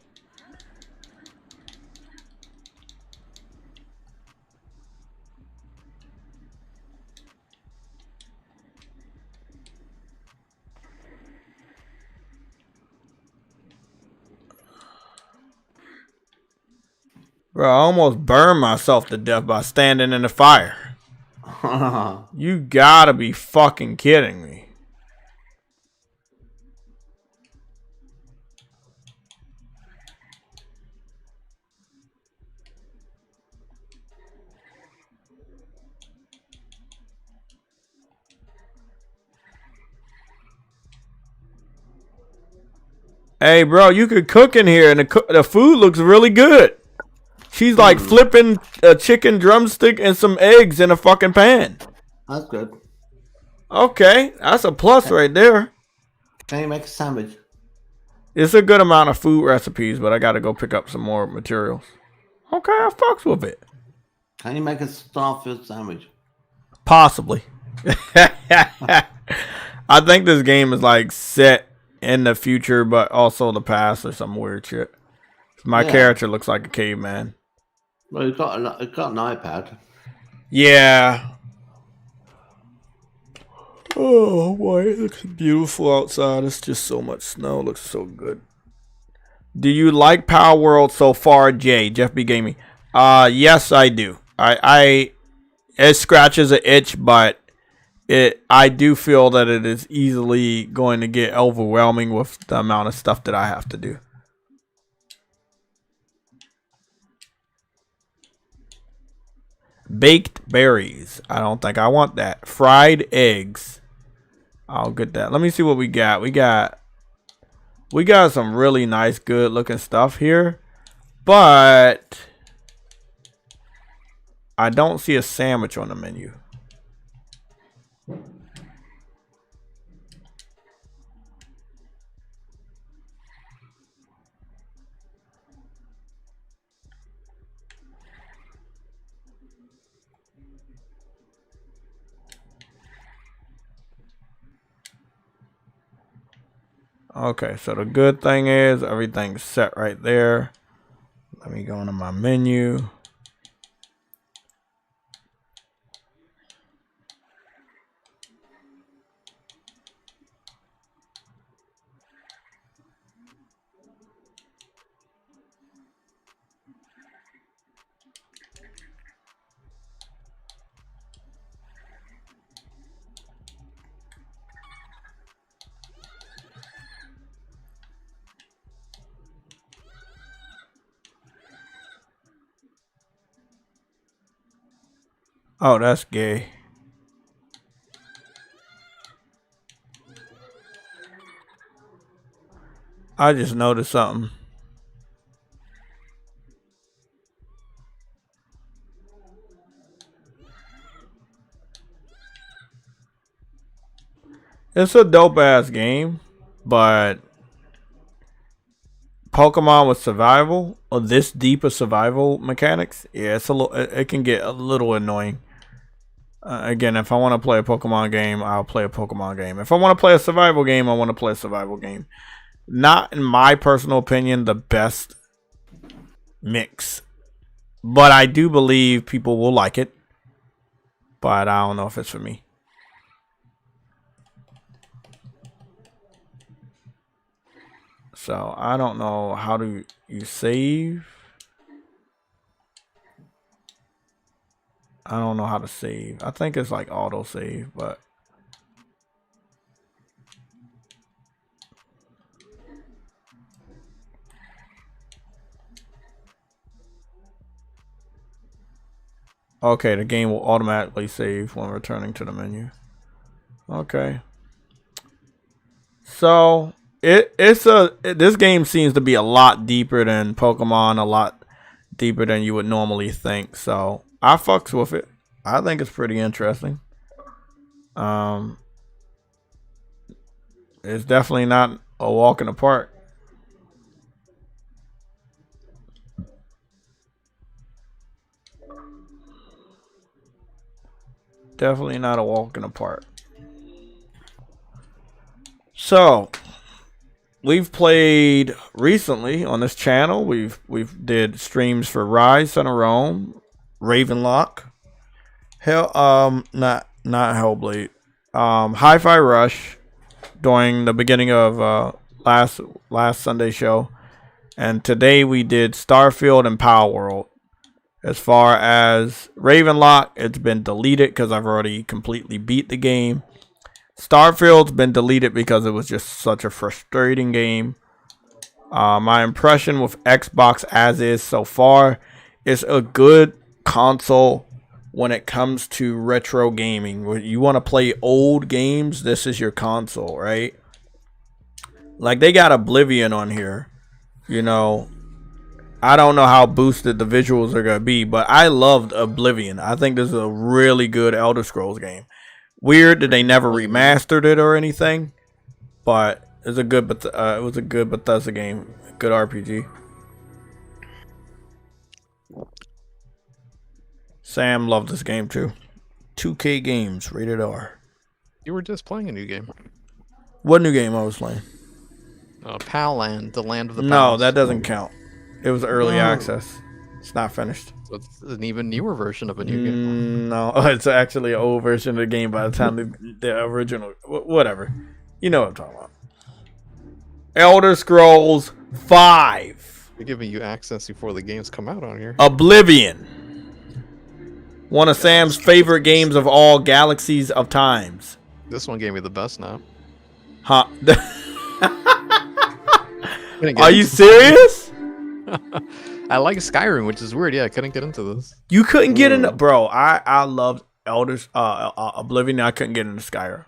Bro, I almost burned myself to death by standing in the fire. You gotta be fucking kidding me. Hey, bro, you could cook in here and the food looks really good. She's like flipping a chicken drumstick and some eggs in a fucking pan. That's good. Okay, that's a plus right there. Can you make a sandwich? It's a good amount of food recipes, but I gotta go pick up some more materials. Okay, I fucks with it. Can you make a Starfield sandwich? Possibly. I think this game is like set in the future, but also the past or some weird shit. My character looks like a caveman. Well, it's got an iPad. Yeah. Oh boy, it looks beautiful outside. It's just so much snow. It looks so good. Do you like PALWORLD so far, Jay? Jeff B. Gaming. Yes, I do. It scratches an itch, but I do feel that it is easily going to get overwhelming with the amount of stuff that I have to do. Baked berries. I don't think I want that. Fried eggs. I'll get that. Let me see what we got. We got some really nice, good looking stuff here. But I don't see a sandwich on the menu. Okay, so the good thing is everything's set right there. Let me go into my menu. Oh, that's gay. I just noticed something. It's a dope ass game, but Pokemon with survival or this deep of survival mechanics, yeah, it's a little. It can get a little annoying. Again, if I want to play a Pokemon game, I'll play a Pokemon game. If I want to play a survival game, I want to play a survival game. Not, in my personal opinion, the best mix, but I do believe people will like it. But I don't know if it's for me. So I don't know how do you save. I don't know how to save. I think it's like auto save, but okay, the game will automatically save when returning to the menu. Okay. So this game seems to be a lot deeper than Pokemon, a lot deeper than you would normally think. So I fucks with it. I think it's pretty interesting. It's definitely not a walk in the park. Definitely not a walk in the park. So we've played recently on this channel. We've did streams for Rise, Son of Rome, Ravenlock, not Hellblade, Hi-Fi Rush during the beginning of last Sunday show, and today we did Starfield and PALWORLD. As far as Ravenlock, it's been deleted because I've already completely beat the game. Starfield's been deleted because it was just such a frustrating game. My impression with Xbox as is so far is a good console when it comes to retro gaming. When you want to play old games, this is your console, right? Like they got Oblivion on here, you know. I don't know how boosted the visuals are going to be, but I loved Oblivion. I think this is a really good Elder Scrolls game. Weird that they never remastered it or anything, but it's a good. It was a good Bethesda game, good RPG. Sam loved this game too. 2K Games, rated R. You were just playing a new game. What new game I was playing? PAL Land, the land of the No, pals. that doesn't count. It was early access. It's not finished. So it's an even newer version of a new game. No, it's actually an old version of the game by the time the original. Whatever. You know what I'm talking about. Elder Scrolls 5. They're giving you access before the games come out on here. Oblivion. One of Sam's favorite games of all galaxies of times. This one gave me the best now. Huh? Couldn't get Are you into- serious? I like Skyrim, which is weird. Yeah, I couldn't get into this. You couldn't get into, bro. I loved Oblivion. I couldn't get into Skyrim.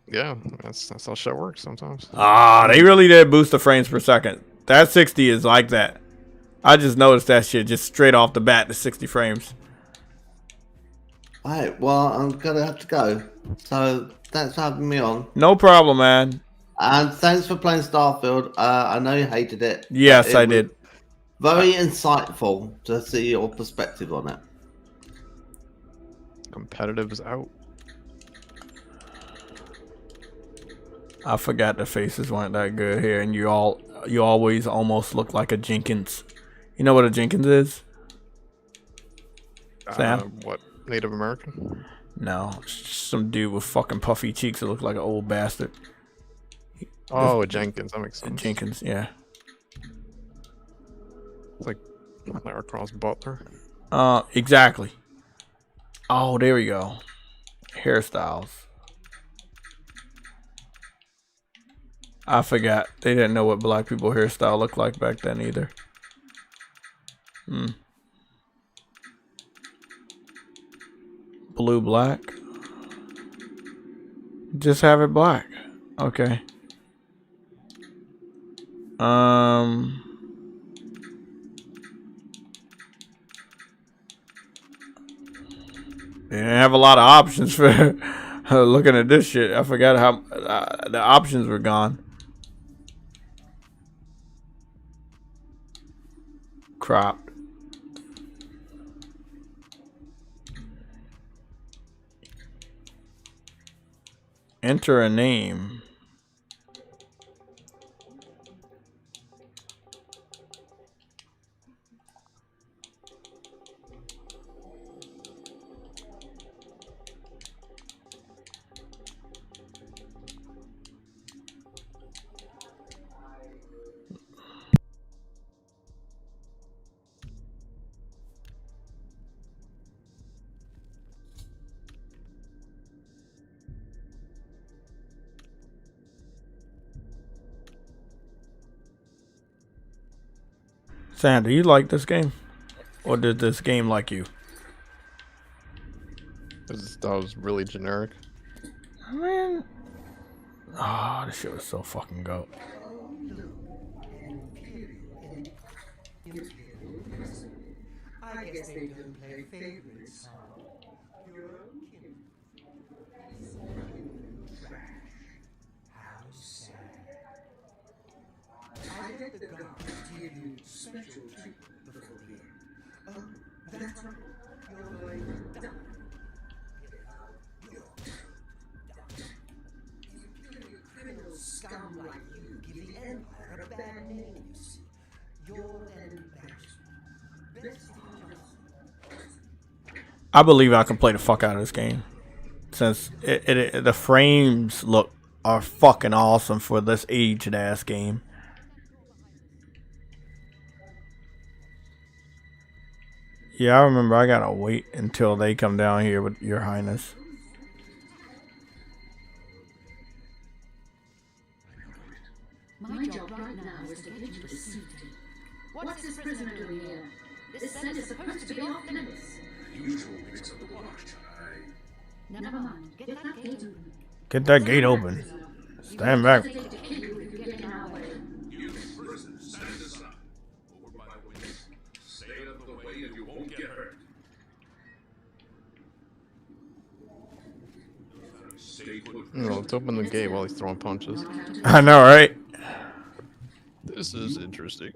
Yeah, that's how shit works sometimes. They really did boost the frames per second. That 60 is like that. I just noticed that shit just straight off the bat to 60 frames. Alright, well, I'm gonna have to go. So thanks for having me on. No problem, man. And thanks for playing Starfield. I know you hated it. Yes, I was did. Very insightful to see your perspective on it. Competitive is out. I forgot the faces weren't that good here, and you always almost look like a Jenkins. You know what a Jenkins is? Sam? What, Native American? No, it's just some dude with fucking puffy cheeks that look like an old bastard. Oh, a Jenkins. That makes sense. Jenkins, yeah. It's like Lara Croft Butler. Exactly. Oh, there we go. Hairstyles. I forgot. They didn't know what black people hairstyle looked like back then either. Blue black. Just have it black. Okay. They didn't have a lot of options for looking at this shit. I forgot how the options were gone. Cropped. Enter a name. Sam, do you like this game? Or did this game like you? That was really generic. Man. Oh, this shit was so fucking goat. I guess they don't play favorites. Your own kin. Trash. How sad. I bet the gods give you special treatment before the end. Oh, that's right. You're going to die. You're imperial criminal scum like you give the Empire a bad name, you see. You're an embarrassment. I believe I can play the fuck out of this game. Since the frames are fucking awesome for this aged ass game. Yeah, I remember I gotta wait until they come down here with Your Highness. My job right now is to get you a seat. What's this prisoner doing here? This cell is supposed to be off limits. Usual bits of the watch. Never mind. Get that gate open. Get that gate open. Stand back. You prison, stand aside. Over my wings. Stay out of the way and you won't get hurt. Stay put. Let's open the gate while he's throwing punches. I know, right? This is interesting.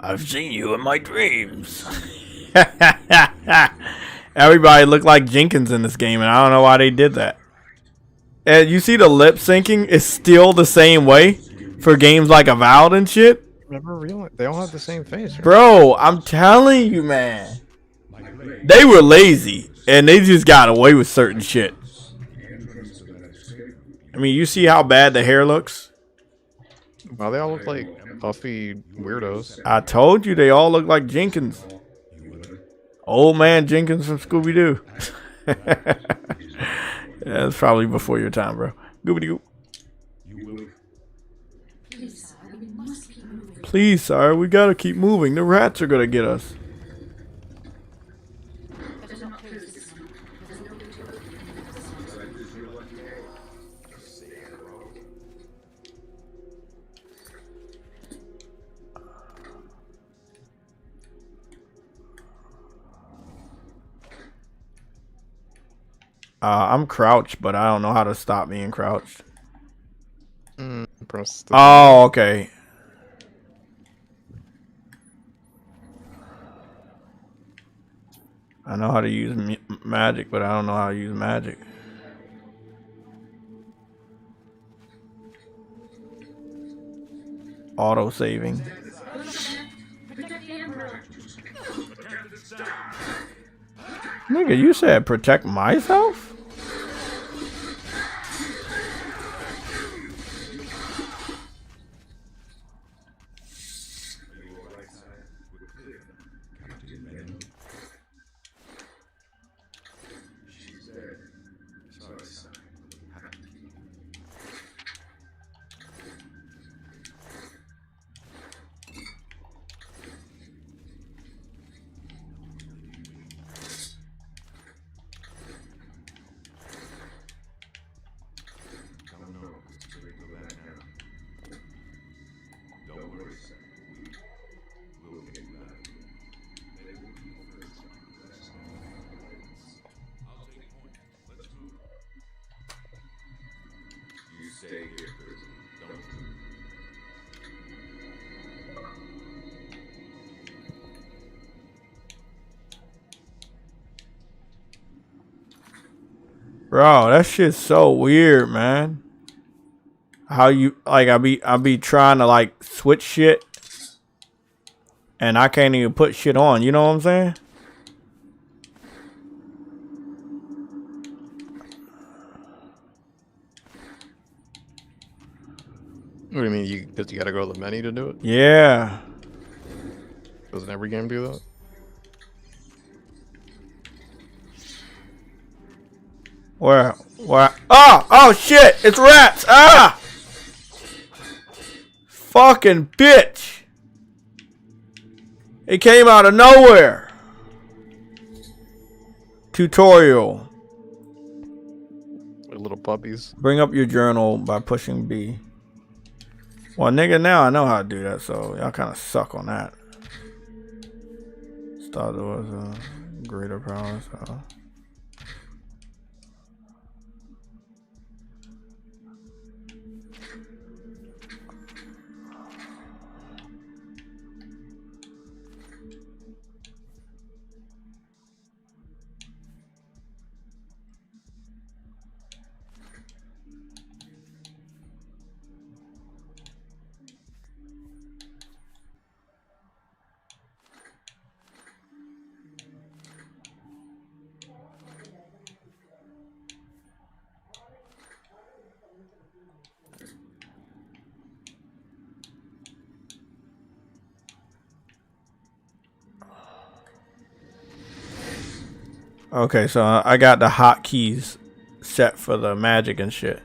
I've seen you in my dreams. Everybody looked like Jenkins in this game, and I don't know why they did that. And you see the lip syncing is still the same way for games like Avowed and shit. Never realized they all have the same face. Right? Bro, I'm telling you, man. They were lazy, and they just got away with certain shit. I mean, you see how bad the hair looks? Well, they all look like puffy weirdos. I told you they all look like Jenkins. Old man Jenkins from Scooby-Doo. Yeah, that's probably before your time, bro. Goobity-goo. Please, sire, we gotta keep moving. The rats are gonna get us. I'm crouched, but I don't know how to stop being crouched. Press the Oh, okay. I know how to use magic, but I don't know how to use magic. auto saving. Protect the Emperor. Nigga, you said protect myself? Bro, that shit's so weird, man. How you like I be trying to like switch shit and I can't even put shit on, you know what I'm saying? What do you mean? Because you gotta go to the menu to do it? Yeah. Doesn't every game do that? Where? Oh shit! It's rats! Ah! Fucking bitch! It came out of nowhere. Tutorial. Like little puppies. Bring up your journal by pushing B. Well, nigga, now I know how to do that, so y'all kind of suck on that. Thought there was a greater power, so. Okay, so I got the hotkeys set for the magic and shit.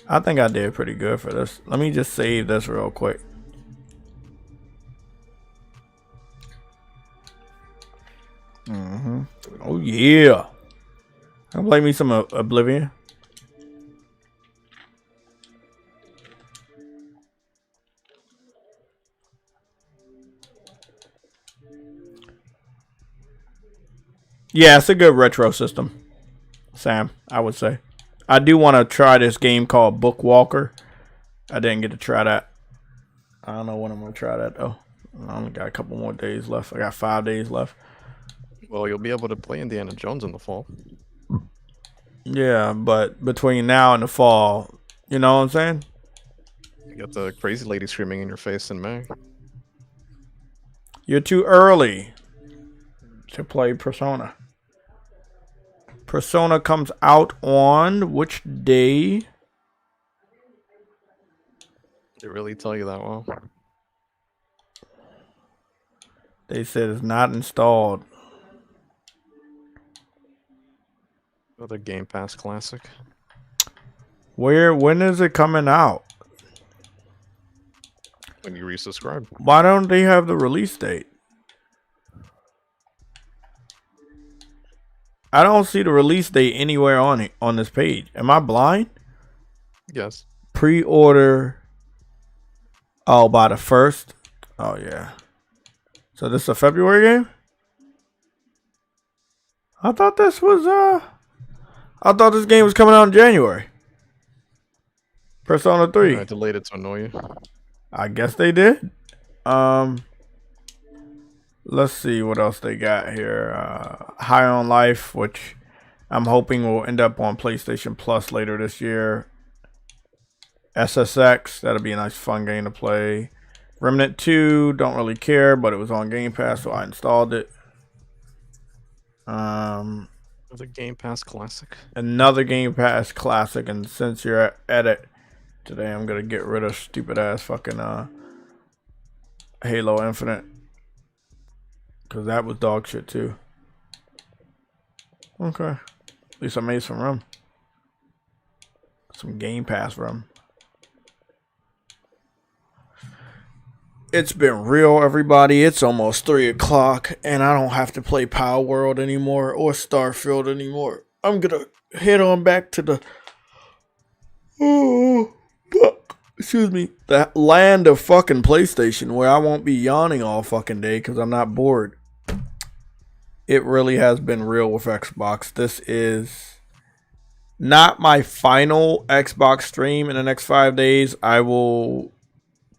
I think I did pretty good for this. Let me just save this real quick. Oh yeah. I'll play me some Oblivion. Yeah, it's a good retro system, Sam, I would say. I do want to try this game called Bookwalker. I didn't get to try that. I don't know when I'm going to try that, though. I only got a couple more days left. I got 5 days left. Well, you'll be able to play Indiana Jones in the fall. Yeah, but between now and the fall, you know what I'm saying? You got the crazy lady screaming in your face in May. You're too early to play Persona. Persona comes out on which day? They really tell you that well? They said it's not installed. Another Game Pass classic. When is it coming out? When you resubscribe. Why don't they have the release date? I don't see the release date anywhere on this page. Am I blind? Yes. Pre-order. Oh, by the 1st. Oh yeah. So this is a February game? I thought this was I thought this game was coming out in January. Persona 3. I delayed it to annoy you. I guess they did. Let's see what else they got here. High on Life, which I'm hoping will end up on PlayStation Plus later this year. SSX, that'll be a nice fun game to play. Remnant 2, don't really care, but it was on Game Pass, so I installed it. The Game Pass Classic. Another Game Pass classic, and since you're at it today, I'm gonna get rid of stupid ass fucking Halo Infinite, because that was dog shit too. Okay, at least I made some rum, some Game Pass rum. It's been real, everybody. It's almost 3 o'clock, and I don't have to play PALWORLD anymore or Starfield anymore. I'm gonna head on back to the the land of fucking PlayStation, where I won't be yawning all fucking day because I'm not bored. It really has been real with Xbox. This is not my final Xbox stream in the next 5 days. I will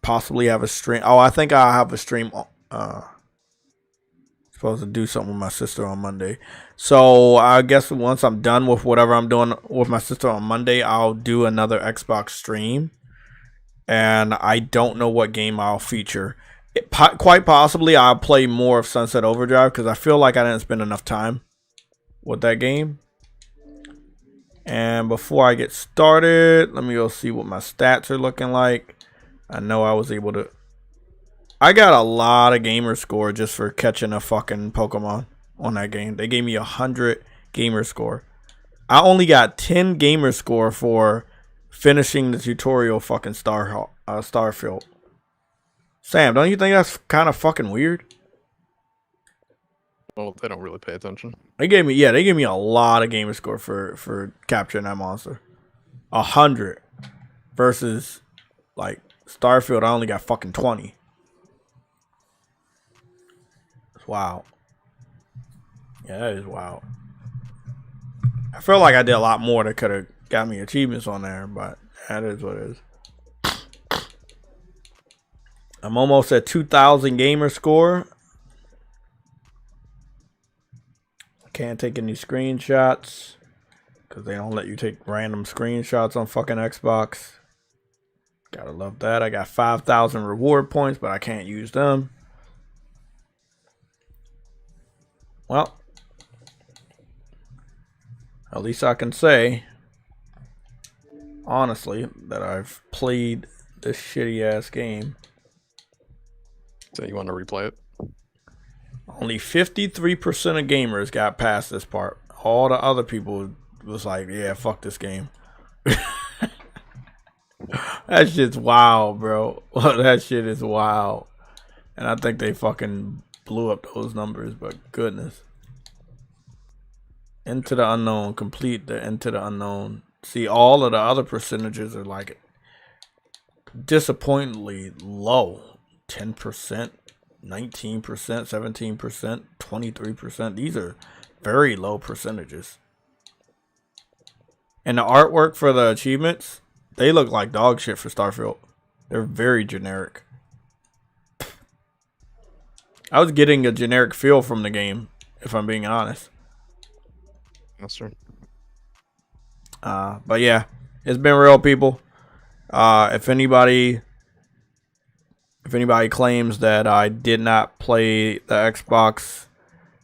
possibly have a stream. Oh, I think I'll have a stream. Supposed to do something with my sister on Monday. So I guess once I'm done with whatever I'm doing with my sister on Monday, I'll do another Xbox stream. And I don't know what game I'll feature. Quite possibly I'll play more of Sunset Overdrive, because I feel like I didn't spend enough time with that game. And before I get started, let me go see what my stats are looking like. I know I was able to. I got a lot of gamer score just for catching a fucking Pokemon on that game. They gave me 100 gamer score. I only got 10 gamer score for finishing the tutorial fucking Starfield. Sam, don't you think that's kind of fucking weird? Well, they don't really pay attention. They gave me a lot of gamer score for capturing that monster. 100 versus like Starfield, I only got fucking 20. It's wild. Yeah, that is wild. I feel like I did a lot more that could have got me achievements on there, but that is what it is. I'm almost at 2,000 gamer score. I can't take any screenshots because they don't let you take random screenshots on fucking Xbox. Gotta love that. I got 5,000 reward points, but I can't use them. Well, at least I can say, honestly, that I've played this shitty ass game. So you want to replay it? Only 53% of gamers got past this part. All the other people was like, yeah, fuck this game. That shit's wild, bro. That shit is wild. And I think they fucking blew up those numbers, but goodness. Into the Unknown. Complete the Into the Unknown. See, all of the other percentages are like disappointingly low. 10%, 19%, 17%, 23%. These are very low percentages. And the artwork for the achievements, they look like dog shit for Starfield. They're very generic. I was getting a generic feel from the game, if I'm being honest. Yes, sir. But yeah, it's been real, people. If anybody claims that I did not play the Xbox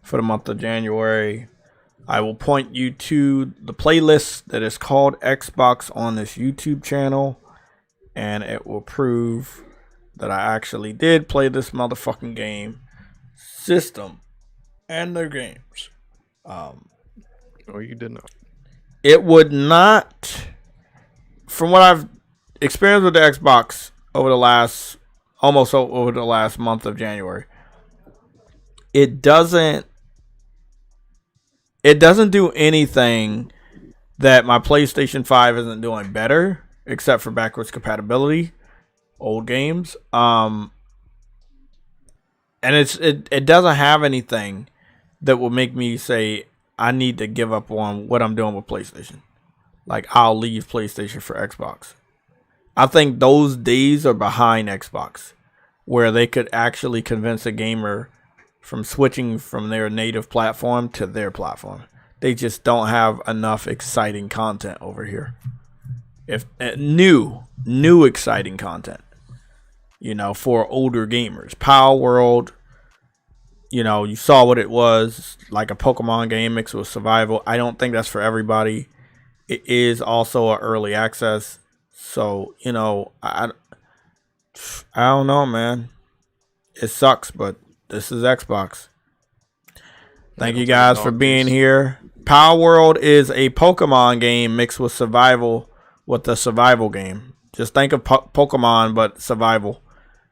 for the month of January, I will point you to the playlist that is called Xbox on this YouTube channel, and it will prove that I actually did play this motherfucking game, system, and their games. Oh, you did not. It would not, from what I've experienced with the Xbox over the last, almost over the last month of January, it doesn't do anything that my PlayStation 5 isn't doing better, except for backwards compatibility, old games. And it doesn't have anything that will make me say I need to give up on what I'm doing with PlayStation. Like, I'll leave PlayStation for Xbox. I think those days are behind Xbox, where they could actually convince a gamer from switching from their native platform to their platform. They just don't have enough exciting content over here. If new exciting content. you know, for older gamers. PALWORLD, you know, you saw what it was, like a Pokemon game mixed with survival. I don't think that's for everybody. It is also an early access. So, you know, I don't know, man. It sucks, but this is Xbox. Thank you guys for being here. PALWORLD is a Pokemon game mixed with survival, with a survival game. Just think of Pokemon, but survival.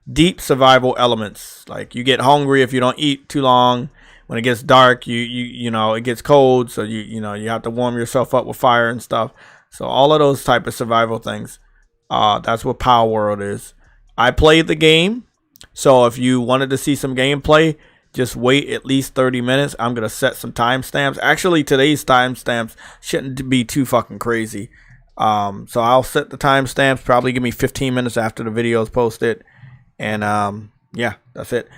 Deep survival elements. Like, you get hungry if you don't eat too long. When it gets dark, you know, it gets cold, so you know, you have to warm yourself up with fire and stuff. So all of those type of survival things. That's what PALWORLD is. I played the game, so if you wanted to see some gameplay, just wait at least 30 minutes. I'm going to set some timestamps. Actually, today's timestamps shouldn't be too fucking crazy. So I'll set the timestamps. Probably give me 15 minutes after the video is posted. And yeah, that's it.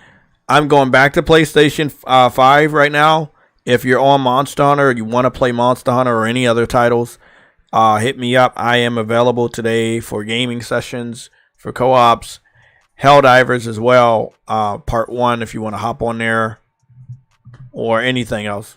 I'm going back to PlayStation 5 right now. If you're on Monster Hunter or you want to play Monster Hunter or any other titles, hit me up. I am available today for gaming sessions, for co-ops. Helldivers as well, part 1 if you want to hop on there, or anything else.